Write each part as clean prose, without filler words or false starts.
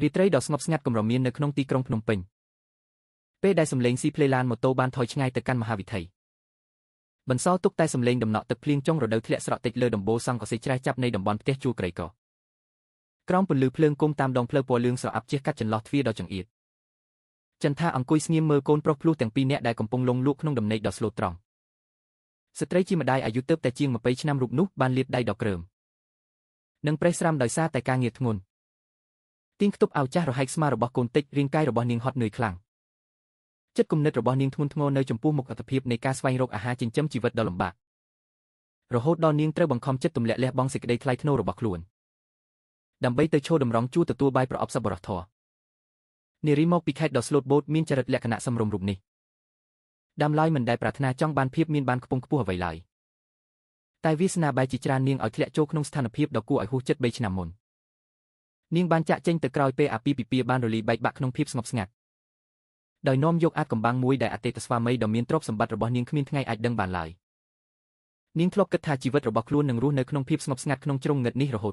រីត្រីដ៏ស្ងប់ស្ងាត់គម្រមមាននៅក្នុងទីក្រុងភ្នំពេញពេលដែលសំឡេងស៊ីផ្លេឡានម៉ូតូបានថយឆ្ងាយទៅកាន់មហាវិថីបន្សល់ទុកតែសំឡេងដំណក់ទឹកភ្លៀងចុងរដូវធ្លាក់ស្រក់តិចលើដំបូលសង់កសិច្រែះចាប់នៃតំបន់ផ្ទះជួលក្រីក្រក្រោមពន្លឺភ្លើងគុំតាមដងផ្លូវពណ៌លឿងស្រអាប់ជះកាត់ចន្លោះទ្វារដ៏ចង្អៀតចន្ទថាអង្គុយស្ងៀមមើលកូនប្រុសភ្លោះទាំងពីរនាក់ដែលកំពុងលងលក់ក្នុងដំណេកដ៏ស្លូតត្រង់ស្ត្រីជាម្ដាយអាយុទើបតែជាង20ឆ្នាំរូបនោះបានលាតដៃដ៏ក្រើមនិងប្រេះស្រាំដោយសារតែការងារធ្ងន់ទៀងខ្ទប់ឲ្យចាស់រហែកស្មារបស់កូនតិចរាងកាយរបស់នាងហត់នឿយខ្លាំងចិត្តគំនិតរបស់នាងធ្ងន់ធ្ងរនៅចំពោះមុខអត្តភាពនៃការស្វែងរកអាហារចិញ្ចឹមជីវិតដ៏លំបាករហូតដល់នាងត្រូវបង្ខំចិត្តទម្លាក់លះបង់សេចក្តីថ្លៃថ្នូររបស់ខ្លួនដើម្បីទៅឈរតម្រង់ជួរទទួលបាយប្រអប់សប្បុរសធម៌នារីមកពីខេត្តដ៏ស្លូតបូតមានចរិតលក្ខណៈសមរម្យរូបនេះដើមឡើយមិនដែលប្រាថ្នាចង់បានភាពមានបានខ្ពង់ខ្ពស់អ្វីឡើយតែវាសនាបែរជាច្រើននាងឲ្យធ្លាក់ចូលក្នុងស្ថានភាពដ៏គួរឲ្យហួសចិត្ត3ឆ្នាំមុននាងបានចាក់ចេញទៅក្រោយពេលអាពាហ៍ពិពាហ៍បានរលាយបែកបាក់ក្នុងភាពស្ងប់ស្ងាត់ដោយនាំយកអាចកំបាំងមួយដែលអតីតស្វាមីដ៏មានទ្រព្យសម្បត្តិរបស់នាងគ្មានថ្ងៃអាចដឹងបានឡើយនាងធ្លាប់គិតថាជីវិតរបស់ខ្លួននឹងរស់នៅក្នុងភាពស្ងប់ស្ងាត់ក្នុងជ្រុងងឹតនេះរហូ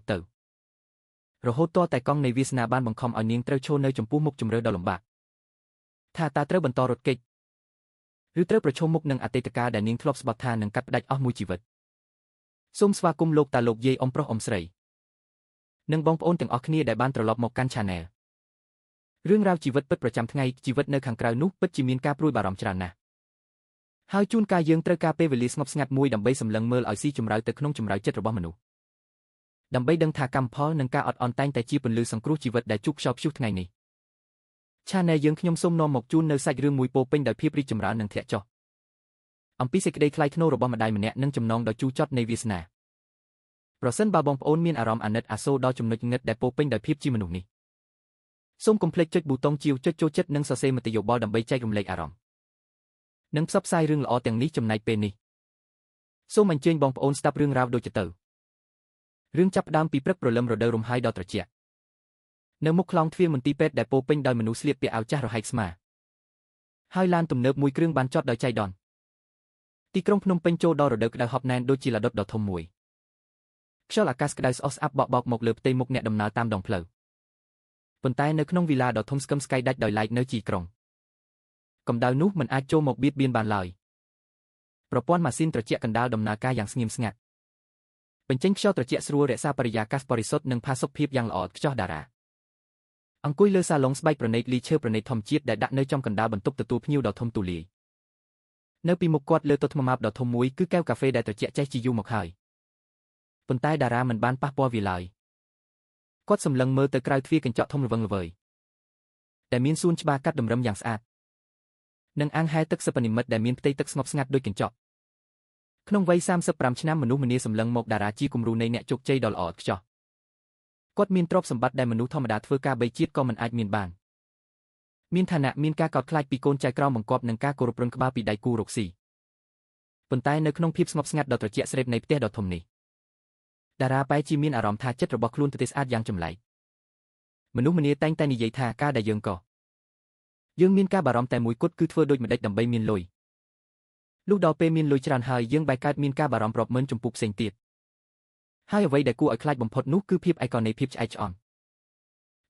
តទាល់តែកង់នៃវាសនាបានបង្ខំឲ្យនាងត្រូវឈរនៅចំពោះមុខជម្រើសដ៏លំបាកថាតើត្រូវបន្តរត់គេចឬត្រូវប្រឈមមុខនឹងអតីតកាលដែលនាងធ្លាប់ស្បត់ថានឹងកាត់ផ្តាច់អស់មួយជីវិតសូមស្វាគមន៍លោកតាលោកយាយអ៊ំប្រុសអ៊ំស្រីនិងបងប្អូនទាំងអស់គ្នាដែលបានត្រឡប់មកកាន់ Channel រឿងរ៉ាវជីវិតពិតប្រចាំថ្ងៃជីវិតនៅខាងក្រៅនោះពិតជាមានការព្រួយបារម្ភច្រើនណាស់ហើយជួនកាលយើងត្រូវការពេលវេលាស្ងប់ស្ងាត់មួយដើម្បីសម្លឹងមើលឲ្យស៊ីជម្រៅទៅក្នុងជម្រៅចិត្តរបស់មនុស្សដើម្បីដឹងថាកម្មផលនិងការអត់អន់តែងតែជាពន្លឺសង្គ្រោះជីវិតដែលជួបខ្យល់ព្យុះថ្ងៃនេះ Channel យើងខ្ញុំសូមនាំមកជូននៅសាច់រឿងមួយពោពេញដោយភាពរីកចម្រើននិងធ្លាក់ចុះអំពីសេចក្តីថ្លៃថ្នូររបស់ម្ដាយម្នាក់និងចំណងដ៏ជូរចត់នៃវាសនាប្រសិនបើបងប្អូនមានអារម្មណ៍អាណិតអាសូរដល់ចំណុចងឹតដែលពោពេញដោយភាពជាមនុស្សនេះសូមកុំភ្លេចចុចប៊ូតុងជាវចុចចូលចិត្តនិងសរសេរមតិយោបល់ដើម្បីចែករំលែកអារម្មណ៍និងផ្សព្វផ្សាយរឿងល្អទាំងនេះចំណែកពេលនេះសូមអញ្ជើញបងប្អូនស្ដាប់រឿងរ៉ាវដូចទៅរឿងចាប់ផ្ដើមពីព្រឹកព្រលឹមរដូវរំហាយដ៏ត្រជាក់នៅមុខខ្លោងទ្វារមន្ទីរពេទ្យដែលពោពេញដោយមនុស្សស្លៀកពាក់អាវចាស់រហែកស្មាហើយឡានទំនើបមួយគ្រឿងបានចតដោយចៃដន្យទីក្រុងភ្នំពេញចូលដល់រដូវក្តៅហប់ណែនដូចជាឡាដុតដ៏ធំមួយខ្យល់អាកាសក្តៅស្អុះស្អាប់បក់បោកមកលើផ្ទៃមុខអ្នកដំណើរតាមដងផ្លូវប៉ុន្តែនៅក្នុងវីឡាដ៏ធំស្កឹមស្កៃដាច់ដោយឡែកនៅជីក្រុងកម្ដៅនោះមិនអាចចូលមកបៀតបៀនបានឡើយប្រព័ន្ធម៉ាស៊ីនត្រជាក់កណ្ដាលដំណើរការយ៉ាងស្ងៀមស្ងាត់បញ្ចេញខ្យល់ត្រជាក់ស្រួលរក្សាបរិយាកាសបរិសុទ្ធនិងផាសុកភាពយ៉ាងល្អឥតខ្ចោះតារាអង្គុយលើសាឡុងស្បែកប្រណីតលីឈើប្រណីតធម្មជាតិដែលដាក់នៅចំកណ្ដាលបន្ទប់ទទួលភ្ញៀវដ៏ធំទូលាយនៅពីមុខគាត់លើតុថ្មម៉ាបដ៏ធំមួយគឺកែវកាហ្វេដែលត្រជាក់ចេះជាយូរមកហើយប៉ុន្តែតារាមិនបានប៉ះពាល់វាឡើយគាត់សម្លឹងមើលទៅក្រៅទ្វារកញ្ចក់ធំល្វឹងល្វើយដែលមានសួនច្បារកាត់តម្រឹមយ៉ាងស្អាតនិងអាងហែលទឹកសិប្បនិមិត្តដែលមានផ្ទៃទឹកស្ងប់ស្ងាត់ដូចកញ្ចក់ក្នុងវ័យ35ឆ្នាំមនុស្សម្នាសម្លឹងមកតារាជាគំរូនៃអ្នកជោគជ័យដ៏ល្អឥតខ្ចោះគាត់មានទ្រព្យសម្បត្តិដែលមនុស្សធម្មតាធ្វើការបីជាតិក៏មិនអាចមានបានមានឋានៈមានការកោតខ្លាចពីកូនចៅក្រោមបង្គាប់និងការគោរពរឹងក្បាលពីដៃគូរកស៊ីប៉ុន្តែនៅក្នុងភាពស្ងប់ស្ងាត់ដ៏ត្រជាក់ស្រេបនៃផ្ទះដ៏ធំនេះតារាបែរជាមានអារម្មណ៍ថាចិត្តរបស់ខ្លួនទទេស្អាតយ៉ាងចម្លែកមនុស្សម្នាតែងតែនិយាយថាការដែលយើងមានការបារម្ភតែមួយគត់គឺធ្វើដូចម្ដេចដើម្បីមានលុយលុះដល់ពេលមានលុយច្រើនហើយយើងបែរកើតមានការបារម្ភរាប់ម៉ឺនចំពោះផ្សេងទៀតហើយអ្វីដែលគួរឲ្យខ្លាចបំផុតនោះគឺភាពឯកោនៃភាពឆ្អែតឆ្អន់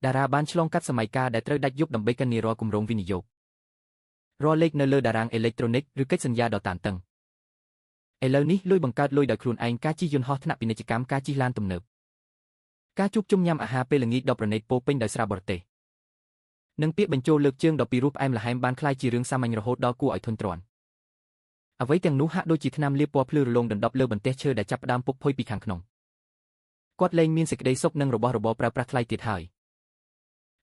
តារាបានឆ្លងកាត់សម័យកាលដែលត្រូវដាច់យប់ដើម្បីកញ្ញារាល់គម្រោងវិនិយោគរាល់លេខនៅលើតារាងអេឡិចត្រូនិកឬកិច្ចសន្យាដ៏តានតឹងឥឡូវនេះលុយបង្កើតលុយដោយខ្លួនឯងការជិះយន្តហោះថ្នាក់ពាណិជ្ជកម្មការជិះឡានទំនើបការជួបជុំញ៉ាំអាហារពេលល្ងាចដ៏ប្រណីតពោពេញដោយស្រាបរទេសនិងពាក្យបញ្ចូលលើកជើងដ៏ពីរោះផ្អែមល្ហែមបានក្លាយជារឿងសាមញ្ញរហូតដល់គួរឲ្យធុញទ្រាន់អ្វីទាំងនោះហាក់ដូចជាថ្នាំលាបពណ៌ភ្លឺរលោងដណ្ដប់លើបន្ទះឈើដែលចាប់ផ្ដើមពុកផុយពីខាងក្នុងគាត់លែងមានសេចក្តីសុខនិងរបស់របរប្រើប្រាស់ថ្លៃទៀតហើយ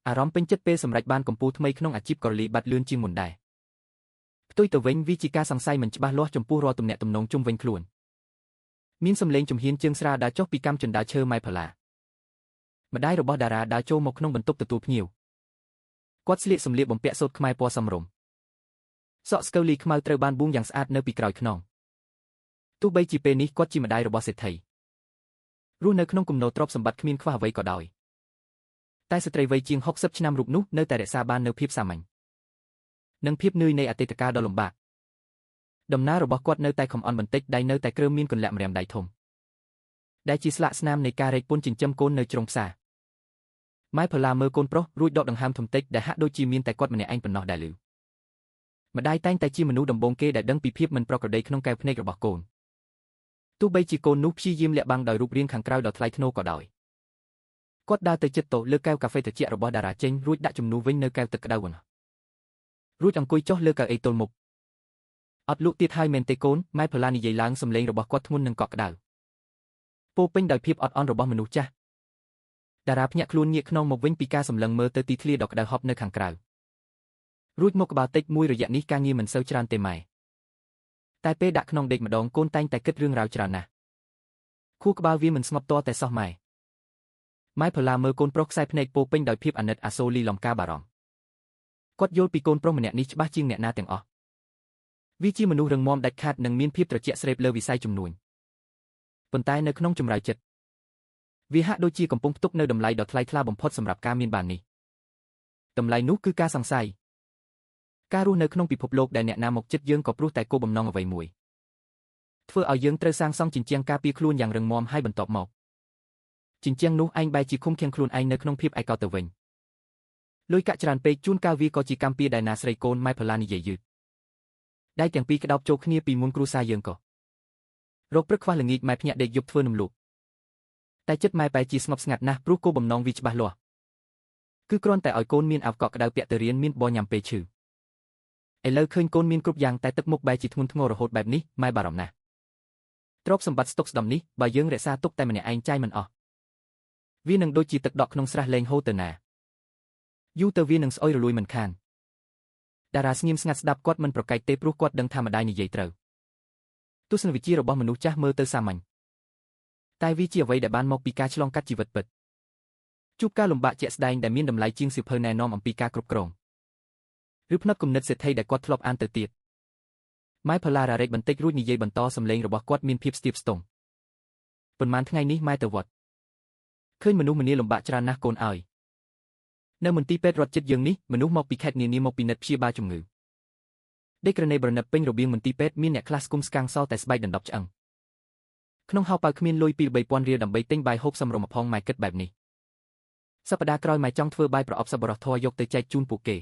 អារម្មណ៍ពេញចិត្តពេលសម្រេចបានកម្ពូលថ្មីក្នុងអាជីពកុរលីបាត់លឿនជាងមុនដែរផ្ទុយទៅវិញវាជាការសង្ស័យមិនច្បាស់លាស់ចំពោះរាល់ទំនាក់ទំនងជុំវិញខ្លួនមានសម្លេងជំហានជើងស្រាលដើរចុះពីកាំជណ្ដើរឈើម៉ែផល្លាម្ដាយរបស់តារាដើរចូលមកក្នុងបន្ទប់ទទួលភ្ញៀវគាត់ស្លៀកសម្លៀកបំពាក់សូត្រខ្មែរពណ៌សមរម្យសក់ស្កូវលីខ្មៅត្រូវបានបួងយ៉ាងស្អាតនៅពីក្រោយខ្នងទោះបីជាពេលនេះគាត់ជាម្ដាយរបស់សេដ្ឋីរស់នៅក្នុងគំនរទ្រព្យសម្បត្តិគ្មានខ្វះអ្វីក៏ដោយតែស្ត្រីវ័យជាង60ឆ្នាំរូបនោះនៅតែរក្សាបាននូវភាពសាមញ្ញនិងភាពនឿយនៃអតីតកាលដ៏លំបាកដំណើររបស់គាត់នៅតែខំអន់បន្តិចដៃនៅតែគ្រើមមានកន្លាក់ម្រាមដៃធំដែលជាស្លាកស្នាមនៃការរែកពុនចិញ្ចឹមកូននៅជ្រុងផ្សារ ម៉ែផល្លាមើលកូនប្រុសរួចដកដង្ហើមធំតិចដែលហាក់ដូចជាមានតែគាត់ម្នាក់ឯងប៉ុណ្ណោះដែលឮម្ដាយតែងតែជាមនុស្សដំបូងគេដែលដឹងពីភាពមិនប្រក្រតីក្នុងកែវភ្នែករបស់កូនទោះបីជាកូននោះព្យាយាមលាក់បាំងដោយរូបរាងខាងក្រៅដ៏ថ្លៃថ្នូរក៏ដោយគាត់ដើរទៅជិតតុលើកែវកាហ្វេត្រជាក់របស់តារាចេញរួចដាក់ជំនួសវិញនៅកែវទឹកក្តៅប៉ុណ្ណោះរួចអង្គុយចុះលើកៅអីទល់មុខអត់លក់ទៀតហើយមែនទេកូនម៉ែផល្លានិយាយឡើងសំឡេងរបស់គាត់ធ្ងន់នឹងកក់ក្តៅពោពេញដោយភាពអត់អន់របស់មនុស្សចាស់តារាភ្ញាក់ខ្លួនងាកខ្នងមកវិញពីការសម្លឹងមើលទៅទីធ្លាដ៏ក្តៅហប់នៅខាងក្រៅរួចមកក្បាលតិចមួយរយៈនេះការងារមិនសូវច្រើនទេម៉ែតែពេលដាក់ក្នុងដេកម្ដងកូនតែងតែគិតរឿងរ៉ាវច្រើនណាស់ខួរក្បាលវាមិនស្ងប់ទាល់តែសោះម៉ែផល្លាមើលកូនប្រុសខ្សែភ្នែកពោពេញដោយភាពអាណិតអាសូរលីលំការបារម្ភគាត់យល់ពីកូនប្រុសម្នាក់នេះច្បាស់ជាងអ្នកណាទាំងអស់វាជាមនុស្សរឹងមាំដាច់ខាតនិងមានភាពត្រជាក់ស្រេបលើវិស័យជំនួញប៉ុន្តែនៅក្នុងចម្រៅចិត្តវាហាក់ដូចជាកំពុងផ្ទុកនៅតម្លៃដ៏ថ្លៃថ្លាបំផុតសម្រាប់ការមានបាននេះតម្លៃនោះគឺការសង្ស័យការរស់នៅក្នុងពិភពលោកដែលអ្នកណាមកចិត្តយើងក៏ព្រោះតែគោលបំណងអ្វីមួយធ្វើឲ្យយើងត្រូវសាងសង់ជញ្ជាំងការពារខ្លួនយ៉ាងរឹងមាំហើយបន្ទាប់មកជញ្ជាំងនោះឯងបែរជាឃុំឃាំងខ្លួនឯងនៅក្នុងភាពឯកោទៅវិញលុយកាក់ច្រើនពេកជួនកាលវាក៏ជាកម្មពៀដែលណាស្រីកូនម៉ែផល្លានិយាយយឺតដៃទាំងពីរក្តោបចូលគ្នាពីមុនគ្រួសារយើងក៏រកព្រឹកខ្វះល្ងាចម៉ែភ្ញាក់ដេកយប់ធ្វើនំលក់តែចិត្តម៉ែបែរជាស្ងប់ស្ងាត់ណាស់ព្រោះគោលបំណងវាច្បាស់លាស់គឺគ្រាន់តែឲ្យកូនមានអាវកក់ក្តៅពាក់ទៅរៀនមានបញ៉ាំពេលឈឺឥឡូវឃើញកូនមានគ្រប់យ៉ាងតែទឹកមុខបែរជាធ្ងន់ធ្ងររហូតបែបនេះម៉ែបារម្ភណាស់ទ្រព្យសម្បត្តិស្តុកស្តម្ភនេះបើយើងរក្សាទុកតែម្នាក់ឯងចាយមិនអស់វានឹងដូចជាទឹកដក់ក្នុងស្រះលែងហូរទៅណាយូរទៅវានឹងស្អុយរលួយមិនខានតារាស្ងៀមស្ងាត់ស្ដាប់គាត់មិនប្រកែកទេព្រោះគាត់ដឹងថាម្ដាយនិយាយត្រូវទស្សនវិជ្ជារបស់មនុស្សចាស់មើលទៅសាមញ្ញតែវាជាអ្វីដែលបានមកពីការឆ្លងកាត់ជីវិតពិតជួបការលំបាកជាក់ស្ដែងដែលមានតម្លៃជាងសៀវភៅណែនាំអំពីការគ្រប់គ្រងឬផ្នត់គំនិតសេដ្ឋីដែលគាត់ធ្លាប់អានទៅទៀតម៉ែផល្លារ៉ារែកបន្តិចរួចនិយាយបន្តសំឡេងរបស់គាត់មានភាពស្ទាបស្ទង់ប៉ុន្មានថ្ងៃនេះម៉ែទៅវត្តឃើញមនុស្សម្នាលំបាកច្រើនណាស់កូនអើយនៅមន្ទីរពេទ្យរដ្ឋជិតយើងនេះមនុស្សមកពីខេត្តនានាមកពិនិត្យព្យាបាលជំងឺដេកក្រណេប្រណិតពេញរបៀងមន្ទីរពេទ្យមានអ្នកខ្លះស្គមស្កាំងសតែស្បែកដណ្ដប់ឆ្អឹងក្នុងហោប៉ៅគ្មានលុយពី3000រៀលដើម្បីទិញបាយហូបសម្រុំផងម៉ែគិតបែបនេះសប្តាហ៍ក្រោយម៉ែចង់ធ្វើបាយប្រអប់សប្បុរសធម៌យកទៅចែកជូនពួកគេ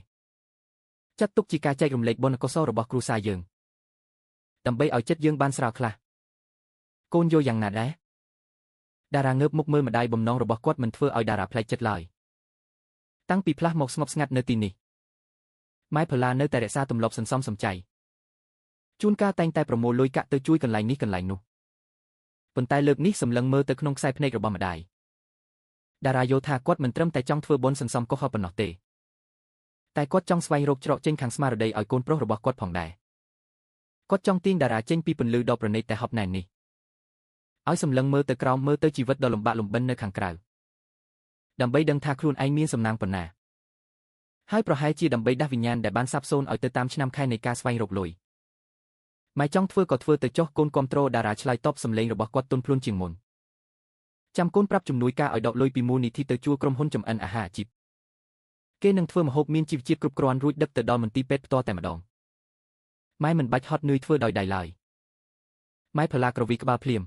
ចាត់ទុកជាការចែករំលែកបុណ្យកុសលរបស់គ្រួសារយើងដើម្បីឲ្យចិត្តយើងបានស្រាលខ្លះកូនយល់យ៉ាងណាដែរតារាងើបមុខមើលម្ដាយបំណងរបស់គាត់មិនធ្វើឲ្យតារាប្លែកចិត្តឡើយតាំងពីផ្លាស់មកស្ងប់ស្ងាត់នៅទីនេះម៉ែផល្លានៅតែរក្សាទម្លាប់សន្សំសំចៃជួនកាលតែងតែប្រមូលលុយកាក់ទៅជួយកន្លែងនេះកន្លែងនោះប៉ុន្តែលើកនេះសម្លឹងមើលទៅក្នុងខ្សែភ្នែករបស់ម្ដាយតារាយល់ថាគាត់មិនត្រឹមតែចង់ធ្វើបុណ្យសន្សំកុសលប៉ុណ្ណោះទេតែគាត់ចង់ស្វែងរកច្រកចេញខាងស្មារតីឲ្យកូនប្រុសរបស់គាត់ផងដែរគាត់ចង់ទាញតារាចេញពីពន្លឺដ៏ប្រណីតតែហប់ណែននេះឲ្យសម្លឹងមើលទៅក្រោមមើលទៅជីវិតដ៏លំបាកលំបិននៅខាងក្រៅដើម្បីដឹងថាខ្លួនឯងមានសំណាងប៉ុណ្ណាហើយប្រហែលជាដើម្បីដាស់វិញ្ញាណដែលបានសាបសូន្យឲ្យទៅតាមឆ្នាំខែនៃការស្វែងរកលុយម៉ែចង់ធ្វើក៏ធ្វើទៅចុះកូនគាំទ្រតារាឆ្លើយតបសម្លេងរបស់គាត់ទន់ភ្លន់ជាងមុនចាំកូនប្រាប់ជំនួយការឲ្យដកលុយពីមូលនិធិទៅជួលក្រុមហ៊ុនចម្អិនអាហារអាជីពគេនឹងធ្វើម្ហូបមានជីវជាតិគ្រប់គ្រាន់រួចដឹកទៅដល់មន្ទីរពេទ្យផ្ទាល់តែម្ដងម៉ែមិនបាច់ហត់នឿយធ្វើដោយដៃឡើយម៉ែផល្លាក្រវីក្បាលភ្លាម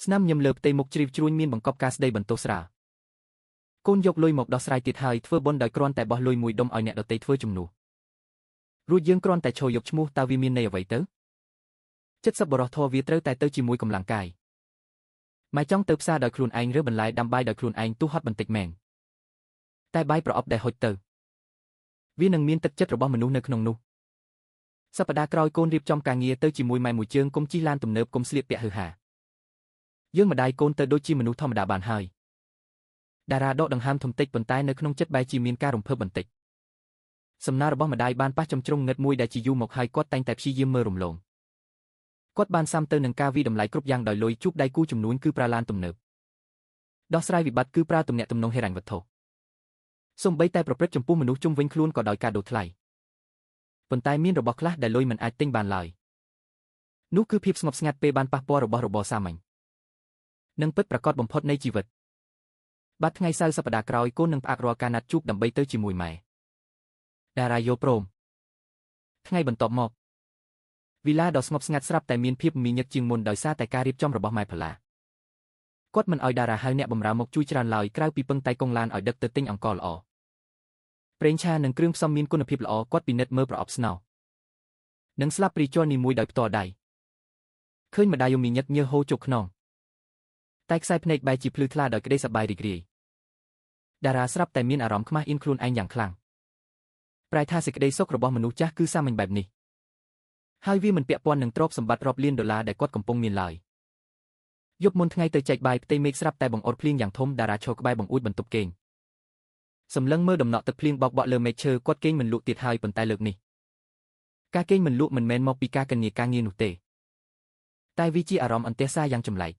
ស្នាមញឹមលើផ្ទៃមុខជ្រីវជ្រួញមានបង្កប់ការស្ដីបន្ទោសស្រាលកូនយកលុយមកដោះស្រាយទៀតហើយធ្វើបុណ្យដោយគ្រាន់តែបោះលុយមួយដុំឲ្យអ្នកដទៃធ្វើជំនួសរួចយើងគ្រាន់តែឈរយកឈ្មោះតើវាមានន័យអ្វីទៅចិត្តសប្បុរសធម៌វាត្រូវតែទៅជាមួយកម្លាំងកាយម៉ែចង់ទៅផ្សារដោយខ្លួនឯងឬបន្លែដាំបាយដោយខ្លួនឯងទោះហត់បន្តិចមែនតែបាយប្រអប់ដែលហុចទៅវានឹងមានទឹកចិត្តរបស់មនុស្សនៅក្នុងនោះសប្តាហ៍ក្រោយកូនរៀបចំការងារទៅជាមួយម៉ែមួយជើងកុំជិះឡានទំនើបកុំស្លៀកពាក់ហឺហាយើងម្ដាយកូនទៅដូចជាមនុស្សធម្មតាបានហើយតារាដកដង្ហើមធំតិចប៉ុន្តែនៅក្នុងចិត្តបែរជាមានការរំភើបបន្តិចសំណើរបស់ម្ដាយបានប៉ះចំជ្រុងងឹតមួយដែលជាយូរមកហើយគាត់តែងតែព្យាយាមមើលរំលងគាត់បានសាំទៅនឹងការវិតម្លៃគ្រប់យ៉ាងដោយលុយជួបដៃគូចំនួនគឺប្រើឡានទំនើបដោះស្រាយវិបត្តិគឺប្រើទំនាក់ទំនងហិរញ្ញវត្ថុសូម្បីតែប្រព្រឹត្តចំពោះមនុស្សជុំវិញខ្លួនក៏ដោយការដូរថ្លៃប៉ុន្តែមានរបស់ខ្លះដែលលុយមិនអាចទិញបានឡើយនោះគឺភាពស្ងប់ស្ងាត់ពេលបានប៉ះពាល់របស់របរសាមញ្ញនិងពិតប្រាកដបំផុតនៃជីវិតបាត់ថ្ងៃសៅរ៍សប្តាហ៍ក្រោយកូននឹងផ្អាករាល់ការណាត់ជួបដើម្បីទៅជាមួយម៉ែតារាយល់ព្រមថ្ងៃបន្ទាប់មកវិឡាដ៏ស្ងប់ស្ងាត់ស្រាប់តែមានភាពមមាញឹកជាងមុនដោយសារតែការរៀបចំរបស់ម៉ែផល្លា គាត់មិនឲ្យតារាហៅអ្នកបម្រើមកជួយច្រើនឡើយក្រៅពីពឹងតែកុងឡានឲ្យដឹកទៅទិញអង្ករល្អប្រេងឆានិងគ្រឿងផ្សំមានគុណភាពល្អគាត់ពិនិត្យមើលប្រអប់ស្នោនិងស្លាបព្រាជ័រនីមួយដោយផ្ទាល់ដៃឃើញម្ដាយយំញឹកញើសហូរជោគខ្នងតែខ្សែភ្នែកបែរជាភ្លឺថ្លាដោយក្តីសប្បាយរីករាយតារាស្រាប់តែមានអារម្មណ៍ខ្មាស់អៀនខ្លួនឯងយ៉ាងខ្លាំងប្រែថាសេចក្តីសុខរបស់មនុស្សចាស់គឺសាមញ្ញបែបនេះហើយវាមិនពាក់ព័ន្ធនឹងទ្រព្យសម្បត្តិរាប់លានដុល្លារដែលគាត់កំពុងមានឡើយយប់មុនថ្ងៃទៅចែកបាយផ្ទៃមេឃស្រាប់តែបង្អុរភ្លៀងយ៉ាងធំតារាឈរក្បែរបង្អួចបន្ទប់គេងសម្លឹងមើលដំណក់ទឹកភ្លៀងបោកបក់លើមេឃឈើគាត់គេងមិនលក់ទៀតហើយប៉ុន្តែលើកនេះការគេងមិនលក់មិនមែនមកពីការកញ្ញាការងារនោះទេតែវាជាអារម្មណ៍អន្ទះសារយ៉ាងចម្លែក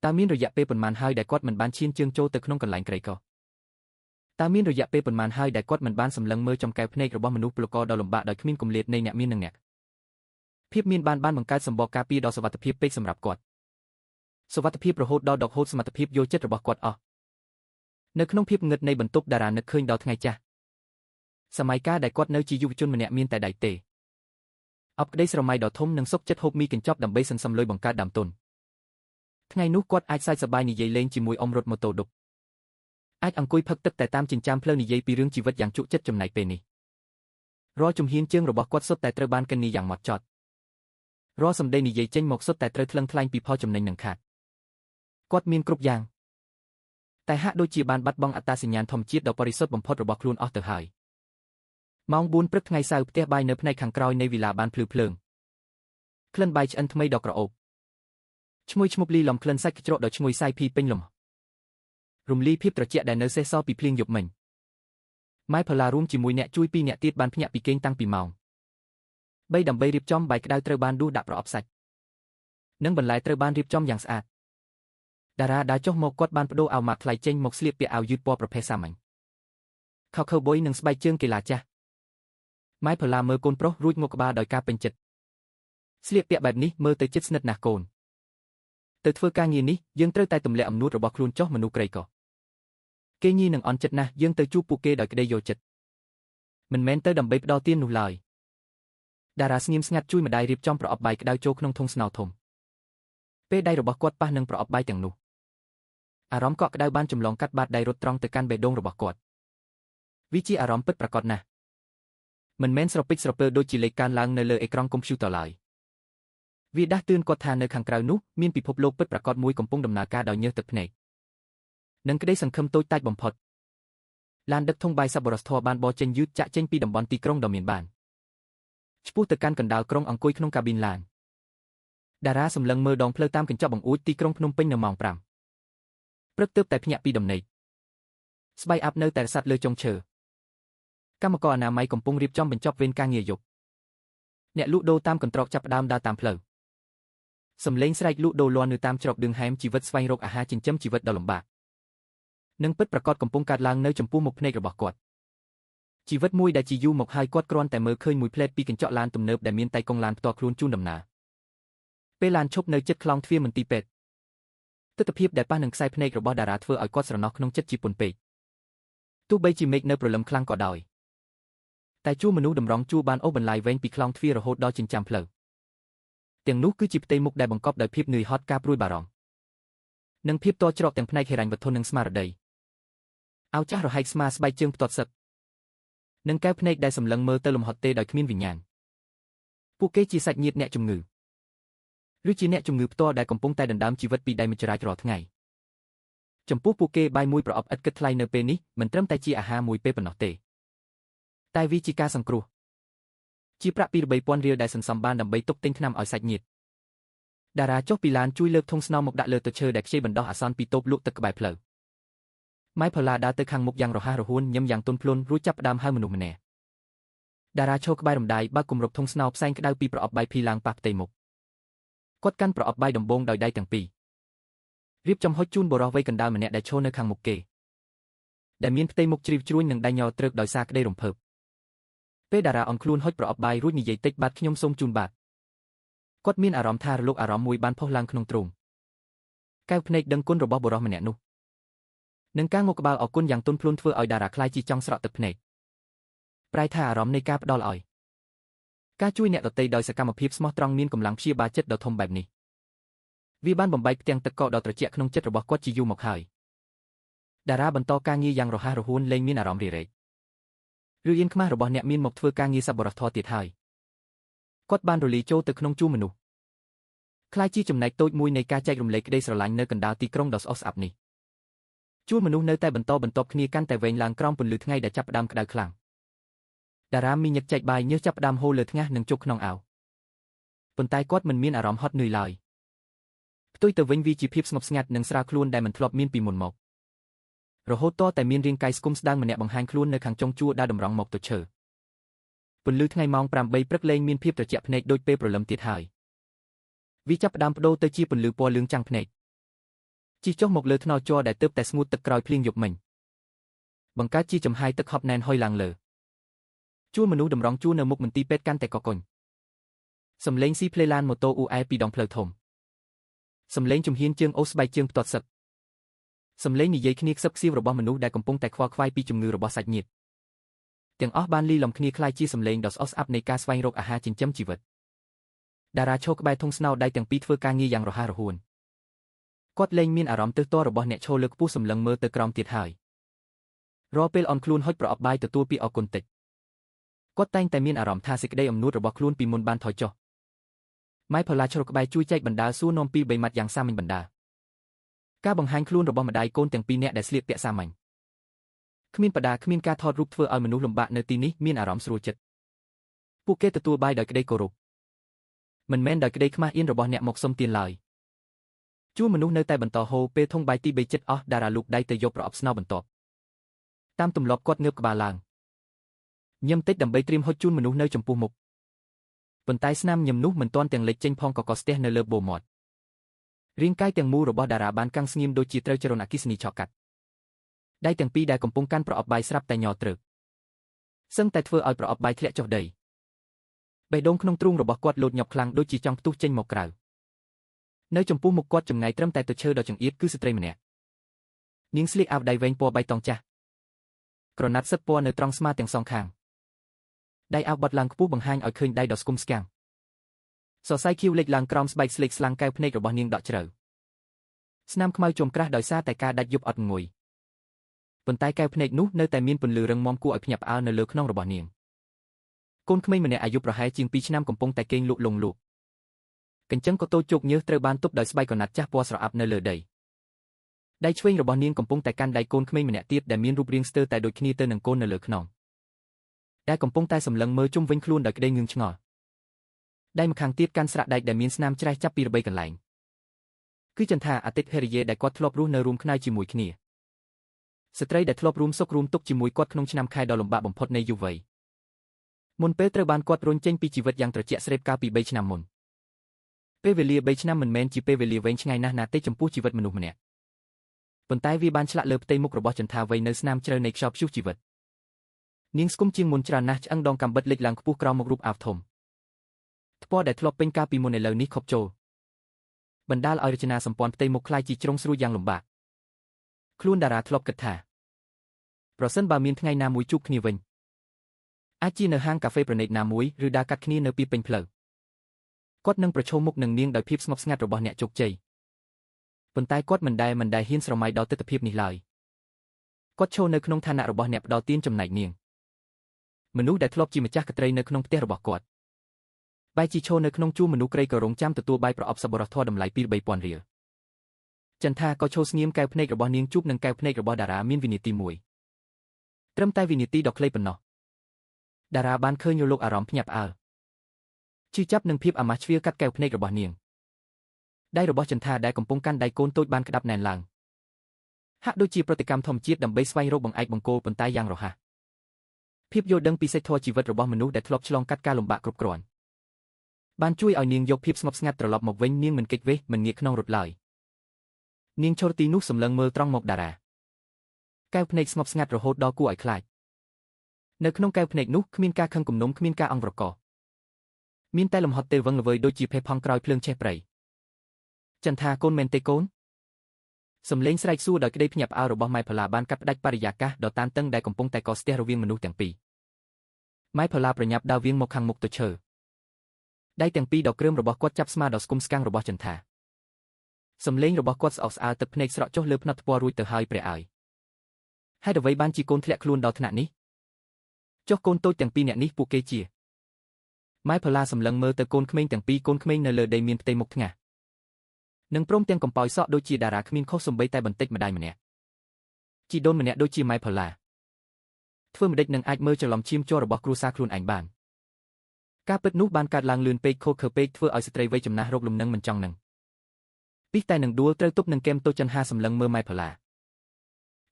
តើមានរយៈពេលប៉ុន្មានហើយដែលគាត់មិនបានឈានជើងចូលទៅក្នុងកន្លែងក្រីក្រតើមានរយៈពេលប៉ុន្មានហើយដែលគាត់មិនបានសម្លឹងមើលចំកែវភ្នែករបស់មនុស្សពលករដ៏លំបាកដោយគ្មានគម្លាតនៃអ្នកមាននឹងអ្នកភាពមានបានបង្កើតសម្បកការពារដ៏សុវត្ថិភាពពេកសម្រាប់គាត់សុវត្ថិភាពរហូតដល់ដកហូតសមត្ថភាពយកចិត្តរបស់គាត់អស់នៅក្នុងភាពងឹតនៃបន្ទប់តារានឹកឃើញដល់ថ្ងៃចាស់សម័យកាលដែលគាត់នៅជាយុវជនម្នាក់មានតែដៃទេអបក្តីស្រមៃដ៏ធំនិងសុខចិត្តហូបមីកញ្ចប់ដើម្បីសន្សំលុយបង្កើតដើមទុនថ្ងៃនោះគាត់អាចសើចសប្បាយនិយាយលេងជាមួយអ៊ំរត់ម៉ូតូឌុបអាចអង្គុយផឹកទឹកតែតាមចិញ្ចើមផ្លូវនិយាយពីរឿងជីវិតយ៉ាងជក់ចិត្តចំណែកពេលនេះរាល់ជំហានជើងរបស់គាត់សុទ្ធតែត្រូវបានកិននីយ៉ាងម៉ត់ចត់រាល់សម្ដីនិយាយចេញមកសុទ្ធតែត្រូវថ្លឹងថ្លែងពីផលចំណេញនឹងខាតគាត់មានគ្រប់យ៉ាងតែហាក់ដូចជាបានបាត់បង់អត្តសញ្ញាណធម្មជាតិដ៏បរិសុទ្ធបំផុតរបស់ខ្លួនអស់ទៅហើយម៉ោង 4 ព្រឹកថ្ងៃសៅរ៍ផ្ទះបាយនៅផ្នែកខាងក្រោយនៃវិឡាបានភ្លឺភ្លើងក្លិនបាយឆ្អិនថ្មីដ៏ក្រអូបឈ្ងុយឈ្មុកលីលំក្លិនសាច់ជ្រក់ដ៏ឈ្ងុយសាយភីពេញលំរំលាយភាពត្រជាក់ដែលនៅសេសសល់ពីភ្លៀងយប់មិញម៉ែផល្លារួមជាមួយអ្នកជួយ2អ្នកទៀតបានភ្ញាក់ពីគេងតាំងពីម៉ោង 3ដើម្បីរៀបចំបាយក្តៅត្រូវបានដួសដាក់ប្រអប់សាច់និងបន្លែត្រូវបានរៀបចំយ៉ាងស្អាតតារាដើរចុះមកគាត់បានបដូរអាវម៉ាក់ថ្លៃចេញមកស្លៀកពាក់អាវយឺតពណ៌ប្រភេទសាមញ្ញខោខើបុយនិងស្បែកជើងកីឡាចាស់ម៉ែផល្លាមើលកូនប្រុសរួចងក់ក្បាលដោយការពេញចិត្តស្លៀកពាក់បែបនេះមើលទៅជិតស្និទ្ធណាស់កូនទៅធ្វើការងារនេះយើងត្រូវតែទម្លាក់អំនួតរបស់ខ្លួនចុះមនុស្សក្រីក្រគេញីនឹងអន់ចិត្តណាស់យើងទៅជួបពួកគេដោយក្តីយកចិត្តមិនមែនទៅដើម្បីផ្ដោតទាននោះឡើយតារាស្ងៀមស្ងាត់ជួយម្ដាយរៀបចំប្រអប់បាយក្តៅចូលក្នុងធុងស្នោធំពេលដៃរបស់គាត់ប៉ះនឹងប្រអប់បាយទាំងនោះអារម្មណ៍កក់ក្ដៅបានចម្លងកាត់បាតដៃរត់ត្រង់ទៅកាន់បេះដូងរបស់គាត់វាជាអារម្មណ៍ពិតប្រាកដណាស់មិនមែនស្រពេចស្រពើដូចជាលេខកើនឡើងនៅលើអេក្រង់កុំព្យូទ័រឡើយវាដាស់តឿនគាត់ថានៅខាងក្រៅនោះមានពិភពលោកពិតប្រាកដមួយកំពុងដំណើរការដោយញើសទឹកភ្នែកនិងក្តីសង្ឃឹមតូចតាចបំផុតឡានដឹកធុងបាយសប្បុរសធម៌បានបោះចេញយឺតចាក់ចេញពីតំបន់ទីក្រុងដ៏មានបានឆ្ពោះទៅកាន់កណ្ដាលក្រុងអង្គុយក្នុងកាប៊ីនឡានតារាសម្លឹងមើលដងផ្លូវតាមកញ្ចក់បង្អួចទីក្រុងភ្នំពេញនៅម៉ោង 5 ព្រឹកទើបតែភ្ញាក់ពីដំណេកស្បែកអាប់នៅតែរសាត់លើចុងឈើកម្មករអនាម័យកំពុងរៀបចំបញ្ចប់វេនការងារយប់អ្នកលក់ដូរតាមកន្ត្រកចាប់ផ្ដើមដើរតាមផ្លូវសំឡេងស្រែកលក់ដូរលាន់នៅតាមច្រកឌឿងហែមជីវិតស្វែងរកអាហារចិញ្ចឹមជីវិតដ៏លំបាកនិងពិតប្រាកដកំពុងកើតឡើងនៅចំពោះមុខភ្នែករបស់គាត់ជីវិតមួយដែលជាយូរមកហើយគាត់គ្រាន់តែមើលឃើញមួយផ្លែតពីកញ្ចក់ឡានទំនើបដែលមានតែកង់ឡានផ្ទាល់ខ្លួនជូនដំណើរពេលឡានឈប់នៅជិតខ្លោងទ្វារមន្ទីរពេទ្យទស្សនភាពដែលប៉ះនឹងខ្សែភ្នែករបស់តារាធ្វើឲ្យគាត់ស្រណោះក្នុងចិត្តជាពន់ពេកទោះបីជាមេឃនៅព្រលឹមខ្លាំងក៏ដោយតែជួរមនុស្សតម្រង់ជួរបានអូសបន្លាយវែងពីខ្លោងទ្វាររហូតដល់ចិញ្ចើមផ្លូវទាំងនោះគឺជាផ្ទៃមុខដែលបង្កប់ដោយភាពនឿយហត់ការព្រួយបារម្ភនិងភាពតច្រកទាំងផ្នែកហិរញ្ញវត្ថុនិងស្មារតីអាវចាស់រហែកស្មាស្បែកជើងផ្ទាត់សឹកនិងកែវភ្នែកដែលសម្លឹងមើលទៅលំហត់ទេដោយគ្មានវិញ្ញាណពួកគេជាសាច់ញាតិអ្នកជំងឺឬជាអ្នកជំងឺផ្ទាល់ដែលកំពុងតែដណ្ដើមជីវិតពីដៃមច្ចរាជរាល់ថ្ងៃចំពោះពួកគេបាយមួយប្រអប់ឥតគិតថ្លៃនៅពេលនេះមិនត្រឹមតែជាអាហារមួយពេលប៉ុណ្ណោះទេតែវាជាការសង្គ្រោះជាប្រាក់ពី 3,000 រៀលដែលសន្សំបានដើម្បីទុកទិញថ្នាំឲ្យសាច់ញាតិតារាចុះពីឡានជួយលើកធុងស្នោមកដាក់លើទឹកឈើដែលខ្ចីបណ្ដោះអាសន្នពីតូបលក់ទឹកក្បែរផ្លូវម៉ៃផល្លាដើរទៅខាងមុខយ៉ាងរហ័សរហួនញឹមយ៉ាងទន់ភ្លន់រួចចាប់ផ្ដើមហៅមនុស្សម្នាក់តារាឈរក្បែររំដាយបើកគម្របធុងស្នោផ្សែងក្តៅពីប្រអប់បាយភីឡើងប៉ះផ្ទៃមុខគាត់កាន់ប្រអប់បាយដំបងដោយដៃទាំងពីររៀបចំហុចជូនបុរសវ័យកណ្ដាលម្នាក់ដែលឈរនៅខាងមុខគេដែលមានផ្ទៃមុខជ្រីវជ្រួញនិងដៃញ័រត្រឹកដោយសារក្តីរំភើបពេលតារាអន់ខ្លួនហុចប្រអប់បាយរួចនិយាយតិចបាទខ្ញុំសូមជូនបាទគាត់មានអារម្មណ៍ថារលកអារម្មណ៍មួយបានផុសឡើងក្នុងទ្រូងកែវភ្នែកដឹងគុណរបស់បុរសម្នាក់នោះនឹងការងក់ក្បាលអរគុណយ៉ាងទន់ភ្លន់ធ្វើឲ្យតារាខ្លាយជាចង់ស្រក់ទឹកភ្នែកប្រែថាអារម្មណ៍នៃការផ្ដល់ឲ្យការជួយអ្នកដទៃដោយសកម្មភាពស្មោះត្រង់មានកម្លាំងព្យាបាលចិត្តដ៏ធំបែបនេះ វាបានបំបែកផ្ទាំងទឹកកកដ៏ត្រជាក់ក្នុងចិត្តរបស់គាត់ជាយូរមកហើយតារាបន្តការងារយ៉ាងរហ័សរហួនលែងមានអារម្មណ៍រារែកឬអៀនខ្មាស់របស់អ្នកមានមកធ្វើការងារសប្បុរសធម៌ទៀតហើយគាត់បានរលាយចូលទៅក្នុងជួរមនុស្សក្លាយជាចំណែកតូចមួយនៃការចែករំលែកក្តីស្រឡាញ់នៅកណ្ដាលទីក្រុងដ៏ស្អុះស្អាប់នេះជួរមនុស្សនៅតែបន្តបន្ទាប់គ្នាកាន់តែវែងឡើងក្រោមពន្លឺថ្ងៃដែលចាប់ផ្ដើមក្តៅខ្លាំងតារាមីញឹកចែកបាយញើសចាប់ផ្ដើមហូរលើថ្ងាសនិងជុកក្នុងអាវប៉ុន្តែគាត់មិនមានអារម្មណ៍ហត់នឿយឡើយផ្ទុយទៅវិញវាជាភាពស្ងប់ស្ងាត់និងស្រាលខ្លួនដែលមិនធ្លាប់មានពីមុនមករហូតតតែមានរាងកាយស្គមស្ដាងម្នាក់បង្ហាញខ្លួននៅខាងចុងជួរដើរតម្រង់មកទៅឈើពន្លឺថ្ងៃម៉ោង8ព្រឹកលែងមានភាពត្រជាក់ភ្នែកដូចពេលព្រលឹមទៀតហើយវាចាប់ផ្ដើមបដូរទៅជាពន្លឺពណ៌លឿងចាំងភ្នែកជិះចុះមកលើថ្នោតជ័រដែលទើបតែស្ងួតទឹកក្រោយភ្លៀងយប់មិញបង្កើតជាចំហាយទឹកហប់ណែនហុយឡើងលើជួរមនុស្សតម្រង់ជួរនៅមុខមន្ទីរពេទ្យកាន់តែកកកុញសំឡេងស៊ីផ្លេឡានម៉ូតូអ៊ូអែពីដងផ្លូវធំសំឡេងជំហានជើងអូសស្បែកជើងផ្ទាត់សឹកសំឡេងនិយាយគ្នាខ្សឹបខ្សៀវរបស់មនុស្សដែលកំពុងតែខ្វល់ខ្វាយពីជំងឺរបស់សាច់ញាតិទាំងអស់បានលីលំគ្នាคล้ายជាសំឡេងដ៏ស្អុះស្អាប់នៃការស្វែងរកអាហារចិញ្ចឹមជីវិតតារាឈរក្បែរធុងស្នោដៃទាំងពីរធ្វើការងារយ៉ាងរហ័សរហួនគាត់លែងមានអារម្មណ៍ទើសទាល់របស់អ្នកឈរលើខ្ពស់សម្លឹងមើលទៅក្រោមទៀតហើយរាល់ពេលអន់ខ្លួនហុចប្រអប់បាយទទួលពីអរគុណតិចគាត់តែងតែមានអារម្មណ៍ថាសេចក្តីអំនួតរបស់ខ្លួនពីមុនបានថយចុះម៉ែផល្លាឈរក្បែរជួយចែកបណ្ដាលសួរនាំពី3ម៉ាត់យ៉ាងសាមញ្ញបណ្ដាការបង្ហាញខ្លួនរបស់ម្ដាយកូនទាំងពីរនាក់ដែលស្លៀកពាក់សាមញ្ញគ្មានបដាគ្មានការថតរូបធ្វើឲ្យមនុស្សលំបាកនៅទីនេះមានអារម្មណ៍ស្រួលចិត្តពួកគេទទួលបាយដោយក្តីគោរពមិនមែនដោយក្តីខ្មាស់អៀនរបស់អ្នកមកសុំទានឡើយជួរមនុស្សនៅតែបន្តហូរពេលធុងបាយទី3ចិត្តអស់តារាលូកដៃទៅយកប្រអប់ស្នោបន្ទាប់តាមទម្លាប់គាត់ងើបក្បាលឡើងញឹមតិចដើម្បីត្រៀមហុចជូនមនុស្សនៅចំពោះមុខប៉ុន្តែស្នាមញឹមនោះមិនទាន់ទាំងលេចចេញផងក៏ស្ទះនៅលើបូមាត់រាងកាយទាំងមូលរបស់តារាបានកាំងស្ងៀមដូចជាត្រូវចរន្តអគ្គិសនីឆក់កាត់ដៃទាំងពីរដែលកំពុងកាន់ប្រអប់បាយស្រាប់តែញ័រទ្រើកសឹងតែធ្វើឲ្យប្រអប់បាយធ្លាក់ចុះដីបេះដូងក្នុងទ្រូងរបស់គាត់លោតញាប់ខ្លាំងដូចជាចង់ផ្ទុះចេញមកក្រៅនៅចំពោះមុខគាត់ចម្ងាយត្រឹមតែទៅឈើដ៏ចង្អៀតគឺស្ត្រីម្នាក់នាងស្លៀកអាវដៃវែងពណ៌បៃតងចាស់ក្រណាត់សឹកពណ៌នៅត្រង់ស្មាទាំងសងខាងដៃអាវបត់ឡើងខ្ពស់បង្ហាញឲ្យឃើញដៃដ៏ស្គមស្គាំងសរសៃខៀវលេចឡើងក្រោមស្បែកស្លេកស្លាំងកែវភ្នែករបស់នាងដក់ជ្រៅស្នាមខ្មៅជុំក្រាស់ដោយសារតែការដាច់យប់អត់ងុយប៉ុន្តែកែវភ្នែកនោះនៅតែមានពន្លឺរឹងមាំគួរឲ្យភ្ញាក់ផ្អើលនៅលើខ្នងរបស់នាងកូនក្មេងម្នាក់អាយុប្រហែលជាង2ឆ្នាំកំពុងតែគេងលក់លងលក់កញ្ចឹងក៏តូចជោគញើសត្រូវបានទប់ដោយស្បែកក្រណាត់ចាស់ពណ៌ស្រអាប់នៅលើដីដៃឆ្វេងរបស់នាងកំពុងតែកាន់ដៃកូនក្មេងម្នាក់ទៀតដែលមានរូបរាងស្ទើរតែដូចគ្នាទៅនឹងកូននៅលើខ្នងតែកំពុងតែសម្លឹងមើលជុំវិញខ្លួនដោយក្តីងឿងឆ្ងល់ដៃម្ខាងទៀតកាន់ស្រាក់ដែកដែលមានស្នាមច្រេះចាប់ពីរបីកន្លែងគឺចន្ទថាអតីតភរិយាដែលគាត់ធ្លាប់រស់នៅរួមខ្នើយជាមួយគ្នាស្ត្រីដែលធ្លាប់រួមសុខរួមទុក្ខជាមួយគាត់ក្នុងឆ្នាំខែដ៏លំបាកបំផុតនៃយុវវ័យមុនពេលត្រូវបានគាត់រុញចេញពីជីវិតយ៉ាងត្រជាក់ស្រេបកាលពី3ឆ្នាំមុនពេលវេលា3ឆ្នាំមិនមែនជាពេលវេលាវែងឆ្ងាយណាស់ណាទេចំពោះជីវិតមនុស្សម្នាក់ប៉ុន្តែវាបានឆ្លាក់លើផ្ទៃមុខរបស់ចន្ទថាវ័យនៅស្នាមជ្រៅនៃខ្យល់ព្យុះជីវិតនាងស្គមជាងមុនច្រើនណាស់ឆ្អឹងដងកាំបិតលេចឡើងខ្ពស់ក្រោមមុខរូបអាវធំថ្ពាល់ដែលធ្លាប់ពេញកាលពីមុនឥឡូវនេះខប់ចូលបណ្ដាលឲ្យរចនាសម្ព័ន្ធផ្ទៃមុខคล้ายជាជ្រុងស្រួយយ៉ាងលំបាកខ្លួនតារាធ្លាប់គិតថាប្រសិនបើមានថ្ងៃណាមួយជួបគ្នាវិញអាចជានៅហាងកាហ្វេប្រណីតណាមួយឬដើរកាត់គ្នានៅពីពេញផ្លូវគាត់នឹងប្រឈមមុខនឹងនាងដោយភាពស្ងប់ស្ងាត់របស់អ្នកជោគជ័យប៉ុន្តែគាត់មិនដែលហ៊ានស្រមៃដល់ទិដ្ឋភាពនេះឡើយគាត់ឈរនៅក្នុងឋានៈរបស់អ្នកផ្ដល់ទានចំណែកនាងមនុស្សដែលធ្លាប់ជាម្ចាស់កត្រីនៅក្នុងផ្ទះរបស់គាត់បែរជាឈរនៅក្នុងជួរមនុស្សក្រីក្ររងចាំទទួលបាយប្រអប់សប្បុរសធម៌តម្លៃពី3000រៀលចន្ទថាក៏ឈរស្ងៀមកែវភ្នែករបស់នាងជួបនឹងកែវភ្នែករបស់តារាមានវិនាទីមួយត្រឹមតែវិនាទីដ៏ខ្លីប៉ុណ្ណោះតារាបានឃើញលោកអារម្មណ៍ភ្ញាក់ផ្អើលជឿចាប់នឹងភាពអាម៉ាស់ជ្រៀលកាត់កែវភ្នែករបស់នាងដៃរបស់ចន្ទថាដែលកំពុងកាន់ដៃកូនតូចបានក្តាប់ណែនឡើងហាក់ដូចជាប្រតិកម្មធម្មជាតិដើម្បីស្វែងរកបង្អែកបង្គោលប៉ុន្តែយ៉ាងរហ័សភាពយល់ដឹងពីសេចក្ដីជីវិតរបស់មនុស្សដែលធ្លាប់ឆ្លងកាត់ការលំបាកគ្រប់គ្រាន់បានជួយឲ្យនាងយកភាពស្ងប់ស្ងាត់ត្រឡប់មកវិញនាងមិនគេចវេះមិនងាកខ្នងរត់ឡើយនាងឈរទីនោះសម្លឹងមើលត្រង់មកតារាកែវភ្នែកស្ងប់ស្ងាត់រហូតដល់គួរឲ្យខ្លាចនៅក្នុងកែវភ្នែកនោះគ្មានការខឹងគំនុំគ្មានការអង្វរករមានតែលំហត់ទេវឹងល្វើយដូចជាភេផង់ក្រោយភ្លើងឆេះព្រៃចន្ទថាកូនមែនទេកូនសំឡេងស្រែកសួរដោយក្តីភ្ញាក់ផ្អើលរបស់ម៉ែផល្លាបានកាត់ផ្ដាច់បរិយាកាសដ៏តានតឹងដែលកំពុងតែកកស្ទះរវាងមនុស្សទាំងពីរម៉ែផល្លាប្រញាប់ដើរវាងមកខាងមុខទៅឈើដៃទាំងពីរដ៏គ្រើមរបស់គាត់ចាប់ស្មាដ៏ស្គមស្កាំងរបស់ចន្ទថា សំឡេងរបស់គាត់ស្អកស្អាលទឹកភ្នែកស្រក់ចុះលើភ្នត់ថ្ពាល់រួចទៅហើយព្រះអើយហេតុអ្វីបានជាកូនធ្លាក់ខ្លួនដល់ថ្នាក់នេះចុះកូនតូចទាំងពីរនាក់នេះពួកគេជាម៉ែផល្លាសម្លឹងមើលទៅកូនក្មេងទាំងពីរកូនក្មេងនៅលើដីមានផ្ទៃមុខថ្ងាសនិងព្រមទាំងកំប៉ោយសក់ដូចជាតារាគ្មានខុសសំបីតែបន្តិចម្ដាយម្នាក់ជីដូនម្នាក់ដូចជាម៉ែផល្លាធ្វើម្ដេចនឹងអាចមើលច្រឡំឈាមជ័ររបស់គ្រួសារខ្លួនឯងបានការពិតនោះបានកើតឡើងលឿនពេកខុសខើពេកធ្វើឲ្យស្ត្រីវ័យចំណាស់រកលំនឹងមិនចង់នឹងពីតែនឹងដួលត្រូវទប់នឹងកែមតូចចិនហាសម្លឹងមើលម៉ែផល្លា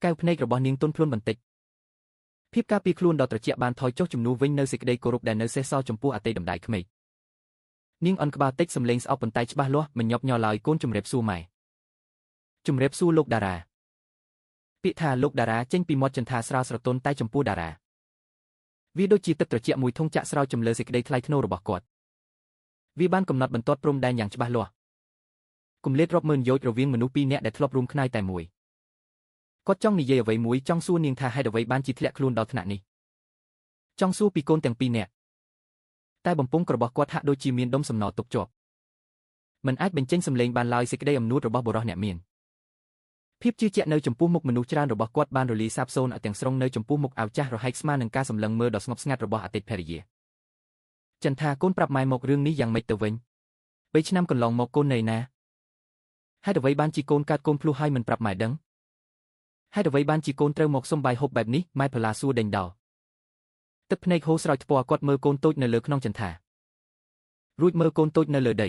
កែវភ្នែករបស់នាងទន់ភ្លន់បន្តិចភាពការពារខ្លួនដ៏ត្រជាក់បានថយចុះជំនួសវិញនៅសេចក្តីគោរពដែលនៅសេសសល់ចំពោះអតីតដំដាយក្មេកនាងអន់ក្បាលតិចសម្លេងស្អប់ប៉ុន្តែច្បាស់លាស់មិនញាប់ញ័រឡើយកូនជំរាបសួរម៉ែជំរាបសួរលោកតារាពាក្យថាលោកតារាចេញពីមាត់ចន្ទាស្រាលស្រទន់តែចំពោះតារាវាដូចជាទឹកត្រជាក់មួយធុងចាក់ស្រោចចំលើសេចក្តីថ្លៃថ្នូររបស់គាត់វាបានកំណត់បន្ទាត់ព្រំដែនយ៉ាងច្បាស់លាស់គម្លាតរាប់ម៉ឺនយោជន៍រវាងមនុស្សពីរនាក់ដែលធ្លាប់រួមខ្នើយតែមួយគាត់ចង់និយាយអ្វីមួយចង់សួរនាងថាហេតុអ្វីបានជាធ្លាក់ខ្លួនដល់ថ្នាក់នេះចង់សួរពីកូនទាំងពីរនាក់តែបំពង់របស់គាត់ហាក់ដូចជាមានដុំសំណទុកជាប់មិនអាចបញ្ចេញសំឡេងបានឡើយសេចក្តីអំនួតរបស់បុរសអ្នកមានភាពជឿជាក់នៅចំពោះមុខមនុស្សច្រើនរបស់គាត់បានរលាយសាបសូន្យទាំងស្រុងនៅចំពោះមុខអាវចាស់រហែកស្មើនឹងការសម្លឹងមើលដ៏ស្ងប់ស្ងាត់របស់អតីតភរិយាចិនថាកូនប្រាប់ម៉ែមករឿងនេះយ៉ាងម៉េចទៅវិញ3ឆ្នាំកន្លងមកកូននៅណាហេតុអ្វីបានជាកូនកើតកូនភ្លោះហើយមិនប្រាប់ម៉ែដឹងហេតុអ្វីបានជាកូនត្រូវមកសុំបាយហូបបែបនេះម៉ែផល្លាសួរដេញដោលទឹកភ្នែកហូរស្រោចថ្ពាល់គាត់មើលកូនតូចនៅលើខ្នងចន្ទារួចមើលកូនតូចនៅលើដី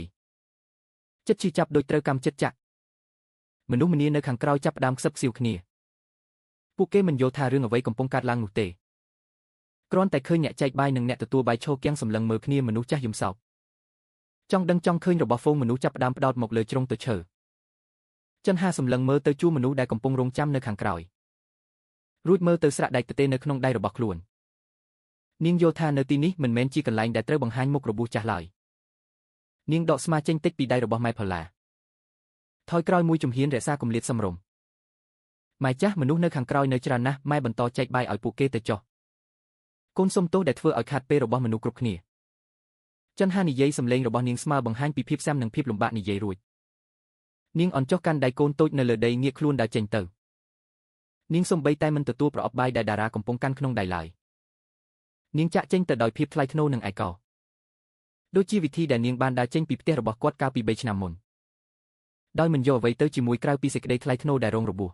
ចិត្តឈឺចាប់ដូចត្រូវកម្មចិត្តចាក់មនុស្សម្នានៅខាងក្រោយចាប់ផ្ដើមខ្សឹបខ្សៀវគ្នាពួកគេមិនយល់ថារឿងអ្វីកំពុងកើតឡើងនោះទេគ្រាន់តែឃើញអ្នកចែកបាយនិងអ្នកទទួលបាយឈរគាំងសម្លឹងមើលគ្នាមនុស្សចាស់យំសោកចង់ដឹងចង់ឃើញរបស់ហ្វូងមនុស្សចាប់ផ្ដើមផ្ដោតមកលើជ្រុងទៅឈើចិនហាសម្លឹងមើលទៅជួមនុស្សដែលកំពុងរងចាំនៅខាងក្រោយរួចមើលទៅស្រាក់ដែកទទេនៅក្នុងដៃរបស់ខ្លួននាងយល់ថានៅទីនេះមិនមែនជាកន្លែងដែលត្រូវបង្ហាញមុខរបួសចាស់ឡើយនាងដកស្មាចេញតិចពីដៃរបស់ម៉ែផល្លាថយក្រោយមួយជំហានរក្សាគម្លាតសមរម្យម៉ែចាស់មនុស្សនៅខាងក្រោយនៅច្រើនណាស់ម៉ែបន្តចែកបាយឲ្យពួកគេទៅចុះកូនសុំទោសដែលធ្វើឲ្យខាតពេលរបស់មនុស្សគ្រប់គ្នាចិនហានិយាយសំឡេងរបស់នាងស្មើបង្ហាញពីភាពស៊ាំនិងភាពលំបាកនិយាយរួចនាងអន់ចុះកាន់ដៃកូនតូចនៅលើដីងាកខ្លួនដើរចេញទៅនាងសំបីតែមិនទទួលប្រអប់បាយដែលតារាកំពុងកាន់ក្នុងដៃឡើយនាងចាក់ចេញទៅដោយភាពថ្លៃថ្នូរនិងឯកោដូចជាវិធីដែលនាងបានដើរចេញពីផ្ទះរបស់គាត់កាលពី3ឆ្នាំមុនដោយមិនយកអ្វីទៅជាមួយក្រៅពីសេចក្តីថ្លៃថ្នូរដែលរងរបួស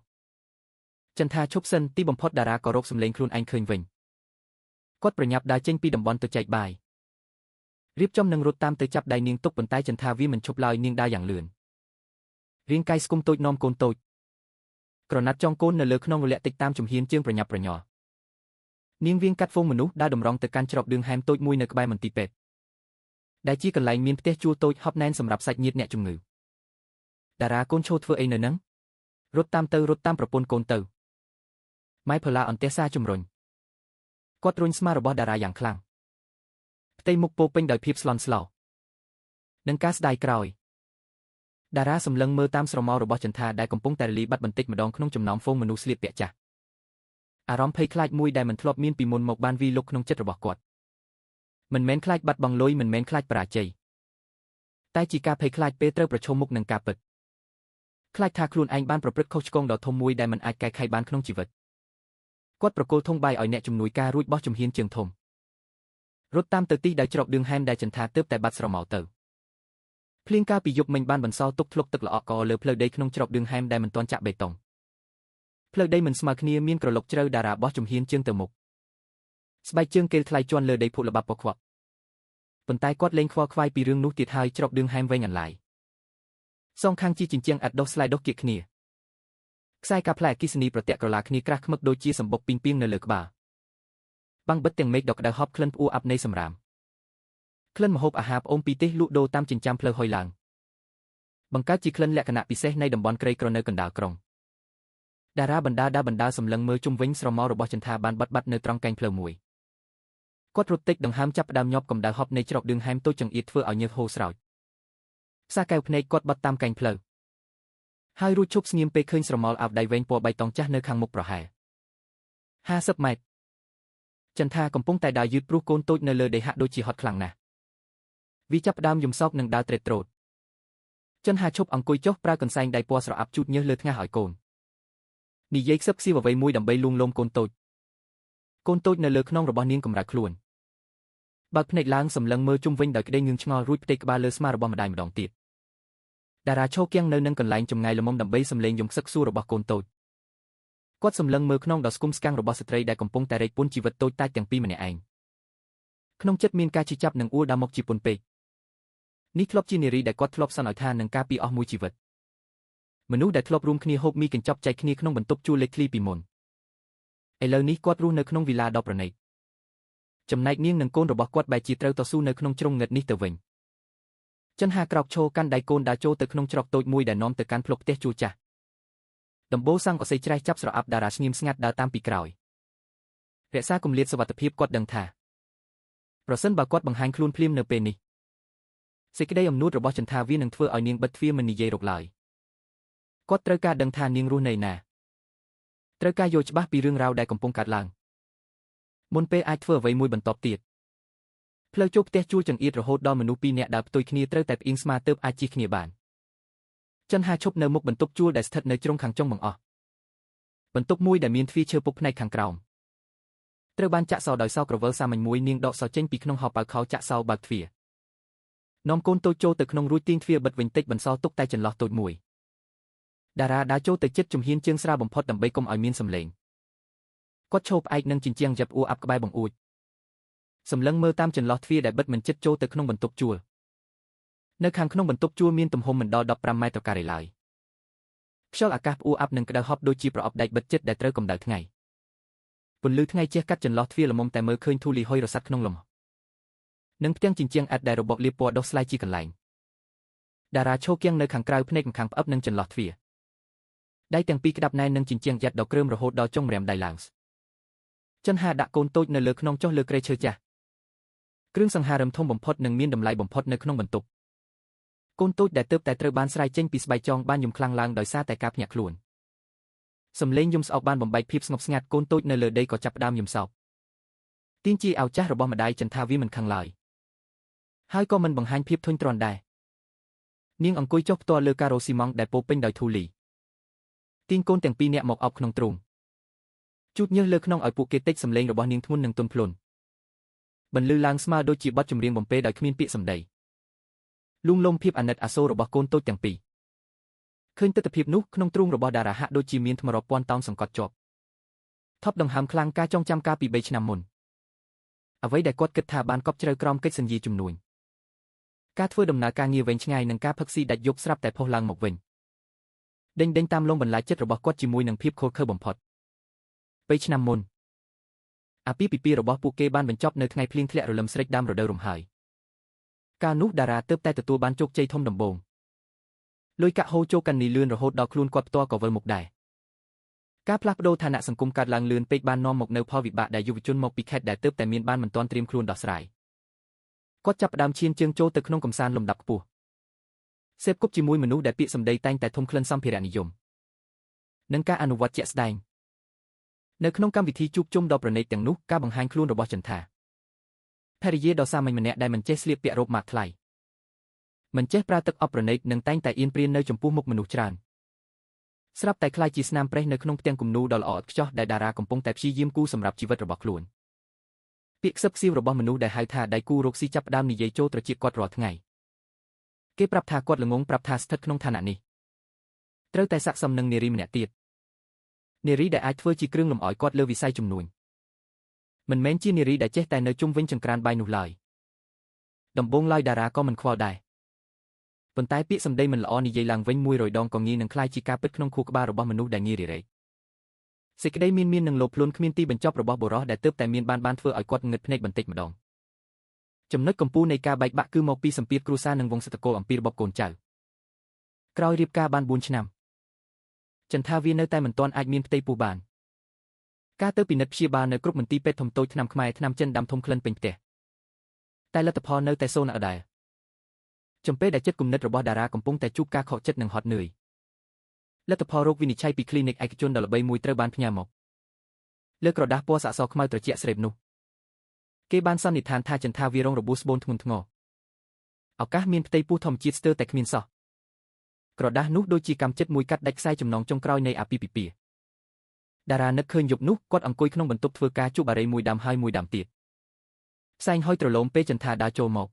ចន្ទាឈប់សិនទីបំផុតតារាក៏រកសម្លេងខ្លួនឯងឃើញវិញគាត់ប្រញាប់ដើរចេញពីតំបន់ទៅចែកបាយរៀបចំនឹងរត់តាមទៅចាប់ដៃនាងទុកប៉ុន្តែចន្ទាវាមិនឈប់ឡើយនាងដើរយ៉ាងលឿនរាងកាយស្គមតូចនាំកូនតូចក្រណាត់ចងកូននៅលើខ្នងរលាក់តិចតាមជំហានជើងប្រញាប់ប្រញាល់នាងវៀងកាត់ហ្វូងមនុស្សដើរតម្រង់ទៅកាន់ច្រកឌឿងហែមតូចមួយនៅក្បែរមន្ទីរពេទ្យដែលជាកន្លែងមានផ្ទះជួលតូចហប់ណែនសម្រាប់សាច់ញាតិអ្នកជំងឺតារាកូនឈោធ្វើអីនៅហ្នឹងរត់តាមប្រពន្ធកូនទៅម៉ែផល្លាអន្ទះសារជំរុញគាត់រុញស្មារបស់តារាយ៉ាងខ្លាំងផ្ទៃមុខពោពេញដោយភាពស្លន់ស្លោនិងការស្ដាយក្រោយតារាសម្លឹងមើលតាមស្រមោលរបស់ចន្ទាដែលកំពុងតែរលាយបាត់បន្តិចម្ដងក្នុងចំណោមហ្វូងមនុស្សស្លៀកពាក់ចាស់អារម្មណ៍ភ័យខ្លាចមួយដែលមិនធ្លាប់មានពីមុនមកបានវាយលុកក្នុងចិត្តរបស់គាត់មិនមែនខ្លាចបាត់បង់លុយមិនមែនខ្លាចបរាជ័យតែជាការភ័យខ្លាចពេលត្រូវប្រឈមមុខនឹងការពិតខ្លាចថាខ្លួនឯងបានប្រព្រឹត្តខុសឆ្គងដ៏ធំមួយដែលមិនអាចកែខៃបានក្នុងជីវិតគាត់ប្រគល់ធុងបាយឲ្យអ្នកជំនួយការរួចបោះជំហានជើងធំរត់តាមទៅទីដែលច្រកឌឿងហែមដែលចន្ទាទើបតែបាត់ស្រមោលទៅភ្លៀងកាលពីយប់មិញបានបន្សល់ទុកធ្លុកទឹកល្អក់កលើផ្លូវដីក្នុងច្រកឌឿងហែមដែលមិនទាន់ចាក់បេតុងផ្លូវដីមិនស្មើគ្នាមានក្រឡុកជ្រៅតារាបោះជំហានជើងទៅមុខស្បែកជើងគេលថ្លៃជន់លើដីភក់ល្បាប់ពខ្វក់ប៉ុន្តែគាត់លែងខ្វល់ខ្វាយពីរឿងនោះទៀតហើយច្រកឌឿងហែមវែងអន្លាយសងខាងជាជញ្ជាំងឥដ្ឋដុសស្លាយដុសគៀកគ្នាខ្សែកាផ្លែអគិសនីប្រទាក់ក្រឡាគ្នាក្រាស់ខ្មឹកដូចជាសម្បុកពីងពីងនៅលើក្បាលបាំងបិទទាំងមេឃដ៏ក្តៅហប់ក្លិនផ្អួរអាប់នៃសម្រាមក្លិនម្ហូបអាហារផ្អូមពីទេសលក់ដូរតាមចិញ្ចើមផ្លូវហុយឡើងបង្កើតជាក្លិនលក្ខណៈពិសេសនៃតំបន់ក្រីក្រនៅកណ្ដាលក្រុងតារាបណ្ដាសម្លឹងមើលជុំវិញស្រមោលរបស់ចន្ទាបានបាត់នៅត្រង់កែងផ្លូវមួយគាត់រត់តិចដង្ហើមចាប់ផ្ដើមញាប់កម្ដៅហប់នៃច្រកឌឿងហែមតូចចង្អៀតធ្វើឲ្យញើសហូរស្រោចផ្សាកែវភ្នែកគាត់បត់តាមកែងផ្លូវហើយរួចឈប់ស្ងៀមពេលឃើញស្រមោលអាវដៃវែងពណ៌បៃតងចាស់នៅខាងមុខប្រហែល50ម៉ែត្រចន្ទាកំពុងតែដើរយឺតព្រោះកូនតូចនៅលើដីហាក់ដូចជាហត់ខ្លាំងណាស់វាចាប់ផ្ដើមយំសោកនិងដើរត្រេតត្រោត ចិនហាឈប់អង្គុយចុះប្រើកន្សែងដៃពណ៌ស្រអាប់ជូតញើសលើថ្ងាសឲ្យកូននិយាយខ្សឹបខ្សៀវអ្វីមួយដើម្បីលួងលោមកូនតូចនៅលើខ្នងរបស់នាងកម្រើកខ្លួនបើកភ្នែកឡើងសម្លឹងមើលជុំវិញដោយក្តីងឿងឆ្ងល់រួចផ្ទៃក្បាលលើស្មារបស់ម្ដាយម្ដងទៀតតារាឈោគៀងនៅនឹងកន្លែងចម្ងាយល្មមដើម្បីសម្លេងយំខ្សឹកខ្សួររបស់កូនតូចគាត់សម្លឹងមើលខ្នងដ៏ស្គមស្កាំងរបស់ស្ត្រីដែលកំពុងតែរែកពុនជីវិតតូចតាចទាំងពីរម្នាក់ឯងក្នុងចិត្តមានការឈឺចាប់និងអួលដល់មកជាពុនពេកនេះធ្លាប់ជានារីដែលគាត់ធ្លាប់សន្និដ្ឋាននឹងការពីអស់មួយជីវិតមនុស្សដែលធ្លាប់រួមគ្នាហូបមីកញ្ចប់ចែកគ្នាក្នុងបន្ទប់ជួលលេខធ្លីពីមុនឥឡូវនេះគាត់រស់នៅក្នុងវីឡាដ៏ប្រណីតចំណែកនាងនិងកូនរបស់គាត់បែរជាត្រូវតស៊ូនៅក្នុងជ្រុងងឹតនេះទៅវិញចិនហាក្រោកឈរកាន់ដៃកូនដើរចូលទៅក្នុងច្រកតូចមួយដែលនាំទៅកាន់ភ្លុកផ្ទះជួលចាស់ដំបូលសង្កសីច្រេះចាប់ស្រអាប់តារាស្ងៀមស្ងាត់ដើរតាមពីក្រោយរក្សាគម្លាតសុវត្ថិភាពគាត់ដឹងថាប្រសិនបើគាត់បង្ហាញខ្លួនភ្លាមនៅពេលនេះសេចក្តីអំនួតរបស់ចន្ទាវានឹងធ្វើឲ្យនាងបិទទ្វារមិននិយាយរកឡើយគាត់ត្រូវការដឹងថានាងរស់នៅណាត្រូវការយល់ច្បាស់ពីរឿងរ៉ាវដែលកំពុងកើតឡើងមុនពេលអាចធ្វើអ្វីមួយបន្ទាប់ទៀតផ្លូវចូលផ្ទះជួលចង្អៀតរហូតដល់មនុស្សពីរនាក់ដើរផ្ទុយគ្នាត្រូវតែផ្អៀងស្មាទើបអាចជិះគ្នាបានចិនហាឈប់នៅមុខបន្ទប់ជួលដែលស្ថិតនៅជ្រុងខាងចុងបង្អស់បន្ទប់មួយដែលមានទ្វារឈើពុកផ្នែកខាងក្រោមត្រូវបានចាក់សោដោយសោក្រវិលសាមញ្ញមួយនាងដកសោចេញពីក្នុងហោប៉ៅខោចាក់សោបើកទ្វារនាំកូនតូចចូលទៅក្នុងរួចទាញទ្វារបិទវិញតិចបន្សល់ទុកតែចន្លោះតូចមួយតារាដើរចូលទៅជិតជំហានជើងស្រាលបំផុតដើម្បីកុំឲ្យមានសំឡេងគាត់ឈរផ្អែកនឹងជញ្ជាំងយ៉ាប់អ៊ូអាប់ក្បែរបង្អួចសម្លឹងមើលតាមចន្លោះទ្វារដែលបិទមិនជិតចូលទៅក្នុងបន្ទប់ជួលនៅខាងក្នុងបន្ទប់ជួលមានទំហំមិនដល់15ម៉ែត្រការ៉េឡើយខ្យល់អាកាសផ្អួរអាប់និងក្តៅហប់ដូចជាប្រអប់ដែកបិទជិតដែលត្រូវកម្ដៅថ្ងៃពន្លឺថ្ងៃជះកាត់ចន្លោះទ្វារល្មមតែមើលឃើញធូលីហុយរសាត់ក្នុងលំនិងផ្ទាំងជញ្ជាំងឥដ្ឋដែលរបបលាបពណ៌ដុសស្លាយជាកន្លែងតារាឈោគៀងនៅខាងក្រៅភ្នែកម្ខាងផ្អឹបនឹងចន្លោះទ្វារដៃទាំងពីរក្តាប់ណែននឹងជញ្ជាំងយ៉ាត់ដល់គ្រើមរហូតដល់ចុងម្រាមដៃឡើងចិនហាដាក់កូនតូចនៅលើខ្នងចុះលើគ្រែឈើចាស់គ្រឿងសង្ហារឹមធំបំផុតនិងមានតម្លៃបំផុតនៅក្នុងបន្ទប់កូនតូចដែលទើបតែត្រូវបានស្រាយចេញពីស្បែកចងបានយំខ្លាំងឡើងដោយសារតែការភ្ញាក់ខ្លួនសំឡេងយំស្អប់បានបំបែកភាពស្ងប់ស្ងាត់កូនតូចនៅលើដីក៏ចាប់ផ្ដើមយំសោកទាញជាឲ្យចាស់របស់ម្ដាយចន្ទាវាមិនខឹងឡើយហើយក៏មិនបង្ហាញភាពធុញទ្រាន់ដែរនាងអង្គុយចុះផ្ទាល់លើការ៉ូស៊ីម៉ង់ដែលពោពេញដោយធូលីទាញកូនទាំងពីរនាក់មកអោបក្នុងទ្រូងជូតញើសលើខ្នងឲ្យពួកគេតិចសំឡេងរបស់នាងធ្ងន់និងទន់ភ្លន់បន្លឺឡើងស្មើដូចជាបទចម្រៀងបំពេដោយគ្មានពាក្យសម្ដីលួងលោមភាពអាណិតអាសូររបស់កូនតូចទាំងពីរឃើញទិដ្ឋភាពនោះក្នុងទ្រូងរបស់តារាហាក់ដូចជាមានថ្មរាប់ពាន់តោនសង្កត់ជាប់ថប់ដង្ហើមខ្លាំងការចងចាំការពី3ឆ្នាំមុនអ្វីដែលគាត់គិតថាបានកប់ជ្រៅក្រោមកិច្ចសន្យាជំនួញការធ្វើដំណើរការងារវែងឆ្ងាយនិងការផឹកស៊ីដាច់យប់ស្រាប់តែផុសឡើងមកវិញដេញតាមលងបន្លាចចិត្តរបស់គាត់ជាមួយនឹងភាពខូចខើបំផុត3ឆ្នាំមុនអាពាហ៍ពិពាហ៍របស់ពួកគេបានបញ្ចប់នៅថ្ងៃភ្លៀងធ្លាក់រលឹមស្រេចដើមរដូវរំហើយកាលនោះតារាទើបតែទទួលបានជោគជ័យធំដំបូងលុយកាក់ហូរចូលកាន់នីលឿនរហូតដល់ខ្លួនគាត់ផ្ទាល់ក៏វិលមុខដែរការផ្លាស់ប្ដូរឋានៈសង្គមកើតឡើងលឿនពេកបាននាំមកនូវផលវិបាកដែលយុវជនមកពីខេត្តដែលទើបតែមានបានមិនទាន់ត្រៀមខ្លួនដោះស្រាយគាត់ចាប់ផ្ដើមឈានជើងចូលទៅក្នុងកំសាន្តលំដាប់ខ្ពស់សេពគប់ជាមួយមនុស្សដែលពាក្យសម្ដីតែងតែធំក្លិនសម្ភារៈនិយមនិងការអនុវត្តជាក់ស្ដែងនៅក្នុងកម្មវិធីជួបជុំដ៏ប្រណីតទាំងនោះការបង្ហាញខ្លួនរបស់ចន្ទាភរិយាដ៏សាមញ្ញម្នាក់ដែលមិនចេះស្លៀកពាក់រ៉ូបម៉ាកថ្លៃមិនចេះប្រើទឹកអប់ប្រណីតនិងតែងតែអៀនព្រាននៅចំពោះមុខមនុស្សច្រើនស្រាប់តែខ្លាចជាស្នាមប្រេះនៅក្នុងផ្ទាំងគំនូរដ៏ល្អឥតខ្ចោះដែលតារាកំពុងតែព្យាយាមគូសម្រាប់ជីវិតរបស់ខ្លួនពាក្យខ្សឹបខ្សៀវរបស់មនុស្សដែលហៅថាដៃគូរកស៊ីចាប់ផ្ដើមនិយាយចូលត្រចៀកគាត់រាល់ថ្ងៃគេប្រាប់ថាគាត់ល្ងងប្រាប់ថាស្ថិតក្នុងឋានៈនេះត្រូវតែស័ក្តិសមនឹងនារីម្នាក់ទៀតនារីដែលអាចធ្វើជាគ្រឿងលម្អឲ្យគាត់លើវិស័យជំនួញមិនមែនជានារីដែលចេះតែនៅជុំវិញចង្ក្រានបាយនោះឡើយដំបូងឡើយតារាក៏មិនខ្វល់ដែរប៉ុន្តែពាក្យសម្ដីមិនល្អនិយាយឡើងវិញ100ដងក៏ងាយនឹងក្លាយជាការពិតក្នុងខួរក្បាលរបស់មនុស្សដែលងាយរារែកសេចក្តីមាននិងលោភលន់គ្មានទីបញ្ចប់របស់បុរសដែលទើបតែមានបានធ្វើឲ្យគាត់ងឹតភ្នែកបន្តិចម្ដងចំណុចកំពូលនៃការបែកបាក់គឺមកពីសម្ពាធគ្រួសារនិងវង្សត្រកូលអំពីរបបកូនចៅក្រោយរៀបការបាន4ឆ្នាំចន្ទាវានៅតែមិនទាន់អាចមានផ្ទៃពោះបានការទៅពិនិត្យព្យាបាលនៅគ្រប់មន្ទីរពេទ្យធំតូចថ្នាំខ្មែរថ្នាំចិនដាំធំក្លិនពេញផ្ទះតែលទ្ធផលនៅតែសូន្យអដែលចំពេលដែលចិត្តគំនិតរបស់តារាកំពុងតែជួបការខកចិត្តនិងហត់នឿយលទ្ធផលរោគវិនិច្ឆ័យពីគ្លីនិកឯកជនដ៏ល្បីមួយត្រូវបានផ្ញើមកលើក្រដាសពណ៌សាកសខ្មៅត្រជាក់ស្រេបនោះគេបានសន្និដ្ឋានថាចន្ទាវារងរបួសស្បូនធ្ងន់ធ្ងរឱកាសមានផ្ទៃពោះធម្មជាតិស្ទើរតែគ្មានសោះ ក្រដាស់នោះដូចជាកម្មចិត្តមួយកាត់ដាច់ខ្សែចំណងចុងក្រោយនៃអាពាហ៍ពិពាហ៍តារានឹកឃើញយប់នោះគាត់អង្គុយក្នុងបន្ទប់ធ្វើការជប់អារីមួយដាំហើយមួយដាំទៀតផ្សែងហុយត្រឡោមពេលចន្ទាដើរចូលមក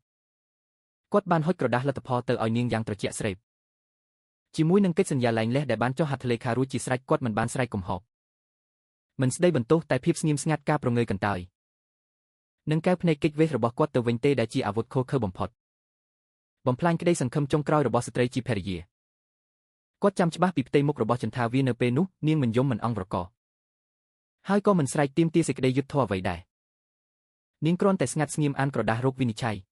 គាត់បានហុចក្រដាស់លទ្ធផលទៅឲ្យនាងយ៉ាងត្រជាក់ស្រេបជាមួយនឹងកិច្ចសន្យាឡែងលេះដែលបានចុះហត្ថលេខារួចជាស្រេចគាត់មិនបានស្រែកកំហកមិនស្ដីបន្ទោសតែភាពស្ងៀមស្ងាត់ការប្រងើយកន្តើយនឹងកែវភ្នែកកិច្ចវេះរបស់គាត់ទៅវិញទេដែលជាអាវុធឃោរឃៅបំផុតបំផ្លាញក្តីសង្ឃឹមចុងក្រោយរបស់ស្ត្រីជាភរិយាគាត់ចាំច្បាស់ពីផ្ទៃមុខរបស់ចន្ទាវានៅពេលនោះនាងមិនយំមិនអង្វរករហើយក៏មិនស្រែកទាមទារសេចក្តីយុត្តិធម៌អ្វីដែរនាងគ្រាន់តែស្ងាត់ស្ងៀមអានក្រដាស់រោគវិនិច្ឆ័យ